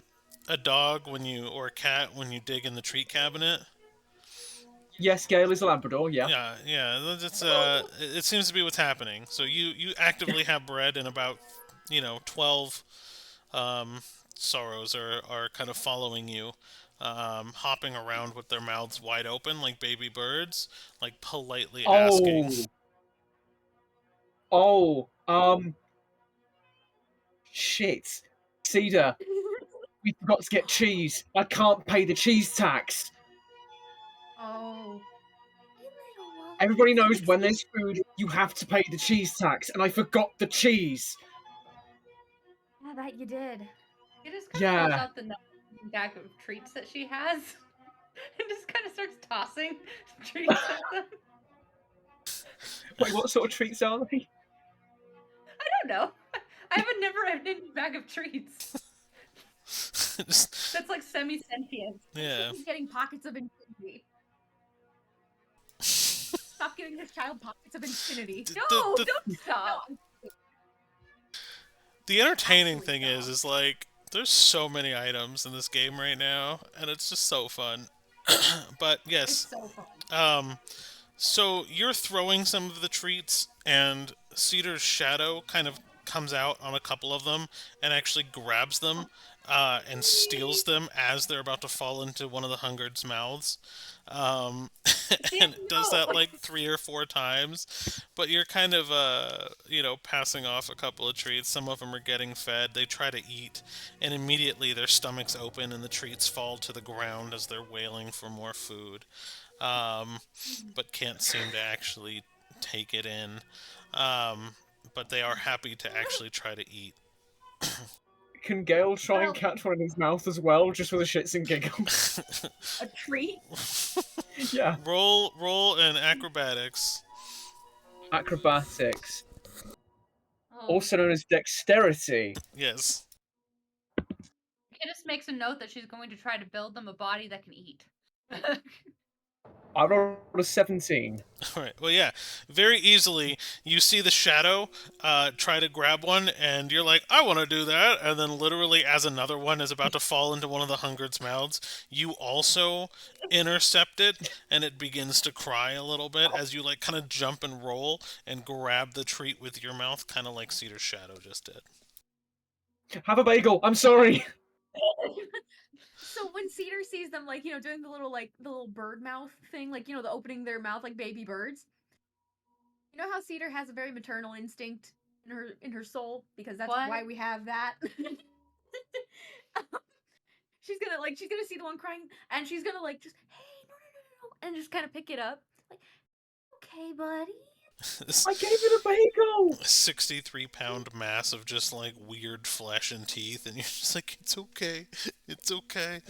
dog when you, or a cat when you dig in the treat cabinet. Yes, Gale is a Labrador. Yeah. Yeah. It seems to be what's happening. So you actively have bread, and about 12 sorrows are kind of following you, hopping around with their mouths wide open like baby birds, like politely asking. Oh. Shit. Cedar. We forgot to get cheese. I can't pay the cheese tax. Oh. Hey, little wolf. Everybody knows when there's food, you have to pay the cheese tax, and I forgot the cheese. Yeah, that you did. She just kind of pulls Yeah. out the bag of treats that she has and just kind of starts tossing treats at them. Wait, what sort of treats are they? I don't know. I have a never-ending bag of treats. That's like semi-sentient. Yeah. He's getting pockets of infinity. Stop giving this child pockets of infinity. No, don't stop. The entertaining Actually, thing is like, there's so many items in this game right now, and it's just so fun. But It's yes, so fun. so you're throwing some of the treats, and Cedar's shadow kind of comes out on a couple of them and actually grabs them and steals them as they're about to fall into one of the hungered's mouths. Um, and it does that like 3 or 4 times, but you're kind of passing off a couple of treats. Some of them are getting fed. They try to eat, and immediately their stomachs open and the treats fall to the ground as they're wailing for more food, but can't seem to actually take it in. But they are happy to actually try to eat. Can Gale try and catch one in his mouth as well, just for the shits and giggles? A treat? Yeah. Roll in acrobatics. Acrobatics. Oh. Also known as dexterity. Yes. Kittis makes a note that she's going to try to build them a body that can eat. I rolled a 17. Alright, well, yeah. Very easily, you see the shadow try to grab one, and you're like, I want to do that. And then, literally, as another one is about to fall into one of the hungered's mouths, you also intercept it, and it begins to cry a little bit as you, like, kind of jump and roll and grab the treat with your mouth, kind of like Cedar's shadow just did. Have a bagel. I'm sorry. So when Cedar sees them, like, doing the little bird mouth thing, like, the opening their mouth like baby birds. You know how Cedar has a very maternal instinct in her soul, because that's why we have that. she's gonna see the one crying, and she's gonna like just, hey, no, and just kind of pick it up, like, okay, buddy. I gave it a bagel. 63-pound mass of just like weird flesh and teeth, and you're just like, it's okay, it's okay.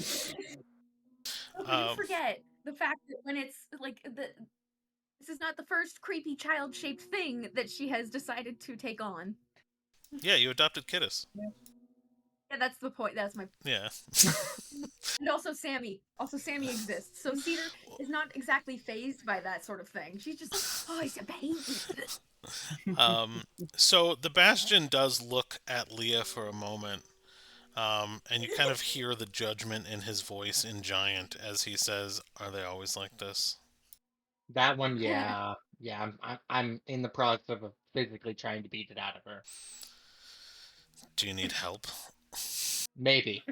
You forget the fact that when it's like this is not the first creepy child-shaped thing that she has decided to take on. Yeah, you adopted Kittis. Yeah, that's the point. That's my. Yeah. And also Sammy. Also Sammy exists. So Cedar is not exactly phased by that sort of thing. She's just like, oh, he's a baby. So the Bastion does look at Leah for a moment, and you kind of hear the judgment in his voice in Giant as he says, "Are they always like this?" That one, yeah, yeah. I'm in the process of physically trying to beat it out of her. Do you need help? Maybe.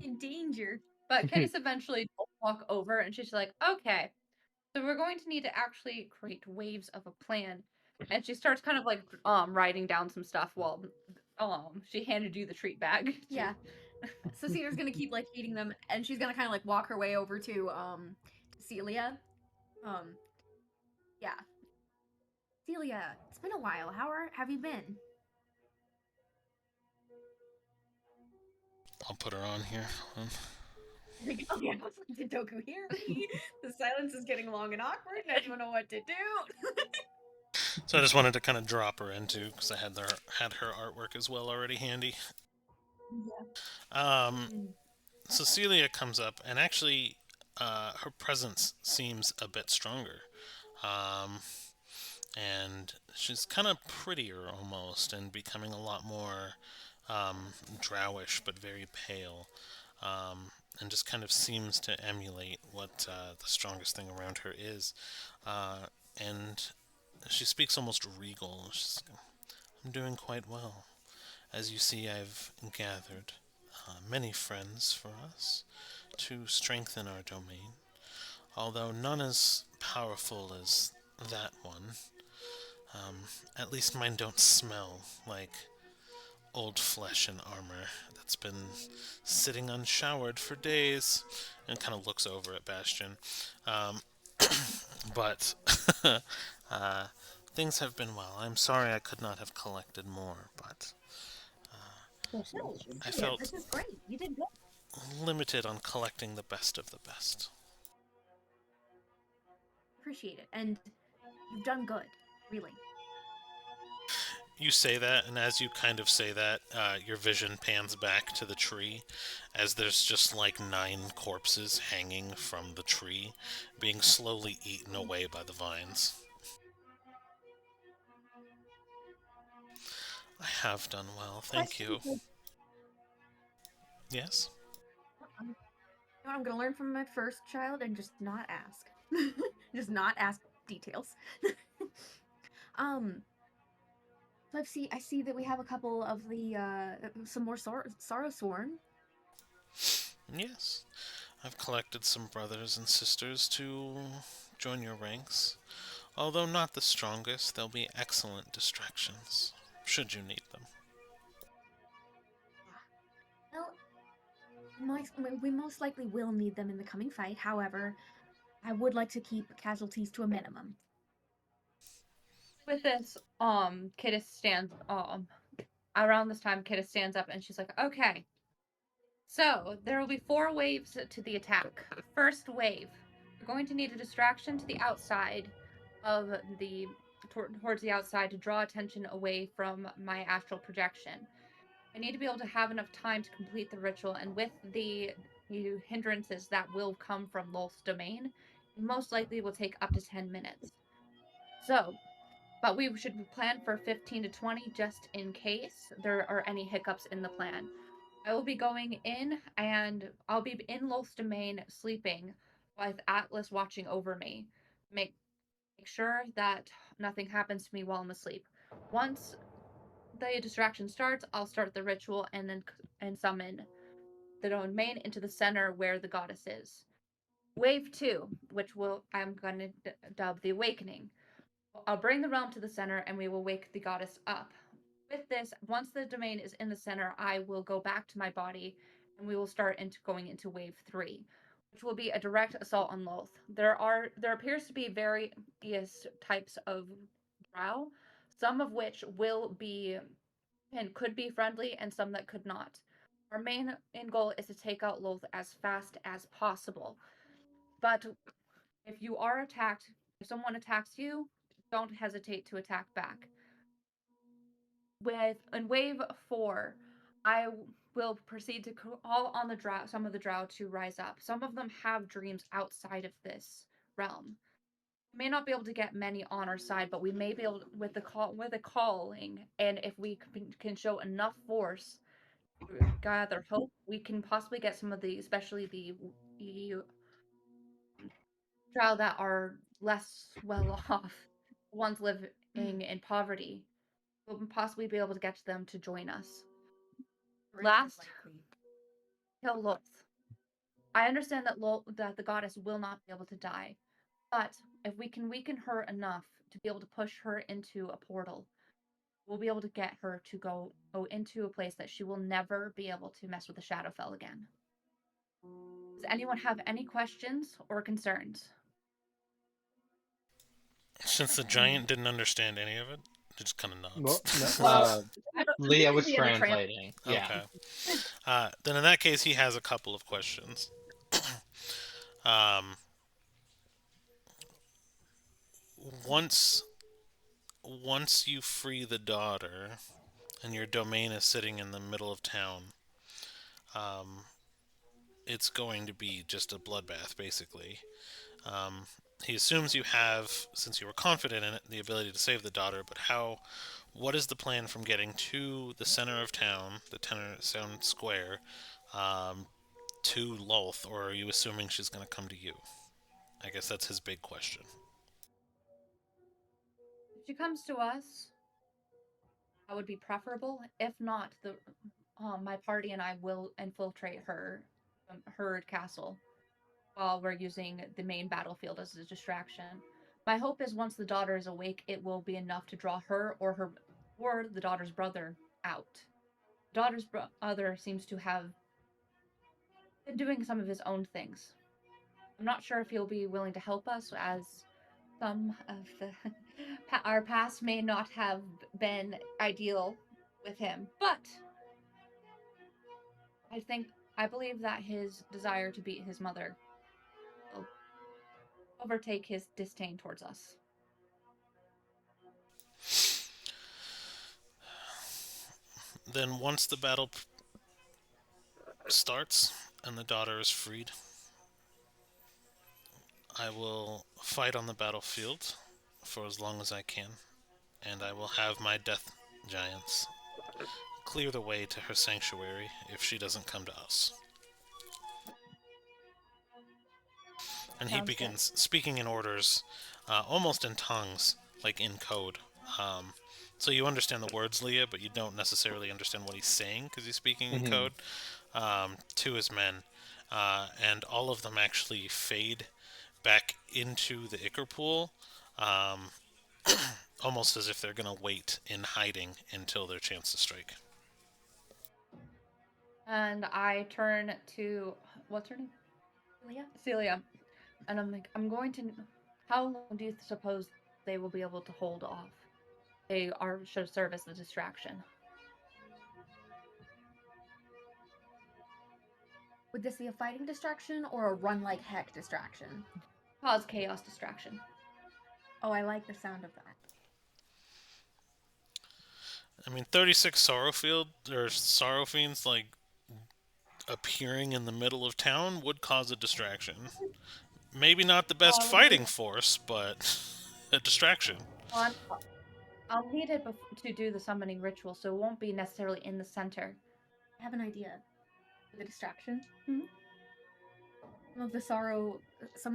In danger. But Kittis eventually does walk over, and she's like, okay, so we're going to need to actually create waves of a plan. And she starts kind of like writing down some stuff while she handed you the treat bag. Yeah. So Cedar's gonna keep like feeding them, and she's gonna kind of like walk her way over to Celia. Yeah. Celia, it's been a while. Have you been? I'll put her on here. Oh yeah, did Doku hear me? The silence is getting long and awkward, and I don't know what to do. So I just wanted to kind of drop her into, because I had her artwork as well already handy. Yeah. Cecilia comes up, and actually, her presence seems a bit stronger. And she's kind of prettier almost, and becoming a lot more drowish, but very pale. And just kind of seems to emulate what the strongest thing around her is. And she speaks almost regal. I'm doing quite well. As you see, I've gathered many friends for us to strengthen our domain, although none as powerful as that one. At least mine don't smell like old flesh and armor that's been sitting unshowered for days, and kind of looks over at Bastion. Um, but uh, things have been well. I'm sorry I could not have collected more, but No, I felt this is great. You did good. limited on collecting the best of the best. Appreciate it, and you've done good, really. You say that, and as you kind of say that, your vision pans back to the tree, as there's just like 9 corpses hanging from the tree, being slowly eaten away by the vines. I have done well, thank you. Yes? I'm gonna learn from my first child and just not ask. Just not ask details. So I see that we have a couple of the some more sorrow sworn. Yes. I've collected some brothers and sisters to join your ranks. Although not the strongest, they'll be excellent distractions, should you need them. Well, we most likely will need them in the coming fight. However, I would like to keep casualties to a minimum. With this, Kittis stands around this time Kittis stands up and she's like, okay. So there will be 4 waves to the attack. First wave, you're going to need a distraction to the outside of the towards the outside to draw attention away from my astral projection. I need to be able to have enough time to complete the ritual, and with the hindrances that will come from Lolth's domain, most likely will take up to 10 minutes. So, but we should plan for 15 to 20 just in case there are any hiccups in the plan. I will be going in, and I'll be in Lolth's domain sleeping with Atlas watching over me. Make sure that nothing happens to me while I'm asleep. Once the distraction starts, I'll start the ritual and summon the domain into the center where the goddess is. Wave 2, which I'm going to dub the awakening. I'll bring the realm to the center and we will wake the goddess up. With this, once the domain is in the center, I will go back to my body and we will start going into wave 3, which will be a direct assault on Lolth. There appears to be various types of drow, some of which will be and could be friendly and some that could not. Our main goal is to take out Lolth as fast as possible. But if you are attacked, if someone attacks you, don't hesitate to attack back. In wave 4, I will proceed to call on some of the drow to rise up. Some of them have dreams outside of this realm. We may not be able to get many on our side, but we may be able to, with the calling, and if we can show enough force to gather hope, we can possibly get some of the, especially the drow that are less well off, ones living in poverty. We'll possibly be able to get them to join us. Last, kill Lolth. I understand that the goddess will not be able to die, but if we can weaken her enough to be able to push her into a portal, we'll be able to get her to go into a place that she will never be able to mess with the Shadowfell again. Does anyone have any questions or concerns? Since the giant didn't understand any of it, it just kind of nods. Leah was translating. Yeah. Okay. Then in that case, he has a couple of questions. Once you free the daughter, and your domain is sitting in the middle of town, it's going to be just a bloodbath, basically. He assumes you have, since you were confident in it, the ability to save the daughter, but what is the plan from getting to the center of town, the town square, to Lolth, or are you assuming she's going to come to you? I guess that's his big question. If she comes to us, that would be preferable. If not, my party and I will infiltrate her castle while we're using the main battlefield as a distraction. My hope is once the daughter is awake, it will be enough to draw her or the daughter's brother out. daughter's brother seems to have been doing some of his own things. I'm not sure if he'll be willing to help us, as some of the our past may not have been ideal with him, but I believe that his desire to beat his mother will overtake his disdain towards us. Then once the battle starts and the daughter is freed, I will fight on the battlefield for as long as I can, and I will have my death giants clear the way to her sanctuary if she doesn't come to us. And he begins speaking in orders, almost in tongues, like in code. So you understand the words, Leah, but you don't necessarily understand what he's saying because he's speaking in code to his men. And all of them actually fade back into the Ichor pool, almost as if they're going to wait in hiding until their chance to strike. And I turn to, what's her name? Celia. And I'm like, how long do you suppose they will be able to hold off? They should serve as a distraction. Would this be a fighting distraction or a run like heck distraction? Cause chaos distraction. Oh, I like the sound of that. I mean, 36 Sorrow Fiends, like, appearing in the middle of town would cause a distraction. Maybe not the best fighting force, but a distraction. I'll need it to do the summoning ritual, so it won't be necessarily in the center. I have an idea. The distraction? Mm-hmm. Some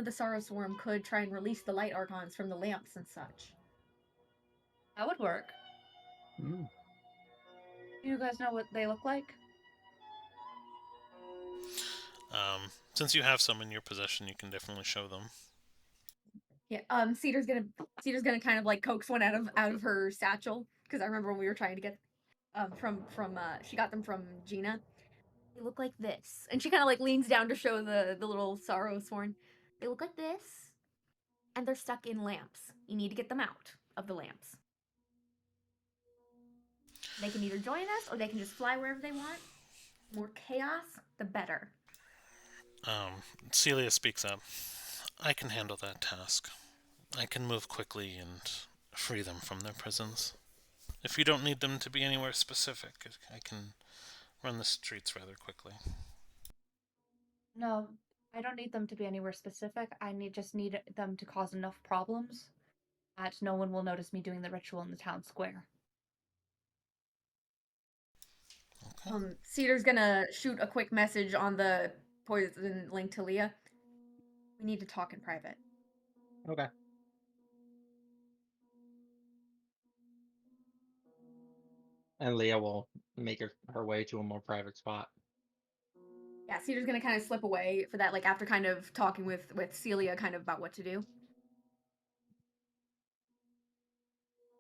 of the Sorrow Swarm could try and release the light archons from the lamps and such. That would work. Do you guys know what they look like? Since you have some in your possession, you can definitely show them. Yeah. Cedar's gonna kind of like coax one out of her satchel, because I remember when we were trying to get from she got them from Gina. They look like this, and she kind of like leans down to show the little Sorrow Sworn. They look like this, and they're stuck in lamps. You need to get them out of the lamps. They can either join us or they can just fly wherever they want. The more chaos, the better. Celia speaks up. I can handle that task. I can move quickly and free them from their prisons. If you don't need them to be anywhere specific, I can run the streets rather quickly. No, I don't need them to be anywhere specific. Just need them to cause enough problems that no one will notice me doing the ritual in the town square. Okay. Cedar's gonna shoot a quick message on the poison link to Leah. We need to talk in private. Okay. And Leah will make her way to a more private spot. Yeah, Cedar's gonna kind of slip away for that, like after kind of talking with Celia kind of about what to do.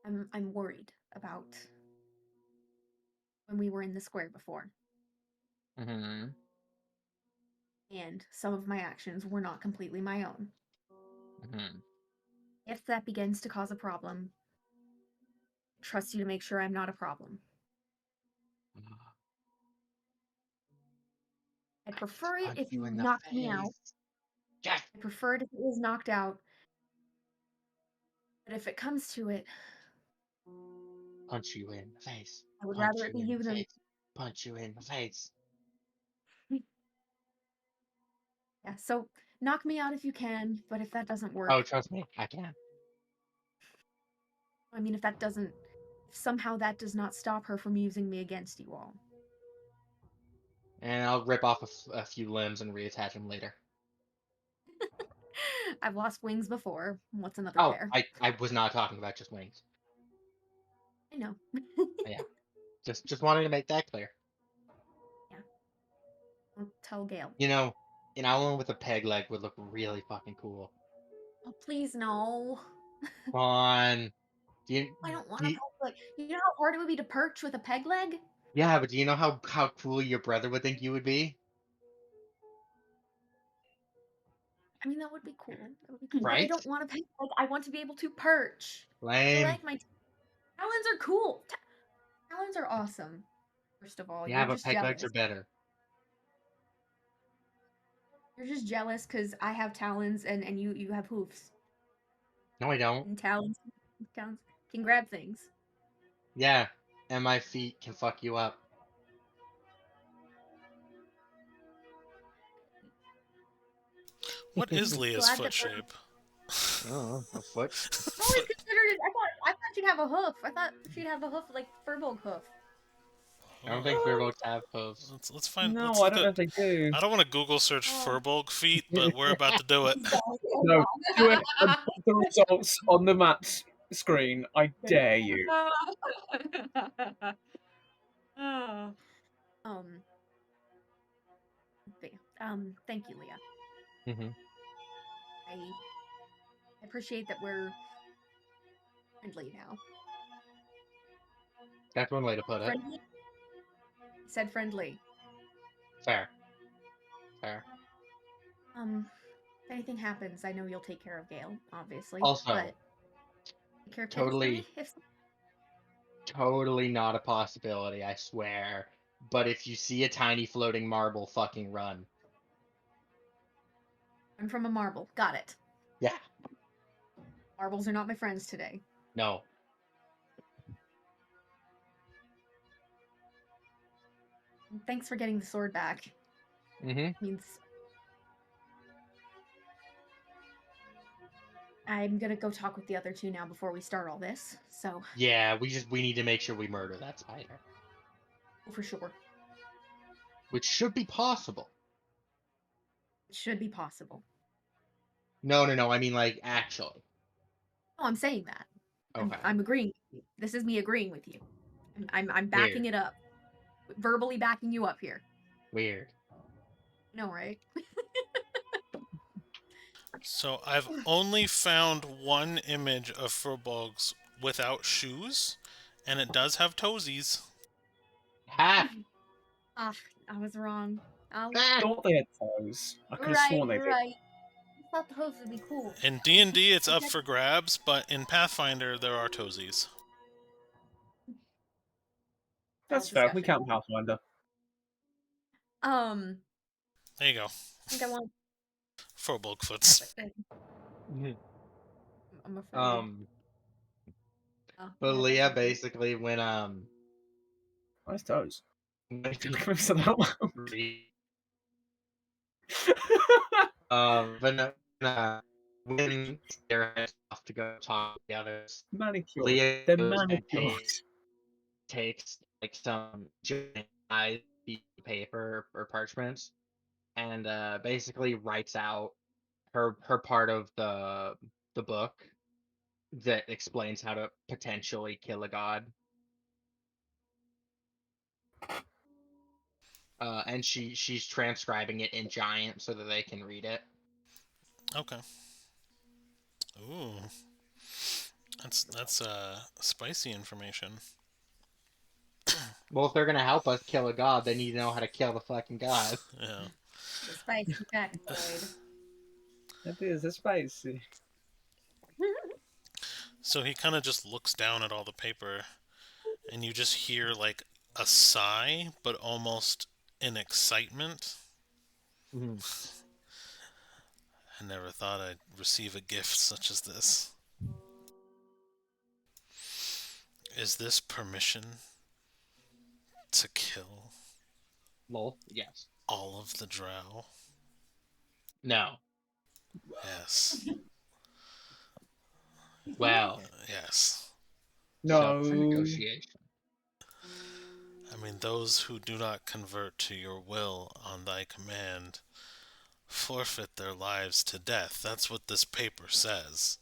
I'm worried about when we were in the square before. Mm-hmm. And some of my actions were not completely my own. Mm-hmm. If that begins to cause a problem, trust you to make sure I'm not a problem. I'd prefer it if you knocked me out. Yes. I prefer it if it was knocked out. But if it comes to it, Punch you in the face. I would rather it be you than... Punch you in the face. Yeah, so knock me out if you can, but if that doesn't work... Oh, trust me, I can. I mean, if somehow that does not stop her from using me against you all. And I'll rip off a few limbs and reattach them later. I've lost wings before. What's another pair? I was not talking about just wings. I know. Yeah. Just wanted to make that clear. Yeah. I'll tell Gale. You know, an owl with a peg leg would look really fucking cool. Oh, please no. Come on. I don't want a peg leg. You know how hard it would be to perch with a peg leg? Yeah, but do you know how cool your brother would think you would be? I mean, that would be cool. That would be cool. But I Right? don't want to pet. Like, I want to be able to perch. I Lame. like my talons are cool. Talons are awesome. First of all, Yeah, you're but just peg legs are jealous. better. You're just jealous because I have talons and you have hoofs. No, I don't. And talons can grab things. Yeah, and my feet can fuck you up. What is Leah's Glad foot that shape? Oh, a foot. I've always considered it. I thought she'd have a hoof. I thought she'd have a hoof like Furbolg hoof. I don't think Furbolgs have hooves. Let's find. No, Let's I look don't know at. if they do. I don't want to Google search Oh. Furbolg feet, but we're about to do it. No, do it and put the results on the map's screen. I dare you. Oh. But yeah, thank you, Leah. Mm-hmm. I appreciate that we're friendly now. That's one way to put it. Friendly? I said friendly. Fair. Fair. If anything happens, I know you'll take care of Gale, obviously. Also, but take care of Kitty for totally, me. totally not a possibility, I swear. But if you see a tiny floating marble, fucking run. I'm from a marble. Got it. Yeah. Marbles are not my friends today. No. And thanks for getting the sword back. Mm-hmm. Means I'm gonna go talk with the other two now before we start all this. So Yeah, we need to make sure we murder that spider. for sure, Which should be possible. it should be possible. No, I mean, like, actually. Oh, I'm saying that. Okay. I'm agreeing with you. This is me agreeing with you. I'm backing it up. Verbally backing you up here. Weird. No, right? So I've only found one image of Furbolgs without shoes, and it does have toesies. Ha! Ah, I was wrong. Ah! I thought they had toes. I could have sworn they You're did. right. I thought the hooves would be cool. In D&D, it's up for grabs, but in Pathfinder, there are toesies. That's fair. We count Pathfinder. There you go. I think I want Furbolg foots. I'm afraid. But yeah, Leah basically when Nice toes. when she Close to that one. when Sarah heads off to go talk to the others, Manicured. Leah They're goes and manicured. takes like some giant size piece of paper or parchment and basically writes out her part of the book that explains how to potentially kill a god. And she's transcribing it in giant so that they can read it. Okay. Ooh. That's spicy information. Well, if they're gonna help us kill a god, they need to know how to kill the fucking god. Yeah. The spicy factoid. It is. It's spicy. So he kind of just looks down at all the paper, and you just hear like a sigh, but almost an excitement. Mm-hmm. I never thought I'd receive a gift such as this. Is this permission to kill? Lol. Yes. All of the drow? No. Yes. Well. Yes. No. For negotiation. I mean, those who do not convert to your will on thy command forfeit their lives to death. That's what this paper says.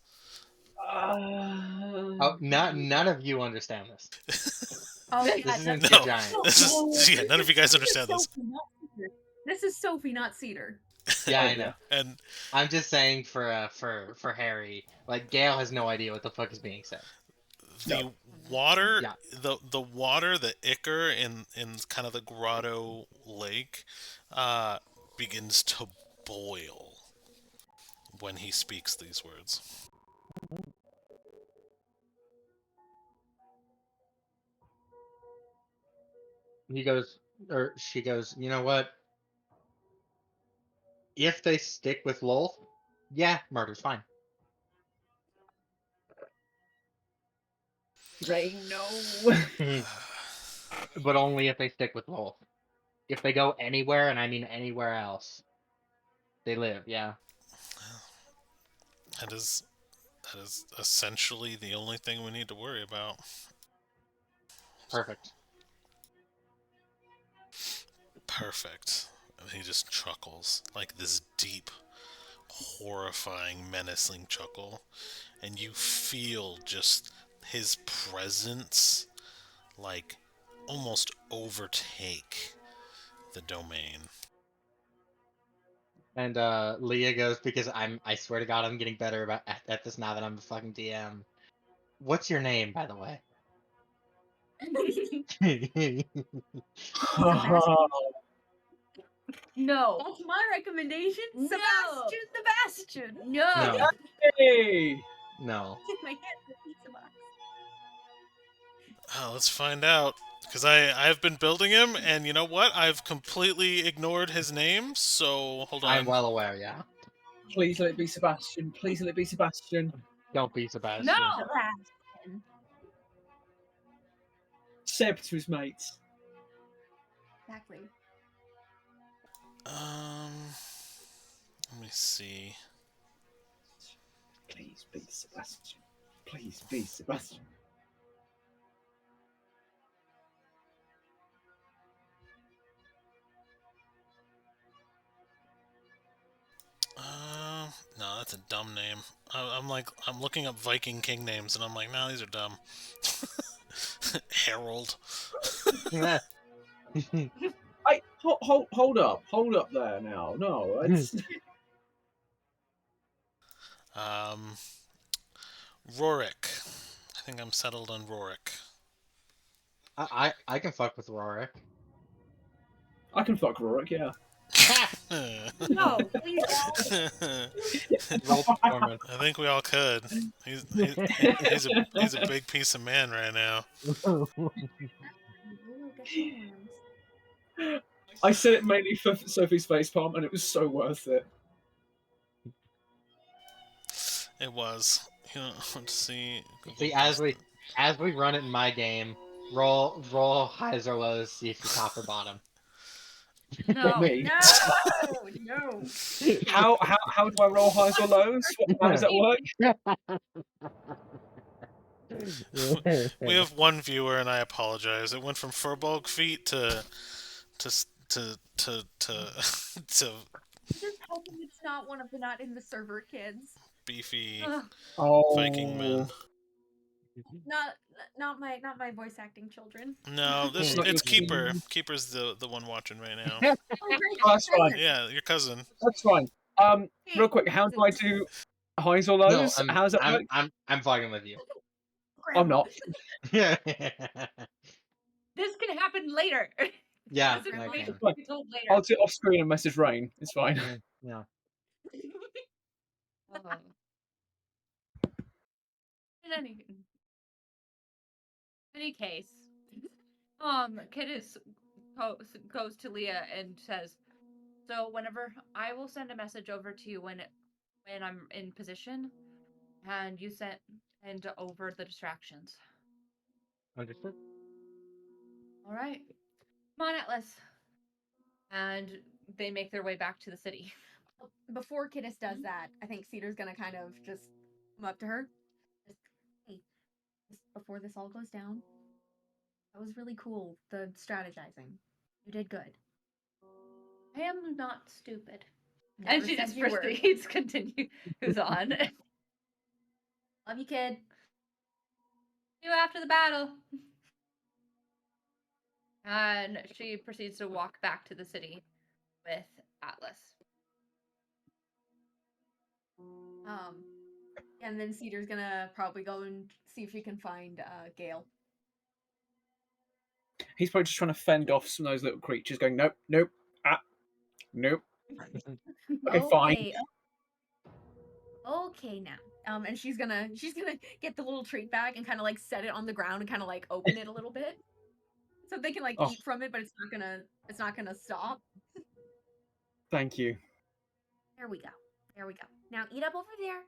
None of you understand this. Oh, yeah, this isn't no, giant. None of you guys understand this. This is Sophie, not Cedar. Yeah, I know. And I'm just saying for Harry, like Gale has no idea what the fuck is being said. the water, Yeah. the water, the ichor in kind of the grotto lake, begins to boil when he speaks these words. He goes, or she goes, you know what? If they stick with Lolth, yeah, murder's fine. Rain, no. But only if they stick with Lolth. If they go anywhere, and I mean anywhere else, they live, yeah. That is essentially the only thing we need to worry about. Perfect. Perfect. And he just chuckles, like this deep, horrifying, menacing chuckle. And you feel just his presence, like, almost overtake the domain. And Leah goes, because I swear to God, I'm getting better about at this now that I'm the fucking DM. What's your name, by the way? No. That's my recommendation. No. Sebastian the Bastion. No. No. Hey! No. Get my hand in the pizza box. Oh, let's find out. Because I've been building him, and you know what? I've completely ignored his name, so hold on. I'm well aware, yeah. Please let it be Sebastian. Please let it be Sebastian. Don't be Sebastian. No. Sebastian. Seb to his mates. Exactly. Let me see. Please be Sebastian. Please be Sebastian. No, that's a dumb name. I'm looking up Viking king names, and I'm like, no, these are dumb. Harold. Hey, hold up there now. No, it's Rorik. I think I'm settled on Rorik. I can fuck with Rorik. I can fuck Rorik, yeah. No, please Roll performance. I think we all could. He's a big piece of man right now. I said it mainly for Sophie's facepalm, and it was so worth it. It was. You know, let's see. See, as we run it in my game, roll highs or lows, see if you top or bottom. No. Not me. No. How do I roll highs or lows? How does that work? We have one viewer, and I apologize. It went from Furbolg feet to Just hoping it's not one of the not in the server kids. beefy Oh. Viking men. Not my voice acting children. No, It's not it's your Keeper. Keeper's the one watching right now. Oh, great. Oh, that's fine. Yeah, your cousin. That's fine. Real quick, how do I do highs or No, lows? How does that work? I'm fucking with you. I'm not. Yeah. This can happen later. Yeah, This I information can. can be told later. I'll do it off screen and message Rain. It's fine. Yeah. In any case, Kidis goes to Leah and says, "So whenever I will send a message over to you when I'm in position, and you send over the distractions." Understood. All right, come on, Atlas. And they make their way back to the city. Before Kidis does that, I think Cedar's gonna kind of just come up to her. Just, hey, before this all goes down, that was really cool, the strategizing. You did good. I am not stupid. Never and she said just you were. proceeds, continues on. Love you, kid. See you after the battle. And she proceeds to walk back to the city with Atlas. And then Cedar's gonna probably go and see if she can find Gale. He's probably just trying to fend off some of those little creatures, going, nope, nope, nope. Okay, fine. Okay now. And she's gonna get the little treat bag and kind of like set it on the ground and kind of like open it a little bit, so they can like Oh. eat from it, but it's not gonna stop. Thank you. There we go. There we go. Now eat up over there.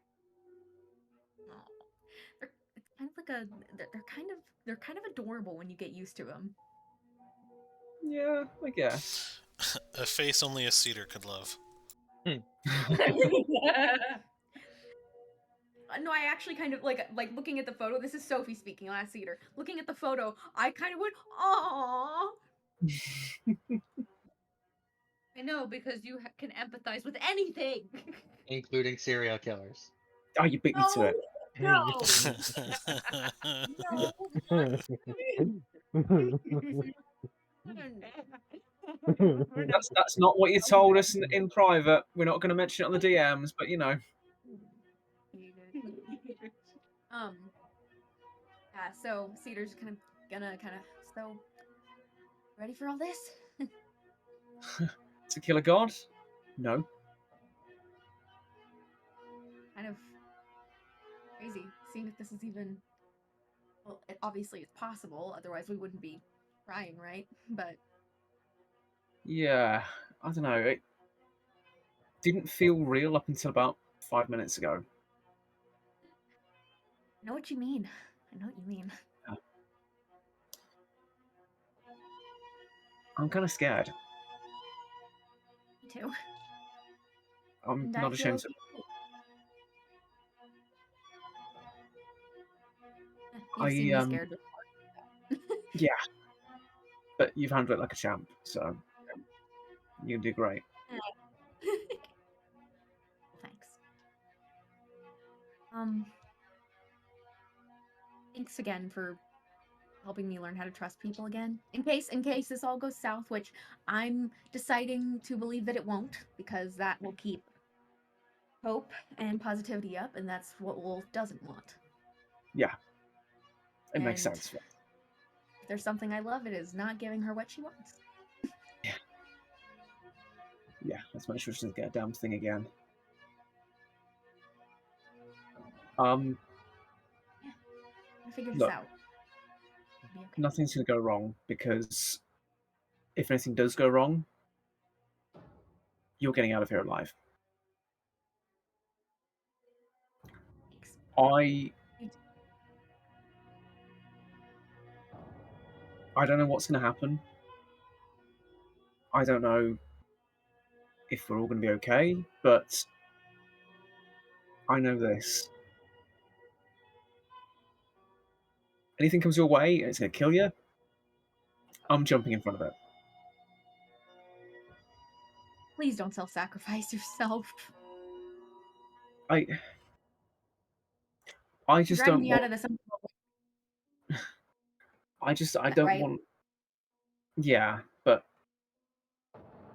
Oh, it's kind of like they're kind of adorable when you get used to them. Yeah, I guess. A face only a cedar could love. No, I actually kind of like looking at the photo. This is Sophie speaking, last Cedar. Looking at the photo, I kind of went, "Aww." I know, because you can empathize with anything. Including serial killers. Oh, you beat me to it. No. That's not what you told us in private. We're not going to mention it on the DMs, but you know. Yeah, so Cedar's gonna so ready for all this? To kill a god? No. Kind of crazy, seeing if this is even, well, it obviously is possible, otherwise we wouldn't be trying, right? But Yeah, I don't know. It didn't feel real up until about 5 minutes ago. I know what you mean. I know what you mean. I'm kind of scared. Me too. I'm And not I feel ashamed to. You've seen me scared before. Yeah, but you've handled it like a champ, so you do great. Thanks. Thanks again for helping me learn how to trust people again. In case this all goes south, which I'm deciding to believe that it won't, because that will keep hope and positivity up, and that's what Wolf doesn't want. Yeah, it makes And sense. if there's something I love, it is not giving her what she wants. Yeah, let's make sure she doesn't get a damn thing again. Yeah, I figured this look, out. It'll be okay. Nothing's going to go wrong, because if anything does go wrong, you're getting out of here alive. Thanks. I don't know what's going to happen. I don't know if we're all going to be okay, but I know this. Anything comes your way and it's going to kill you, I'm jumping in front of it. Please don't self-sacrifice yourself. I just Dragging don't me want. out of this. I don't right? want. Yeah, but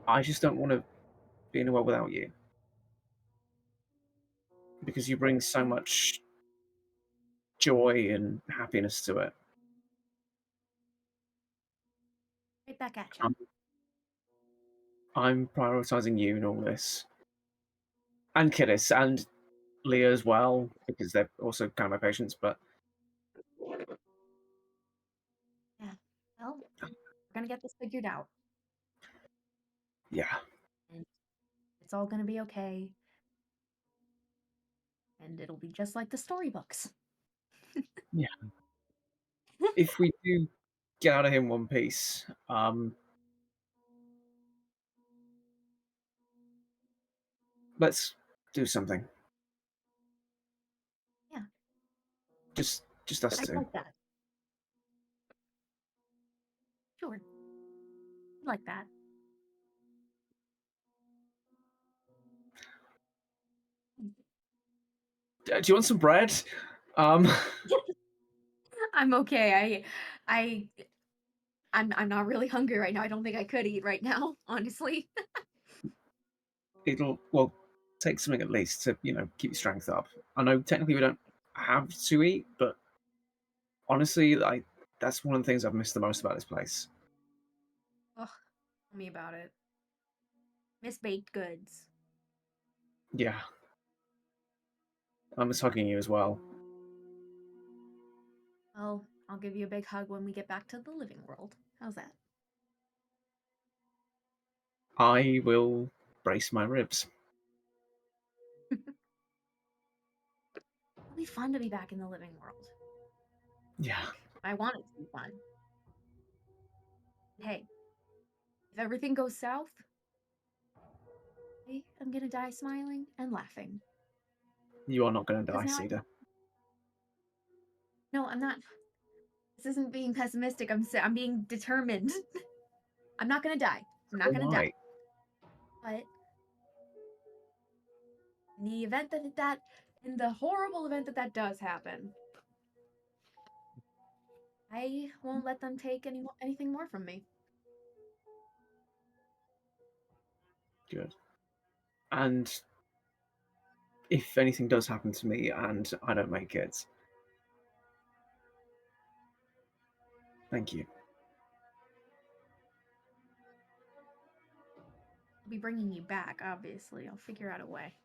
I just don't want to be in a world without you, because you bring so much joy and happiness to it. Right back at you. I'm prioritizing you in all this, and Kiddis, and Leah as well, because they're also kind of my patients. But yeah, well, we're gonna get this figured out. Yeah, and it's all gonna be okay, and it'll be just like the storybooks. yeah. If we do get out of here in one piece, let's do something. Yeah. Just us I two. like that. Sure. I like that. Do you want some bread? I'm okay. I'm not really hungry right now. I don't think I could eat right now, honestly. Well, take something at least to, keep your strength up. I know technically we don't have to eat, but honestly, that's one of the things I've missed the most about this place. Ugh, tell me about it. Miss baked goods. Yeah. I miss hugging you as well. Well, I'll give you a big hug when we get back to the living world. How's that? I will brace my ribs. It'll be fun to be back in the living world. Yeah. I want it to be fun. Hey, if everything goes south, I'm gonna die smiling and laughing. You are not going to die, Because now Cedar. No, I'm not. This isn't being pessimistic. I'm being determined. I'm not gonna die. I'm not gonna die. But in the event in the horrible event that does happen, I won't let them take anything more from me. Good. And if anything does happen to me and I don't make it, thank you. I'll be bringing you back, obviously. I'll figure out a way.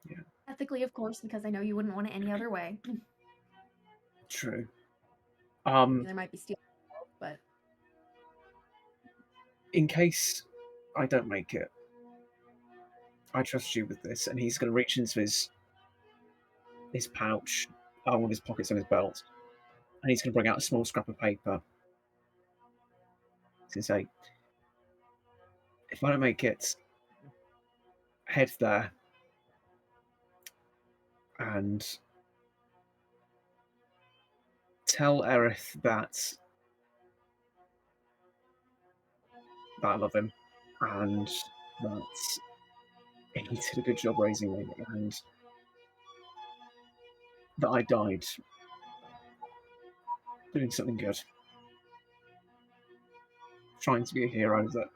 Yeah. Ethically, of course, because I know you wouldn't want it any other way. True. There might be stealing, but in case I don't make it, I trust you with this. And he's going to reach into his pouch, one of his pockets on his belt, and he's going to bring out a small scrap of paper. He's going to say, if I don't make it, head there and tell Aerith that I love him and that he did a good job raising me and that I died doing something good. Trying to be a hero that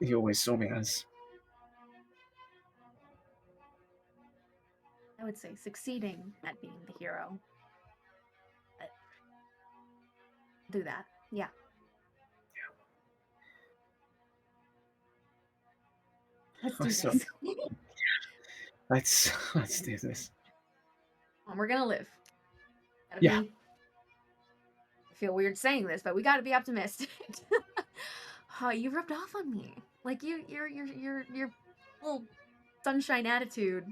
he always saw me as. I would say succeeding at being the hero. But do that. Yeah. Let's do So- this. Let's do this. We're gonna live. Yeah. I feel weird saying this, but we gotta be optimistic. Oh, you rubbed off on me. Like your little sunshine attitude.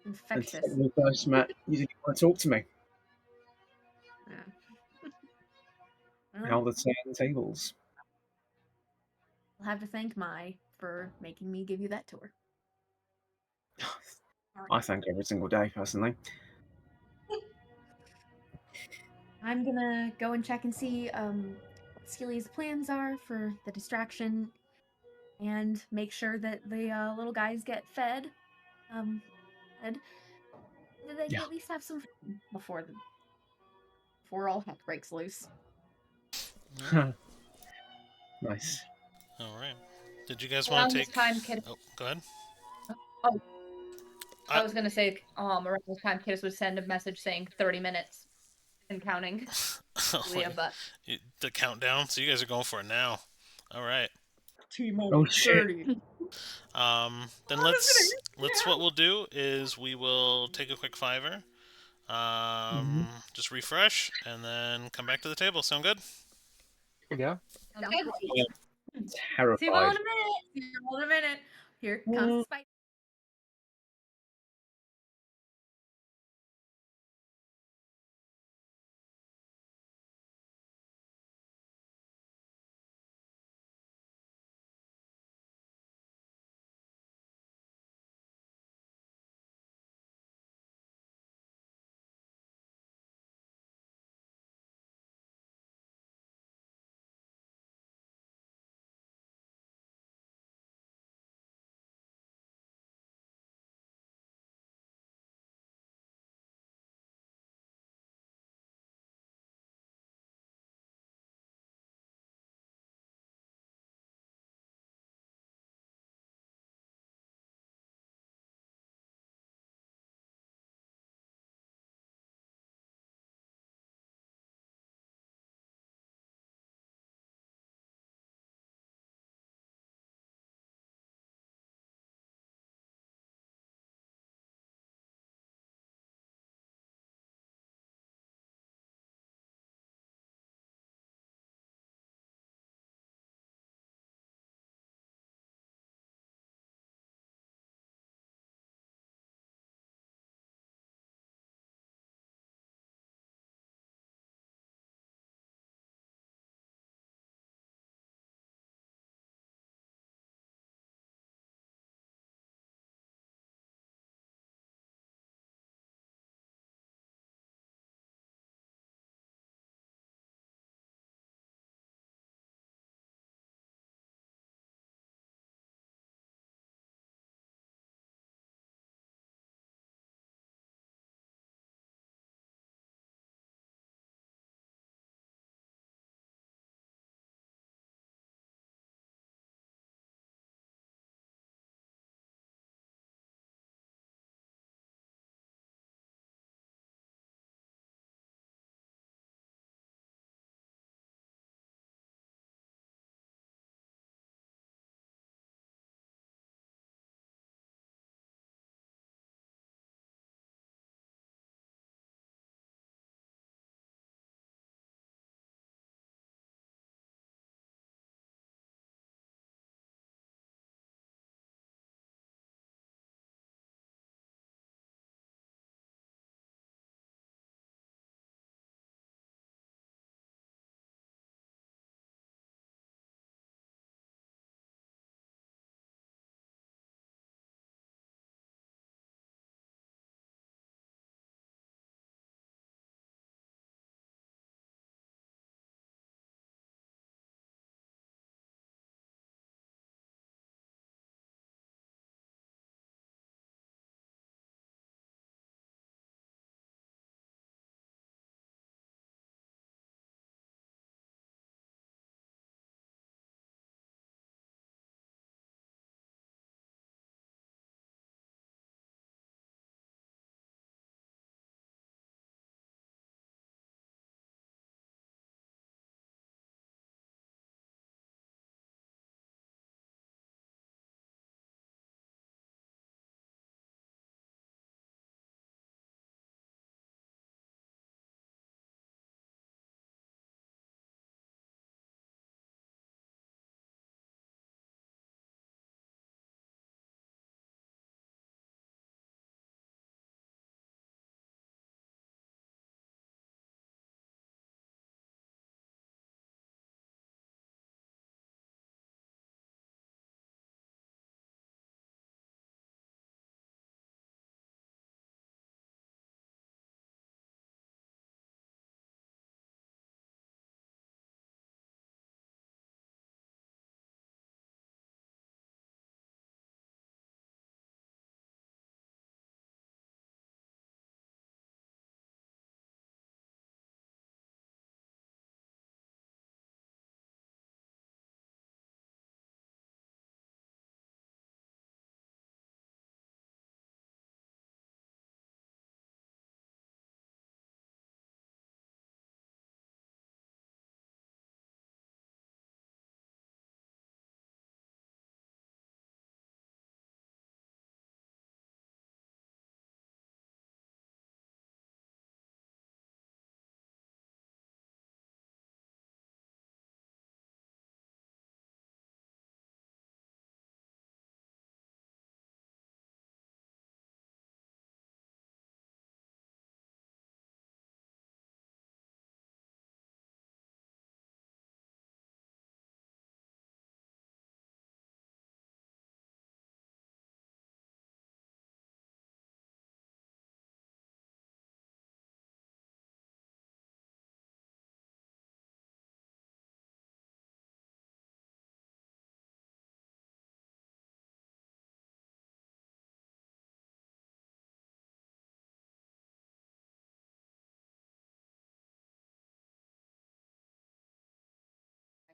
Infectious. When we first met, you didn't want to talk to me. Yeah. Now the tables. I'll have to thank Mai for making me give you that tour. I thank every single day, personally. I'm gonna go and check and see what Skilly's plans are for the distraction, and make sure that the little guys get fed. And that they can at least have some fun before all heck breaks loose. Nice. All right. Did you guys Around want to this take? time, Kid. Oh, go ahead. Oh, I was gonna say, around this time, Kiddos would send a message saying 30 minutes and counting. Leah, but The countdown. So you guys are going for it now. All right. Oh shit. Then let's what we'll do is we will take a quick $5. Just refresh and then come back to the table. Sound good? Yeah. Terrified. See you all in a minute. See you all in a minute. Here comes the spider.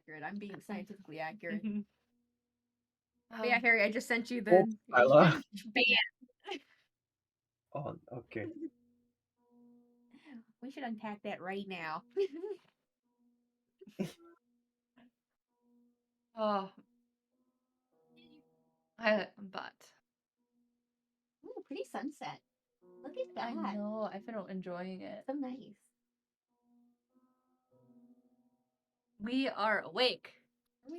accurate. I'm being scientifically accurate. But Oh, yeah, Harry, I just sent you Oh, the Tyler. ban. Oh, okay. We should unpack that right now. oh, but Ooh, pretty sunset. Look at that. I know I've been enjoying it. So nice. We are awake. Are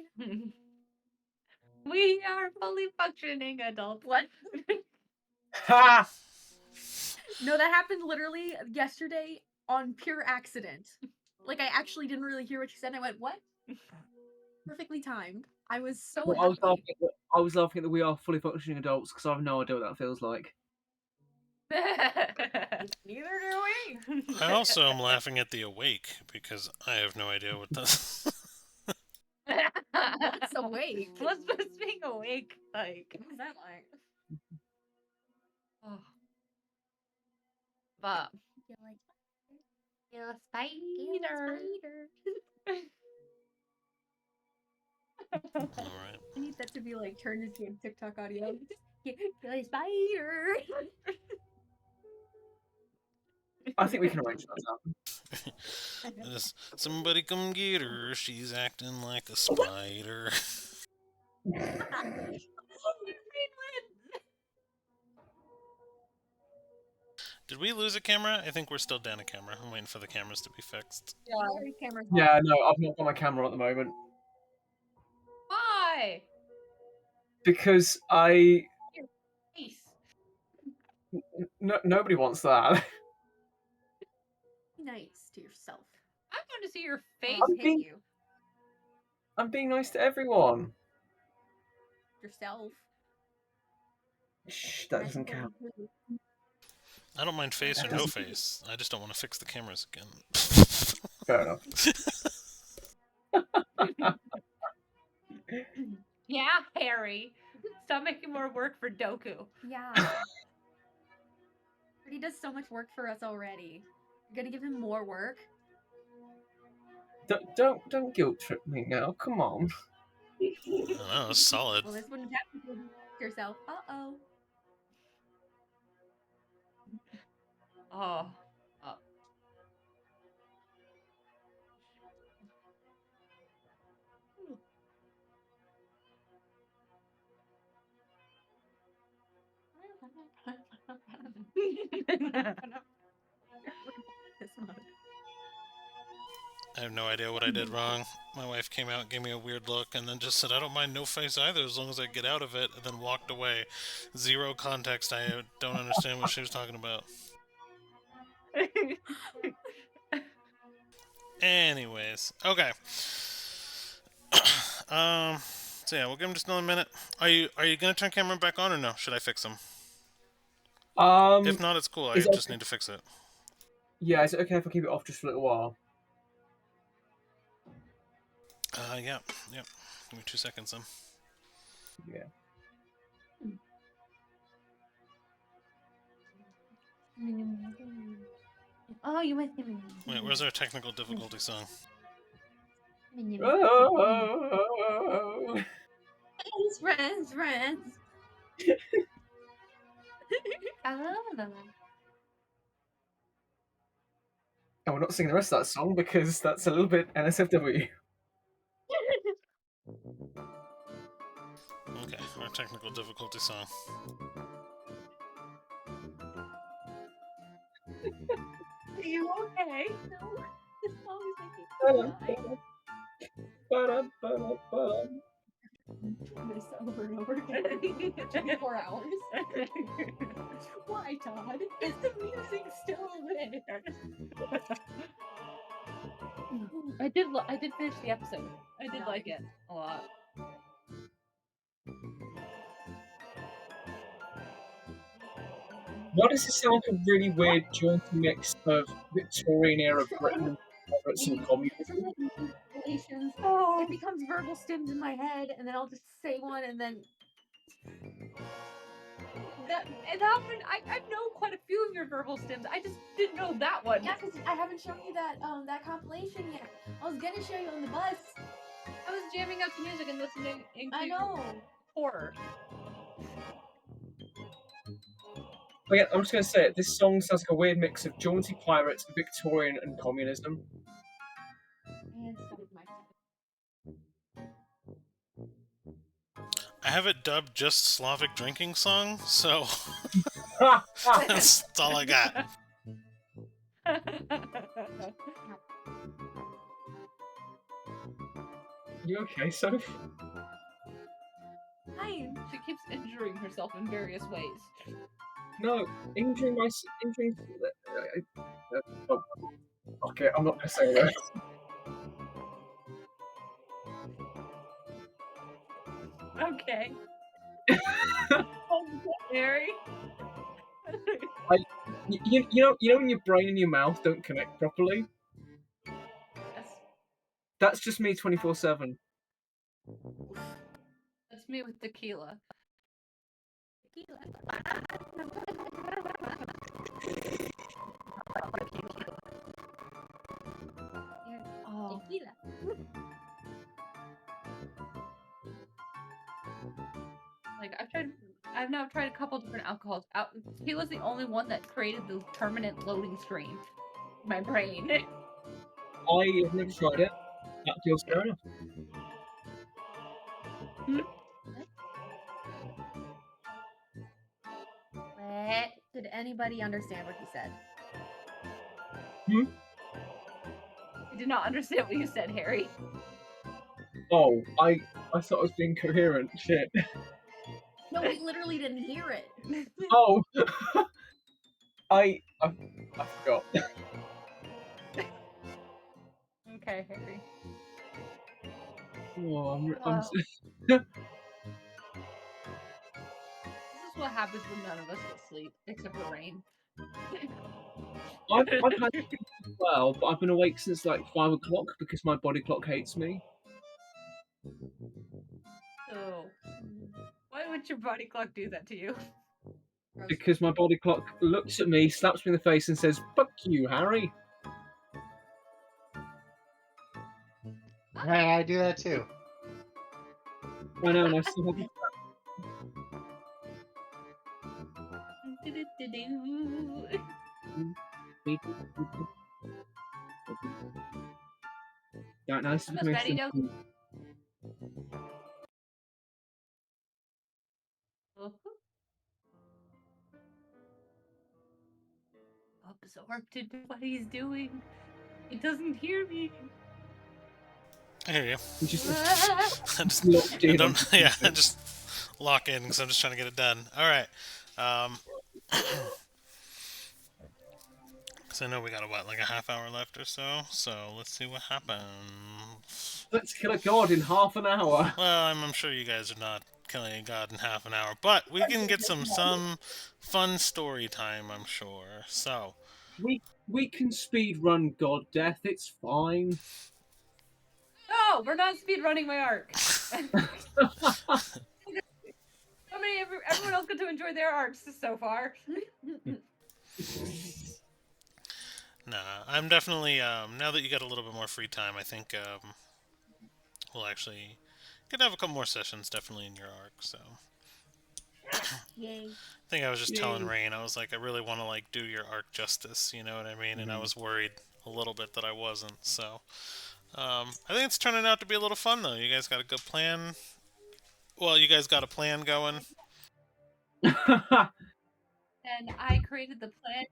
we We are fully functioning adults. What? Ha! No, that happened literally yesterday on pure accident. Like, I actually didn't really hear what you said. And I went, what? Perfectly timed. I was so Well, happy. I was laughing at that we are fully functioning adults because I have no idea what that feels like. Neither do we. I also am laughing at the awake because I have no idea what this. What's awake? What's this being awake like? What's that like? Oh. But You're like, spider. All right. I need that to be like turned into a TikTok audio. You're a spider. I think we can arrange that. Somebody come get her. She's acting like a spider. Did we lose a camera? I think we're still down a camera. I'm waiting for the cameras to be fixed. Yeah, no, I've not got my camera at the moment Why? because Face. nobody wants that. Be nice to yourself. I'm going to see your face I'm Hit being- you. I'm being nice to everyone. Yourself. Shh, that doesn't count. I don't mind face or no face. I just don't want to fix the cameras again. Fair enough. Yeah, Harry. Stop making more work for Doku. Yeah. He does so much work for us already. You're gonna give him more work? Don't guilt trip me now. Come on. I don't know, it's solid. Well, this wouldn't happen to yourself. Uh-oh. Oh. I have no idea what I did wrong. My wife came out, gave me a weird look, and then just said, I don't mind no face either as long as I get out of it, and then walked away. Zero context. I don't understand what she was talking about. Anyways, okay. So yeah, we'll give him just another minute. Are you gonna turn camera back on or no? Should I fix him? If not, it's cool. I just need to fix it. Yeah, is it okay if I keep it off just for a little while? Yeah. Give me 2 seconds then. Yeah. Oh, you went to me. Wait, where's our technical difficulty song? Oh. Friends. And we're not singing the rest of that song because that's a little bit NSFW. Okay, our technical difficulty song. Are you okay? No. This song is making me cry. This over and over again. 24 hours. Why, Todd? Is the music still there? I did finish the episode. I did like it a lot. Why does this sound like a really weird jaunty mix of Victorian era Britain and some communism? It becomes verbal stims in my head, and then I'll just say one, and then That one, I know quite a few of your verbal stims. I just didn't know that one. yeah, because I haven't shown you that that compilation yet. I was gonna show you on the bus. I was jamming out to music and listening into I know. horror. But yeah, I'm just going to say it. This song sounds like a weird mix of jaunty pirates, Victorian, and communism. And so did my I have it dubbed just Slavic drinking song, so that's all I got. You okay, Soph? Fine. She keeps injuring herself in various ways. No, injuring my... Injuring... Oh, okay, I'm not going to say that. Okay. Harry. You know when your brain and your mouth don't connect properly? Yes. That's just me 24/7. That's me with tequila. Oh. tequila. Like I've now tried a couple different alcohols. Tequila's the only one that created the permanent loading screen in my brain. I have never tried it. That feels fair enough. What? Did anybody understand what he said? I did not understand what you said, Harry. Oh, I thought I was being coherent. Shit. No, we literally didn't hear it. Oh, I forgot. Okay, Harry. Oh, I'm This is what happens when none of us get sleep, except for Rain. I've had sleep as well, but I've been awake since like 5 o'clock because my body clock hates me. So, why would your body clock do that to you? Because my body clock looks at me, slaps me in the face, and says, "Fuck you, Harry." Hey, I do that too. I know, and I still have. Yeah, nice I'm ready to absorbed into what he's doing. He doesn't hear me. I hear you. You just I just locked in on I just lock in because I'm just trying to get it done. All right. Because I know we got like a half hour left or so. So let's see what happens. Let's kill a god in half an hour. Well, I'm sure you guys are not killing a god in half an hour, but we can get some fun story time, I'm sure. So we can speed run god death. It's fine. No, we're not speed running my arc. Everyone else got to enjoy their arcs so far. Nah, I'm definitely now that you got a little bit more free time, I think we'll actually could have a couple more sessions definitely in your arc. So Yay! I think I was just telling Rain, I was like, I really want to like do your arc justice, you know what I mean? And I was worried a little bit that I wasn't. So I think it's turning out to be a little fun though. You guys got a good plan. Well, you guys got a plan going. And I created the plan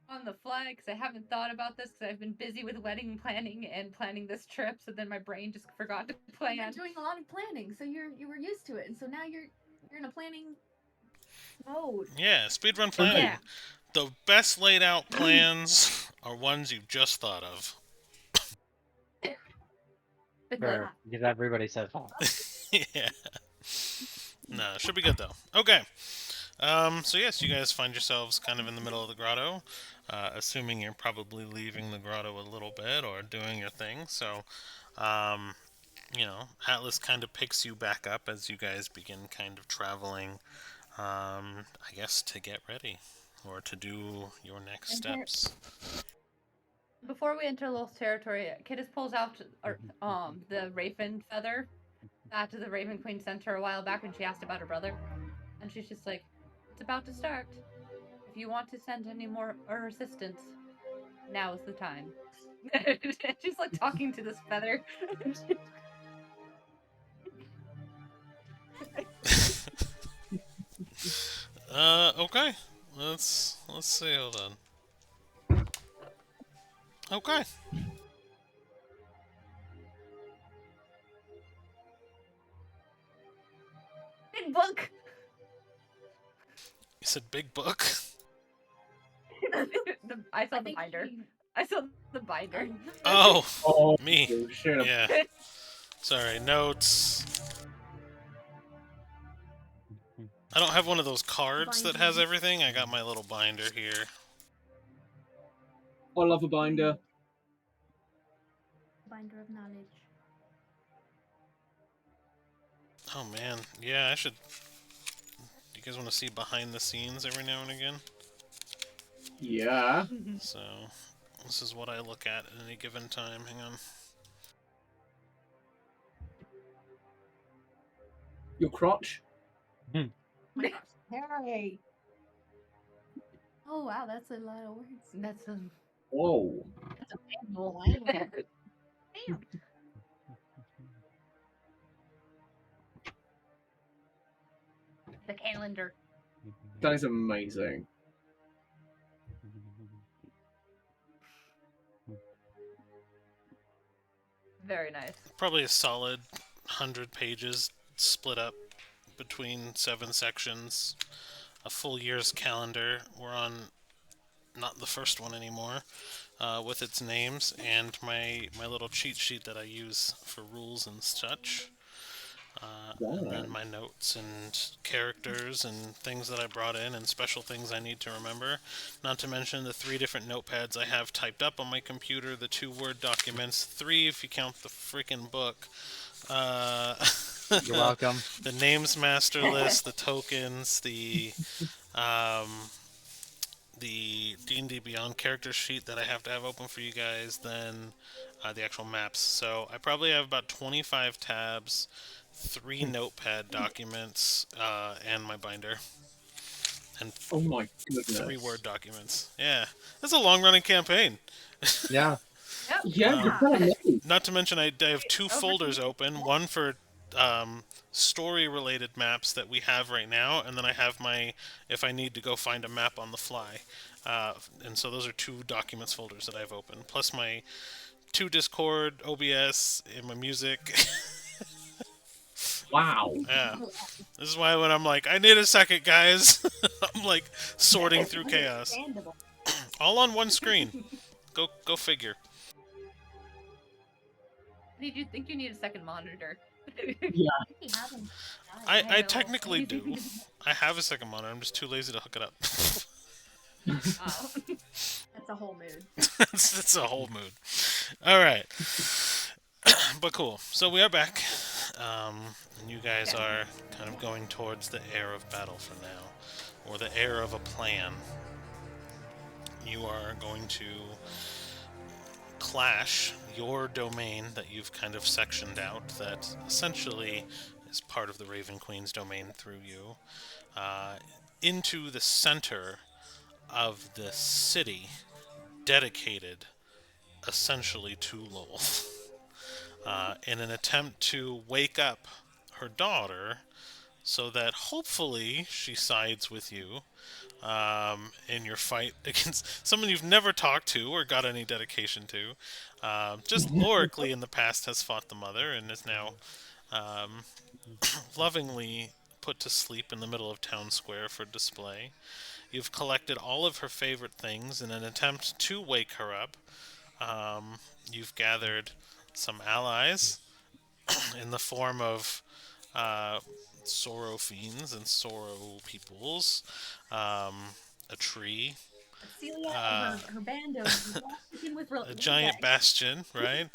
on the fly because I haven't thought about this because I've been busy with wedding planning and planning this trip, so then my brain just forgot to plan. You're doing a lot of planning, so you were used to it, and so now you're in a planning mode. Yeah, speedrun planning. Yeah. The best laid out plans are ones you've just thought of. Sure, because everybody says that. Yeah. No, should be good though. Okay. So yes, you guys find yourselves kind of in the middle of the grotto, assuming you're probably leaving the grotto a little bit or doing your thing. So, you know, Atlas kind of picks you back up as you guys begin kind of traveling, I guess, to get ready or to do your next steps. before we enter Lil's territory, Kittis pulls out the raven feather that the Raven Queen sent her a while back when she asked about her brother, and she's just like, "It's about to start. If you want to send any more assistance, now is the time." She's like talking to this feather. Okay. Let's see. Hold on. Okay. Big book. You said big book. I saw the binder. I saw the binder. Oh, me. Shut up. Yeah. Sorry, notes. I don't have one of those cards that has everything. I got my little binder here. I love a binder. Binder of knowledge. Oh man, yeah, I should. You guys want to see behind the scenes every now and again? Yeah. So, this is what I look at any given time. Hang on. Your crotch? Oh my gosh. Hey. Oh wow, that's a lot of words. That's a Whoa. manual. Damn. the calendar. That is amazing. Very nice. Probably a solid 100 pages split up between 7 sections. A full year's calendar. We're on not the first one anymore, with its names and my little cheat sheet that I use for rules and such. And then my notes and characters and things that I brought in and special things I need to remember. Not to mention the 3 different notepads I have typed up on my computer, the 2 Word documents, 3 if you count the freaking book. You're welcome. The names master list, the tokens, the D&D Beyond character sheet that I have to have open for you guys, then the actual maps. So I probably have about 25 tabs, 3 notepad documents, and my binder. And Oh my goodness. 3 Word documents. Yeah, that's a long-running campaign. Yeah. Yep. Yeah, you're kind of amazing. Not to mention I have 2 folders open, one for story-related maps that we have right now, and then I have my, if I need to go find a map on the fly. And so those are 2 documents folders that I have open, plus my 2 Discord, OBS, and my music. Wow. Yeah. This is why when I'm like, I need a second, guys, I'm like sorting through chaos. All on one screen. Go figure. Did you think you need a second monitor? Yeah. I technically do. I have a second monitor. I'm just too lazy to hook it up. Oh. That's a whole mood. It's a whole mood. All right. But cool. So we are back. And you guys are kind of going towards the air of battle for now, or the air of a plan. You are going to clash your domain that you've kind of sectioned out, that essentially is part of the Raven Queen's domain through you, into the center of the city dedicated essentially to Lowell. In an attempt to wake up her daughter so that hopefully she sides with you in your fight against someone you've never talked to or got any dedication to. Just lorically in the past has fought the mother and is now lovingly put to sleep in the middle of town square for display. You've collected all of her favorite things in an attempt to wake her up. You've gathered some allies in the form of sorrow fiends and sorrow peoples, a tree, Celia and her band of a giant bastion, right?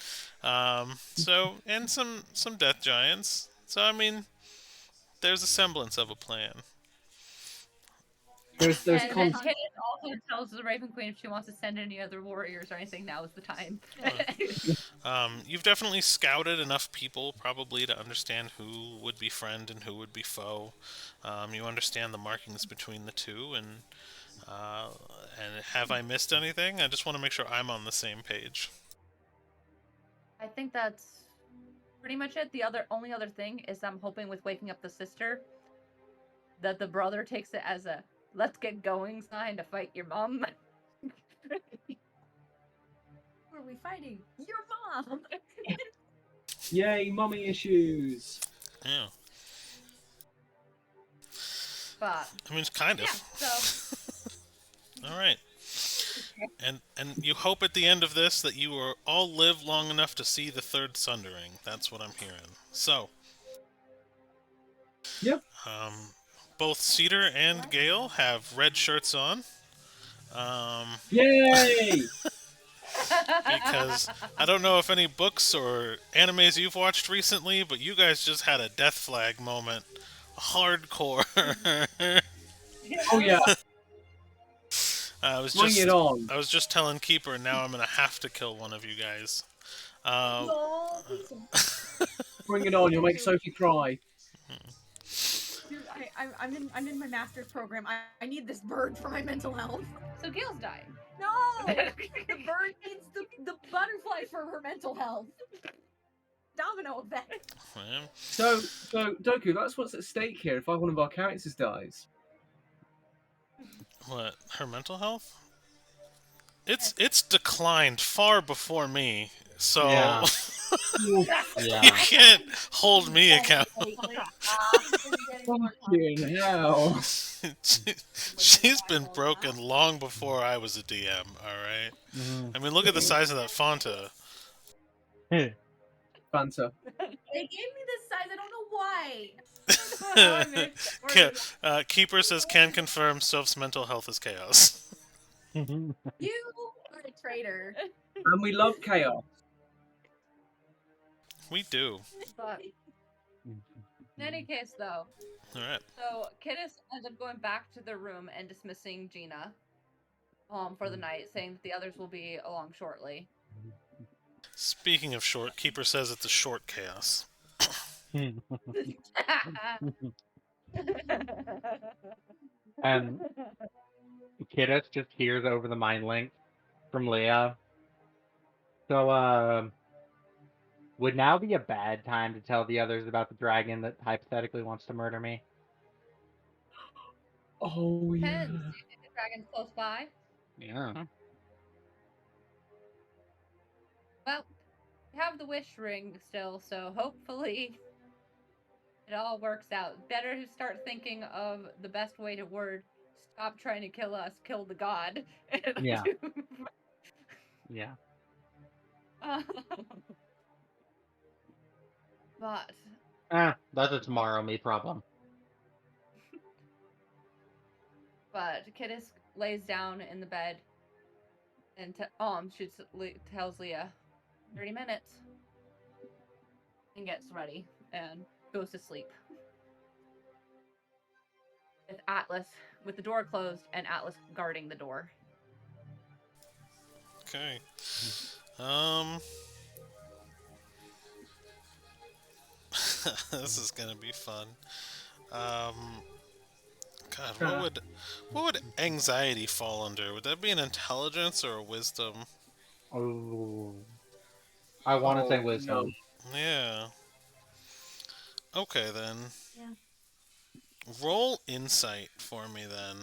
So and some death giants. So I mean, there's a semblance of a plan. There's And then con. Kit also tells the Raven Queen if she wants to send any other warriors or anything, now is the time. You've definitely scouted enough people probably to understand who would be friend and who would be foe. You understand the markings between the two, and have I missed anything? I just want to make sure I'm on the same page. I think that's pretty much it. The only other thing is I'm hoping with waking up the sister that the brother takes it as a let's get going sign to fight your mom. Who are we fighting? Your mom! Yay, mommy issues. Yeah. But I mean, kind yeah, of. so All right. And you hope at the end of this that you will all live long enough to see the third Sundering. That's what I'm hearing. So, Yep. both Cedar and Gale have red shirts on. Yay! Because I don't know if any books or animes you've watched recently, but you guys just had a death flag moment. Hardcore. Oh yeah. I was Bring it on. just telling Keeper, now I'm gonna have to kill one of you guys. No. Bring it on. You'll make Sophie cry. Dude, I'm in my master's program. I need this bird for my mental health. so Gale's dying. No! The bird needs the butterfly for her mental health. Domino effect. Well, So Doku, that's what's at stake here. If one of our characters dies. what? Her mental health? It's declined far before me, so Yeah. you Yeah. can't hold me accountable. Fucking hell. She's been broken long before I was a DM. All right. Mhm. I mean, look at the size of that Fanta. Fanta. They gave me this size. I don't know why. Keeper says can confirm Soph's mental health is chaos. You are a traitor. And we love chaos. We do. But in any case, though, All right. so Kittis ends up going back to their room and dismissing Gina for the night, saying that the others will be along shortly. Speaking of short, Keeper says it's a short chaos. And Kidus just hears over the mind link from Leah. So, would now be a bad time to tell the others about the dragon that hypothetically wants to murder me? Oh yeah. Depends. Do you think the dragon's close by? Yeah. Well, we have the wish ring still, so hopefully it all works out. Better to start thinking of the best way to word stop trying to kill us, kill the god. Yeah. Yeah. But That's a tomorrow me problem. Kittis lays down in the bed and tells Leah 30 minutes and gets ready and goes to sleep. With the door closed and Atlas guarding the door. Okay. This is gonna be fun. God, what would anxiety fall under? Would that be an intelligence or a wisdom? Oh. I want to say wisdom. No. Yeah. Okay then. Yeah. Roll insight for me then.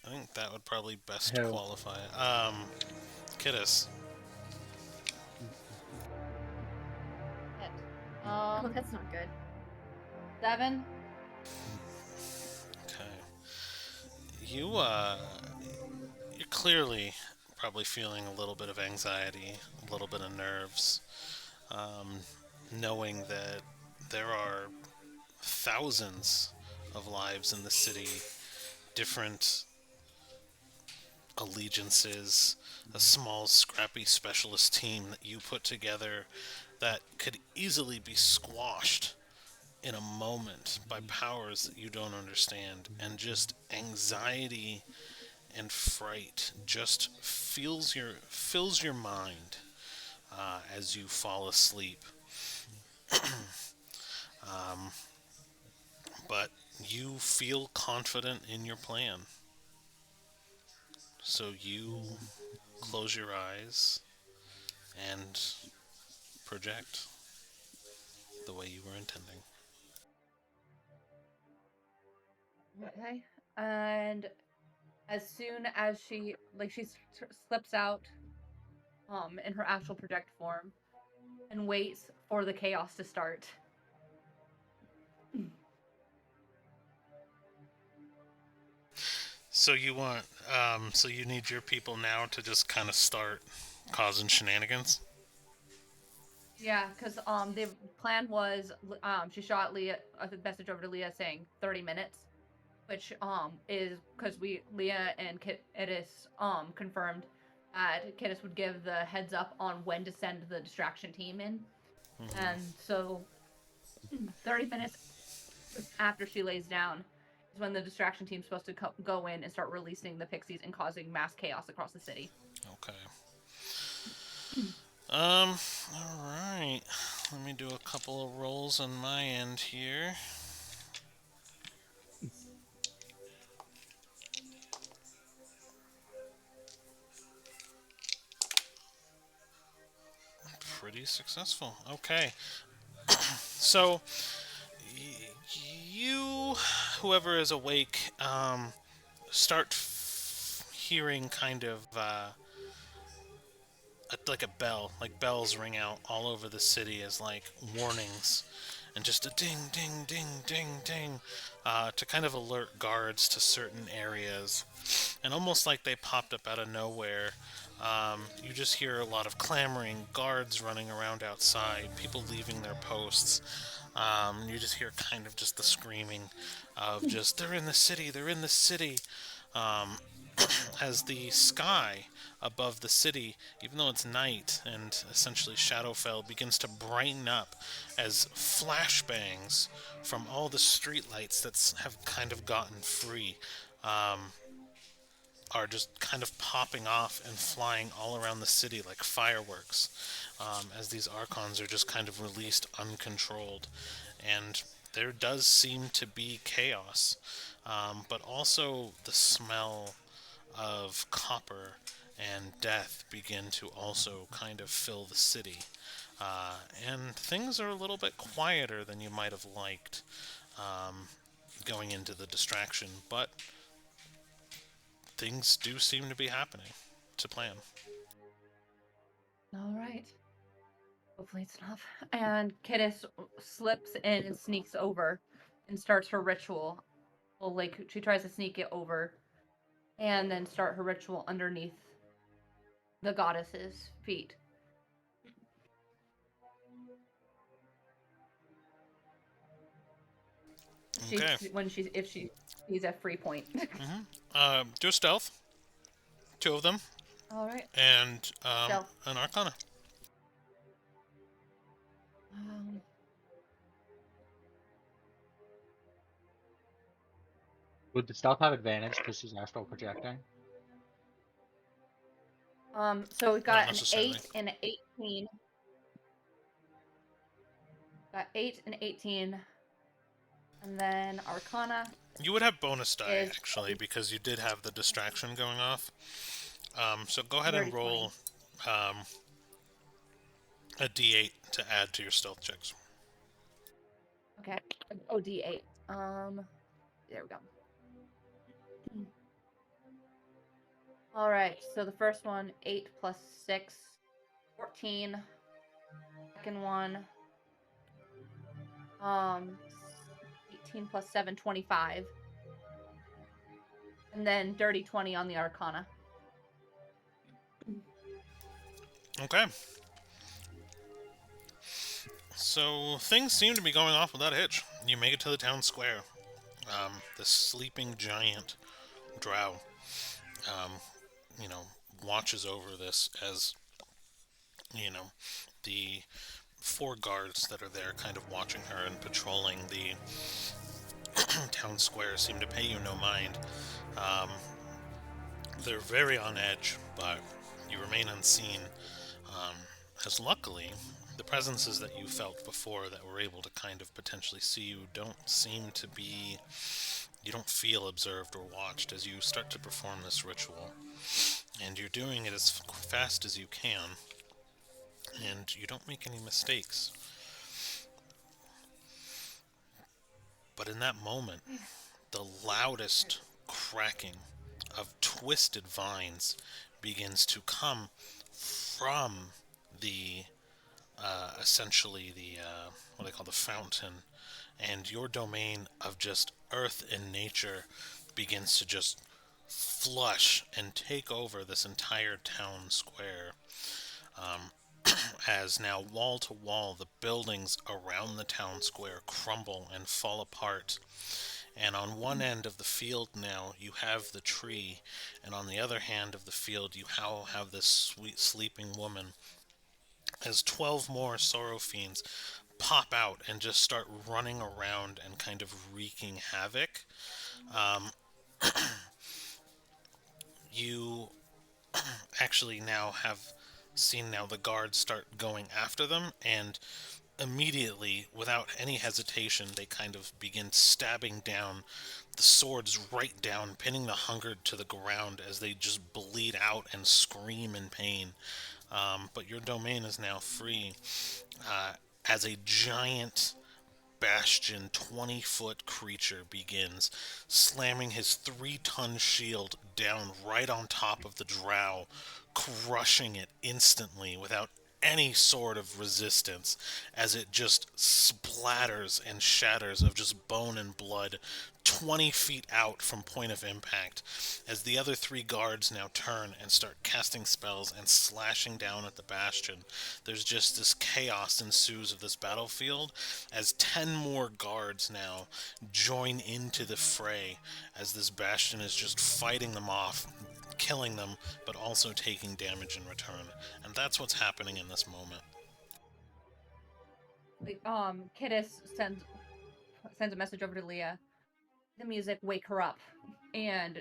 I think that would probably best Who? qualify it. Kittis. Oh, that's not good. 7. Okay. You're clearly probably feeling a little bit of anxiety, a little bit of nerves, knowing that there are thousands of lives in the city, different allegiances, a small, scrappy specialist team that you put together that could easily be squashed in a moment by powers that you don't understand, and just anxiety and fright just fills your mind as you fall asleep. Um, but you feel confident in your plan, so you close your eyes and project the way you were intending. Okay. And as soon as she slips out in her actual project form and waits for the chaos to start. So so you need your people now to just kind of start causing shenanigans? Yeah, because the plan was she shot Leah a message over to Leah saying 30 minutes, which is because Leah and Kittis confirmed that Kittis would give the heads up on when to send the distraction team in, and so 30 minutes after she lays down is when the distraction team's supposed to go in and start releasing the pixies and causing mass chaos across the city. Okay. Alright. Let me do a couple of rolls on my end here. Pretty successful. Okay. So, you, whoever is awake, start hearing kind of like a bell, like bells ring out all over the city as like warnings, and just a ding, ding, ding, ding, ding, to kind of alert guards to certain areas, and almost like they popped up out of nowhere. You just hear a lot of clamoring, guards running around outside, people leaving their posts. You just hear kind of just the screaming of just, they're in the city, they're in the city. Um, as the sky above the city, even though it's night and essentially Shadowfell, begins to brighten up as flashbangs from all the streetlights that have kind of gotten free are just kind of popping off and flying all around the city like fireworks, as these archons are just kind of released uncontrolled. And there does seem to be chaos, but also the smell of copper and death begin to also kind of fill the city. And things are a little bit quieter than you might have liked going into the distraction, but things do seem to be happening to plan. All right. Hopefully it's enough. And Kittis slips in and sneaks over and starts her ritual. Well, like she tries to sneak it over and then start her ritual underneath the goddess's feet. Okay. If she's at free point. Do a stealth. Two of them. All right. And Stealth. an arcana. Would the stealth have advantage because she's astral projecting? So we got an necessarily. 8 and an 18. Got 8 and 18. And then Arcana. You would have bonus die, Is- actually, because you did have the distraction going off. So go ahead Very and roll a d8 to add to your stealth checks. Okay. Oh, D8. There we go. All right. So the first one, 8 plus 6, 14. Second one, 18 plus 7, 25. And then dirty 20 on the Arcana. Okay. So things seem to be going off without a hitch. You make it to the town square. The sleeping giant drow, watches over this as, the 4 guards that are there kind of watching her and patrolling the town square seem to pay you no mind. They're very on edge, but you remain unseen, as luckily the presences that you felt before that were able to kind of potentially see you don't seem to be... You don't feel observed or watched as you start to perform this ritual. And you're doing it as fast as you can, and you don't make any mistakes. But in that moment, the loudest cracking of twisted vines begins to come from the, essentially the, what I call the fountain, and your domain of just earth and nature begins to just flush and take over this entire town square. As now wall to wall the buildings around the town square crumble and fall apart. And on one end of the field now you have the tree, and on the other hand of the field you now have this sweet sleeping woman, as 12 more sorrow fiends pop out and just start running around and kind of wreaking havoc. You actually now have seen now the guards start going after them, and immediately, without any hesitation, they kind of begin stabbing down the swords right down, pinning the hungered to the ground as they just bleed out and scream in pain. But your domain is now free, as a giant bastion 20-foot creature begins slamming his 3-ton shield down right on top of the drow, crushing it instantly without any sort of resistance, as it just splatters and shatters of just bone and blood 20 feet out from point of impact, as the other 3 guards now turn and start casting spells and slashing down at the bastion. There's just this chaos ensues of this battlefield, as 10 more guards now join into the fray, as this bastion is just fighting them off, killing them, but also taking damage in return. And that's what's happening in this moment. Kittis sends a message over to Leah. The music, wake her up, and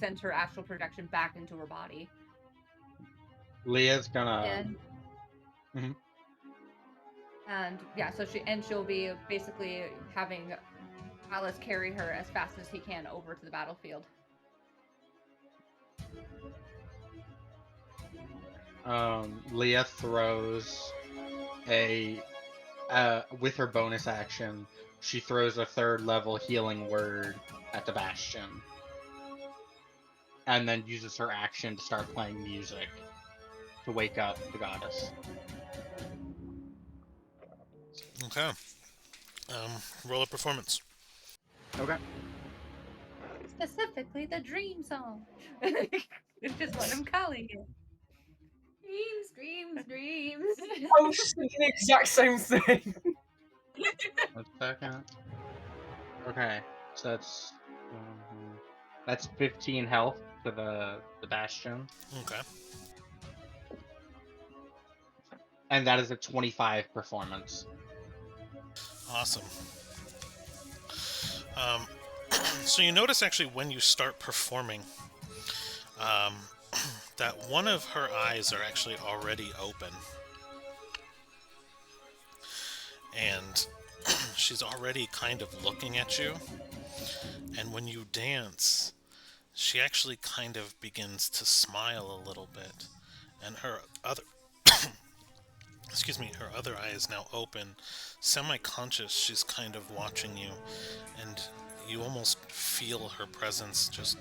sends her astral projection back into her body. Leah's gonna. And yeah, so she'll be basically having Alice carry her as fast as he can over to the battlefield. Leah throws with her bonus action, she throws a 3rd level healing word at the bastion, and then uses her action to start playing music to wake up the goddess. Okay. Roll a performance. Okay. Specifically the dream song. It's just what I'm calling it. Dreams, dreams, dreams. I was thinking the exact same thing. 1 second. Okay, so that's 15 health to the bastion, Okay. and that is a 25 performance. Awesome. So you notice actually when you start performing, that one of her eyes are actually already open. And she's already kind of looking at you. And when you dance, she actually kind of begins to smile a little bit. And her other... her other eye is now open. Semi-conscious, she's kind of watching you. And you almost feel her presence just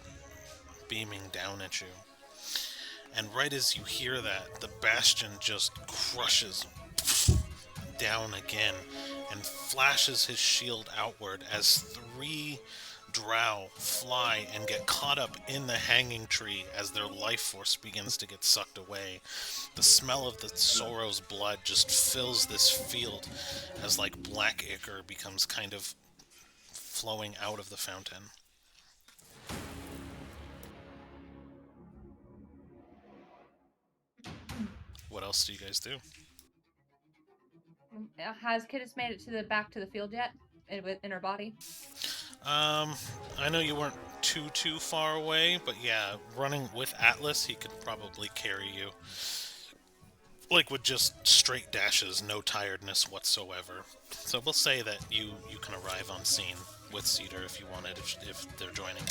beaming down at you. And right as you hear that, the bastion just crushes down again and flashes his shield outward as 3 drow fly and get caught up in the hanging tree as their life force begins to get sucked away. The smell of the sorrow's blood just fills this field as like black ichor becomes kind of flowing out of the fountain. What else do you guys do? Has Kittis made it to the back to the field yet? In her body? I know you weren't too far away, but yeah, running with Atlas, he could probably carry you. Like, with just straight dashes, no tiredness whatsoever. So we'll say that you can arrive on scene with Cedar if you wanted, if they're joining.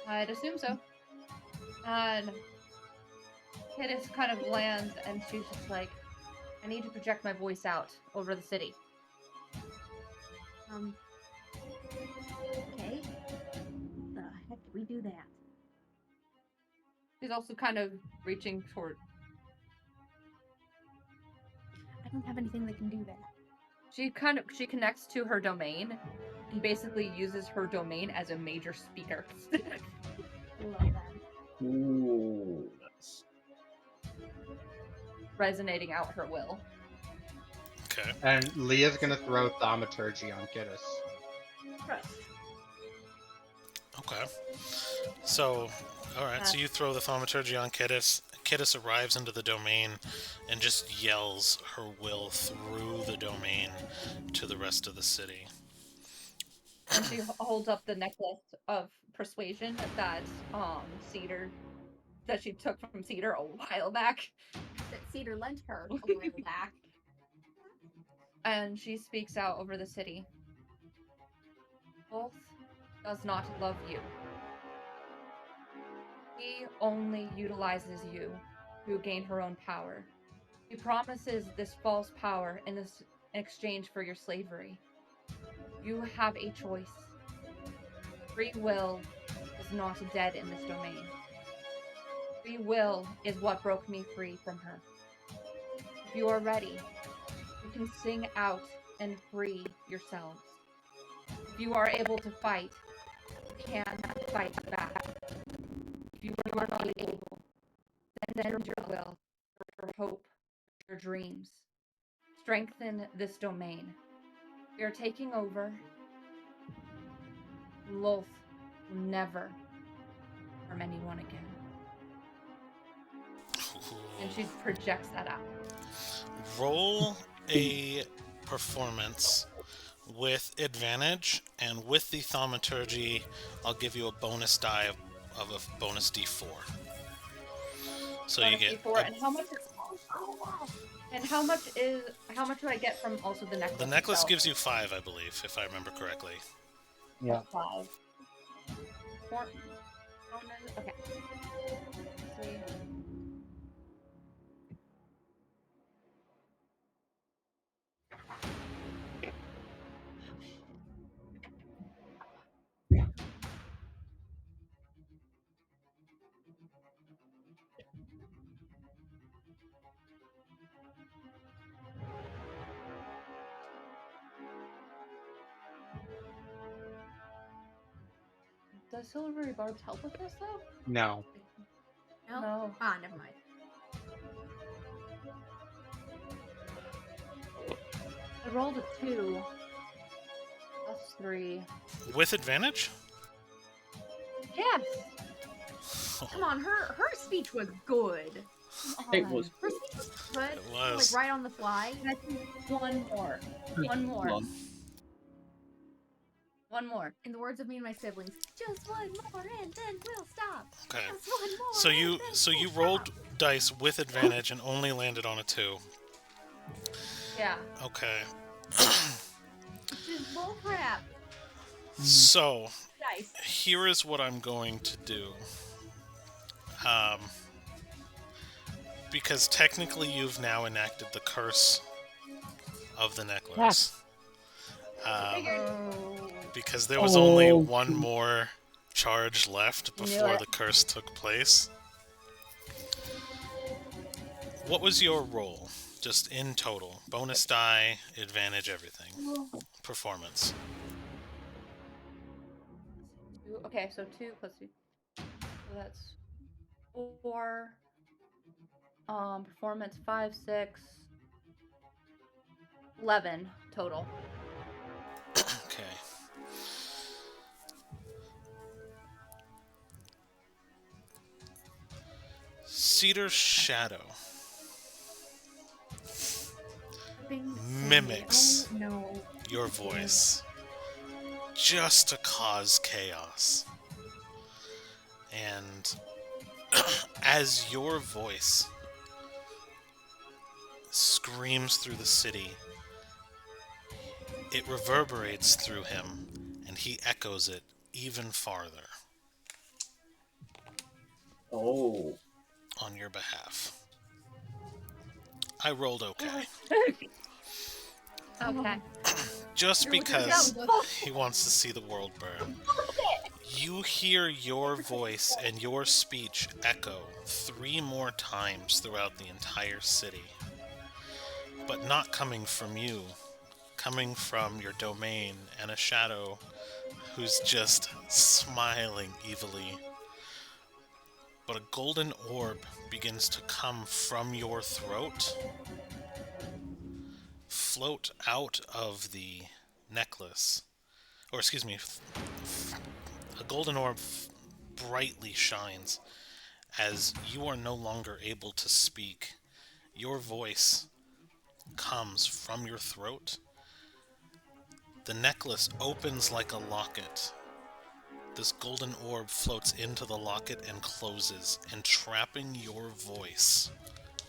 I'd assume so. And Kittis kind of lands, and she's just like, I need to project my voice out over the city. Okay. The heck did we do that? She's also kind of reaching toward... I don't have anything that can do that. She connects to her domain and basically uses her domain as a major speaker. Love that. Ooh, nice. Resonating out her will. Okay. And Leah's gonna throw thaumaturgy on Kittis. Okay. So, alright, so you throw the thaumaturgy on Kittis. Kittis arrives into the domain and just yells her will through the domain to the rest of the city. And she holds up the necklace of persuasion that Cedar, that she took from Cedar a while back. That Cedar lent her a while back. And she speaks out over the city. Both does not love you. He only utilizes you to gain her own power. He promises this false power in exchange for your slavery. You have a choice. Free will is not dead in this domain. Free will is what broke me free from her. If you are ready, you can sing out and free yourselves. If you are able to fight, you can fight back. If you are not able, then send your will, your hope, your dreams. Strengthen this domain. We are taking over. Lolth will never harm anyone again. And she projects that out. Roll a performance with advantage, and with the thaumaturgy, I'll give you a bonus die of a bonus d4. So Bonus you get D4, and how much? And how much do I get from also the necklace? the necklace itself? gives you 5, I believe, if I remember correctly. Yeah. 5. 4. Okay. 3. Does silvery barbs help with this though? No. No. Ah, never mind. I rolled a 2. Plus 3. With advantage? Yes. Come on, her speech was good. It was. Her speech was good. It was. Like right on the fly. I think one more. One more. Come on. One more. In the words of me and my siblings, just one more and then we'll stop. Okay. Just one more. So you and then we'll rolled stop. dice with advantage and only landed on a 2. Yeah. Okay. Which is bullcrap. So Dice. here is what I'm going to do. Because technically you've now enacted the curse of the necklace. Because there was only one more charge left before the curse took place. What was your roll? Just in total. Bonus die, advantage, everything. Performance. Okay, so 2 plus 2. So that's 4. Performance 5, 6. 11 total. Okay. Cedar's shadow. Flipping mimics Sammy. Oh no. your voice just to cause chaos. And as your voice screams through the city, it reverberates through him, and he echoes it even farther Oh. on your behalf. I rolled okay. Okay. Just You're looking because down, he wants to see the world burn. You hear your voice and your speech echo 3 more times throughout the entire city. But not coming from you, coming from your domain and a shadow who's just smiling evilly. But a golden orb begins to come from your throat, float out of the necklace, or excuse me, a golden orb brightly shines as you are no longer able to speak. Your voice comes from your throat. The necklace opens like a locket. This golden orb floats into the locket and closes, entrapping your voice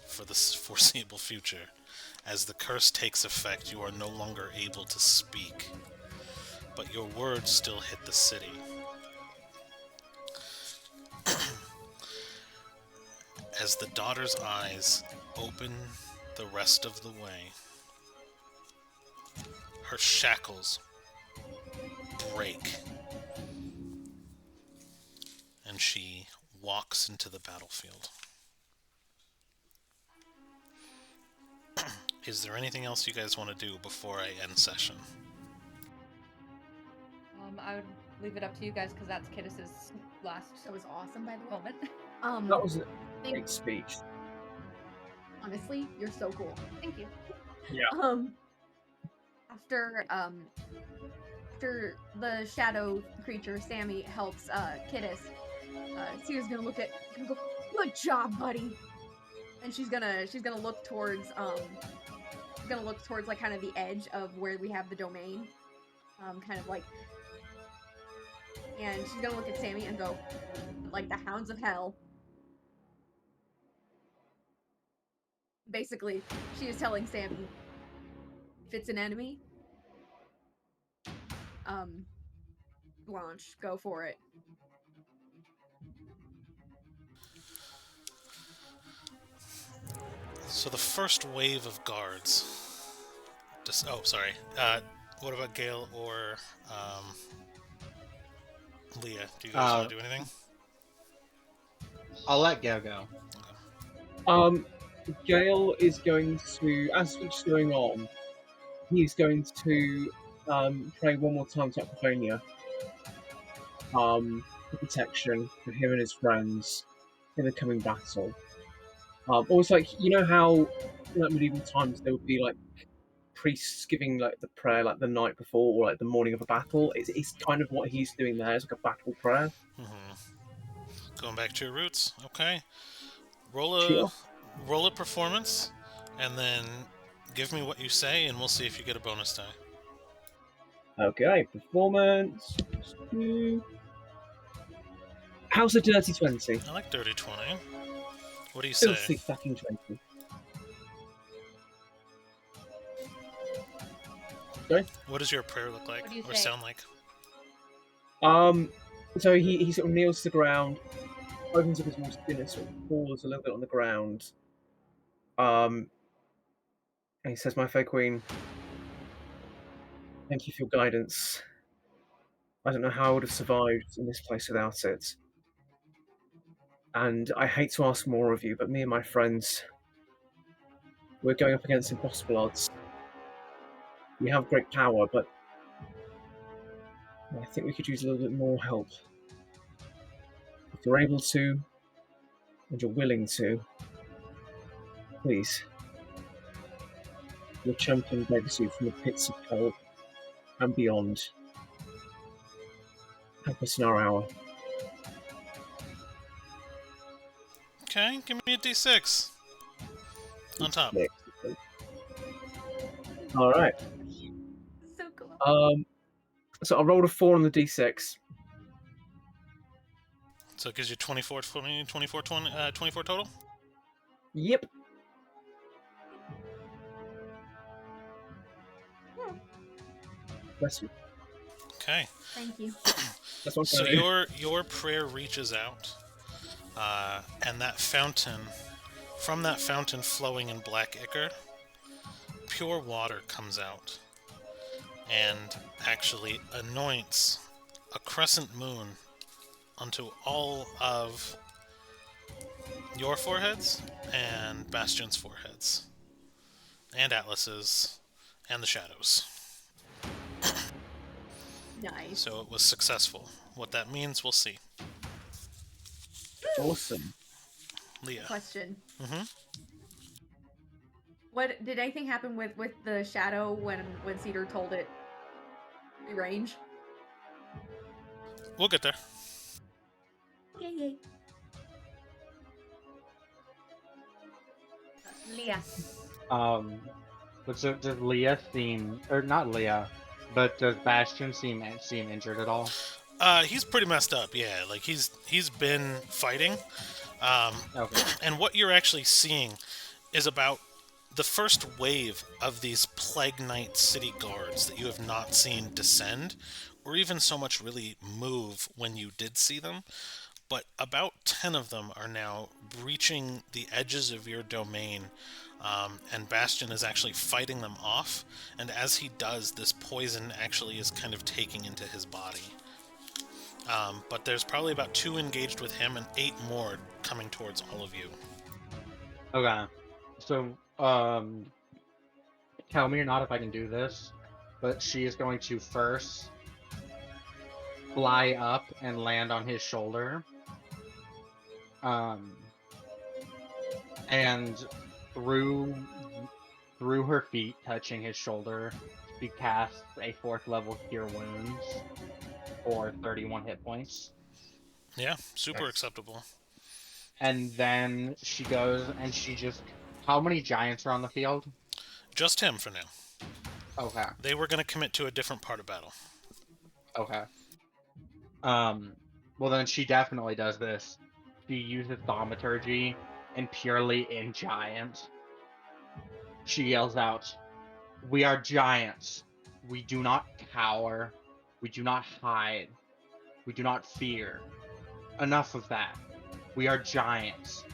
for the foreseeable future. As the curse takes effect, you are no longer able to speak, but your words still hit the city. As the daughter's eyes open the rest of the way, her shackles break, and she walks into the battlefield. Is there anything else you guys want to do before I end session? I would leave it up to you guys because that's Kiddis's last That was awesome, by the way. moment. That was a Thank- great speech. Honestly, you're so cool. Thank you. Yeah. After the shadow creature Sammy helps Kiddis, Sia's gonna go, good job, buddy. And she's gonna look towards like kind of the edge of where we have the domain. Kind of like, and she's gonna look at Sammy and go, like the hounds of hell. Basically, she is telling Sammy, if it's an enemy, launch, go for it. So the first wave of guards. Oh, sorry. What about Gale or Leah? Do you guys want to do anything? I'll let Gale go. Gale is going to, as speech is going on, he's going to pray one more time to Epiphania for protection for him and his friends in the coming battle. Always like, you know how in like medieval times there would be like priests giving like the prayer like the night before or like the morning of a battle. It's kind of what he's doing there. It's like a battle prayer. Going back to your roots. Okay. Roll a performance, and then give me what you say, and we'll see if you get a bonus die. Okay, performance. How's a dirty 20? I like dirty 20. What do you say? Filthy fucking 20. Sorry? What does your prayer look like What do you or say? sound like? So he sort of kneels to the ground, opens up his mouth and sort of falls a little bit on the ground. And he says, "My fair queen, thank you for your guidance. I don't know how I would have survived in this place without it. And I hate to ask more of you, but me and my friends, we're going up against impossible odds. We have great power, but I think we could use a little bit more help. If you're able to, and you're willing to, please, your champion begs you from the pits of hell and beyond. Help us in our hour." Okay, give me a d6. On top. All right. So cool. So I rolled a 4 on the d6. So it gives you 24 total? Yep. Bless you. Okay. Thank you. That's what I'm So trying to do. your prayer reaches out, and that fountain, from that fountain flowing in black ichor, pure water comes out and actually anoints a crescent moon onto all of your foreheads and Bastion's foreheads and Atlas's and the shadows. Nice. So it was successful. What that means, we'll see. Awesome. Leah. Question. Mm-hmm. What did anything happen with the shadow when Cedar told it free range? We'll get there. Yay. Leah. Does Leah seem, or not Leah, but does Bastion seem injured at all? He's pretty messed up, yeah. Like he's been fighting. Okay. And what you're actually seeing is about the first wave of these Plague Knight city guards that you have not seen descend, or even so much really move when you did see them. But about 10 of them are now breaching the edges of your domain, and Bastion is actually fighting them off. And as he does, this poison actually is kind of taking into his body. But there's probably about 2 engaged with him and 8 more coming towards all of you. Okay. So, tell me or not if I can do this, but she is going to first fly up and land on his shoulder. And through her feet touching his shoulder, she casts a 4th level Cure Wounds for 31 hit points. Yeah, super acceptable. And then she goes and she just... How many giants are on the field? Just him for now. Okay. They were going to commit to a different part of battle. Okay. Well then she definitely does this. She uses Thaumaturgy, and purely in giant, she yells out, "We are giants. We do not cower. We do not hide. We do not fear. Enough of that. We are giants.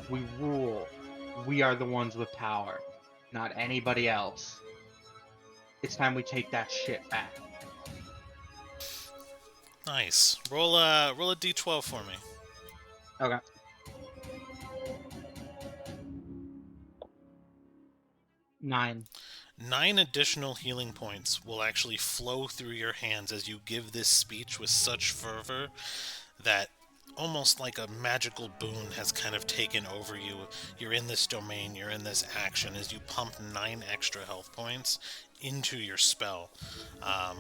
We rule. We are the ones with power, not anybody else. It's time we take that shit back." Nice. Roll a d12 for me. Okay. Nine. 9 additional healing points will actually flow through your hands as you give this speech with such fervor that almost like a magical boon has kind of taken over you. You're in this domain, you're in this action as you pump 9 extra health points into your spell,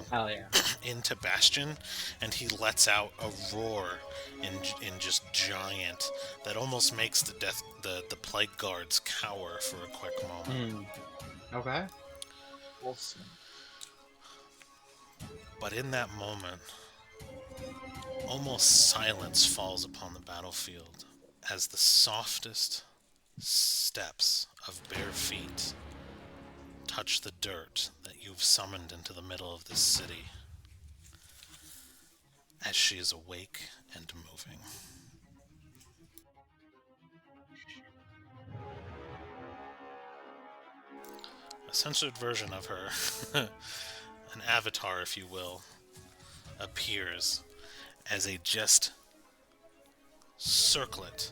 Hell yeah. into Bastion, and he lets out a roar in just giant that almost makes the plague guards cower for a quick moment. Okay. Awesome. But in that moment, almost silence falls upon the battlefield as the softest steps of bare feet touch the dirt that you've summoned into the middle of this city as she is awake and moving. A censored version of her, an avatar if you will, appears as a just circlet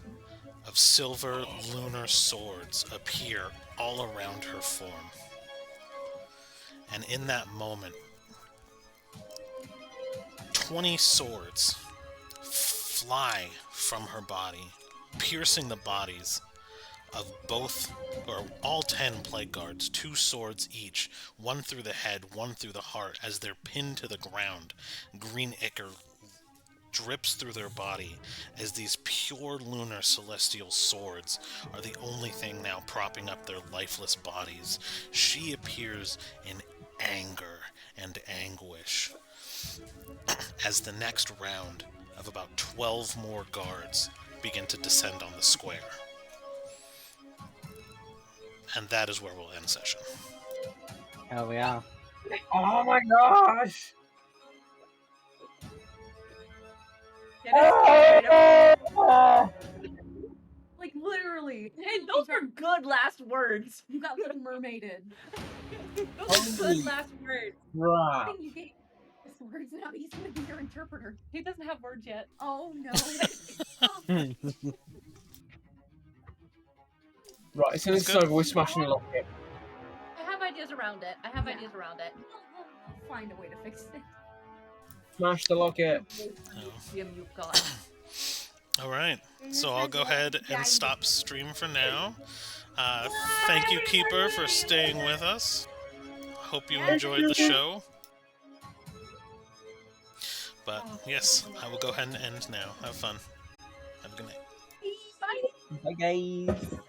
of silver lunar swords appear all around her form. And in that moment, 20 swords fly from her body, piercing the bodies of both, or all 10 plague guards, 2 swords each, one through the head, one through the heart, as they're pinned to the ground. Green ichor drips through their body as these pure lunar celestial swords are the only thing now propping up their lifeless bodies. She appears in anger and anguish as the next round of about 12 more guards begin to descend on the square. And that is where we'll end session. Hell yeah. Oh my gosh! Get it started. Like literally. Hey, those were good last words. You got Little Mermaided. Those were good last words. I Right. think you gave us words now. He's gonna be your interpreter. He doesn't have words yet. Oh no. Right, as soon as That's it's good. over, we're smashing the locket. I have ideas around it. Yeah. We'll find a way to fix it. Smash the locket. Jim, you've got. All right, so I'll go ahead and stop stream for now. Thank you, Keeper, for staying with us. Hope you enjoyed the show. But yes, I will go ahead and end now. Have fun. Have a good night. Bye. Bye, guys.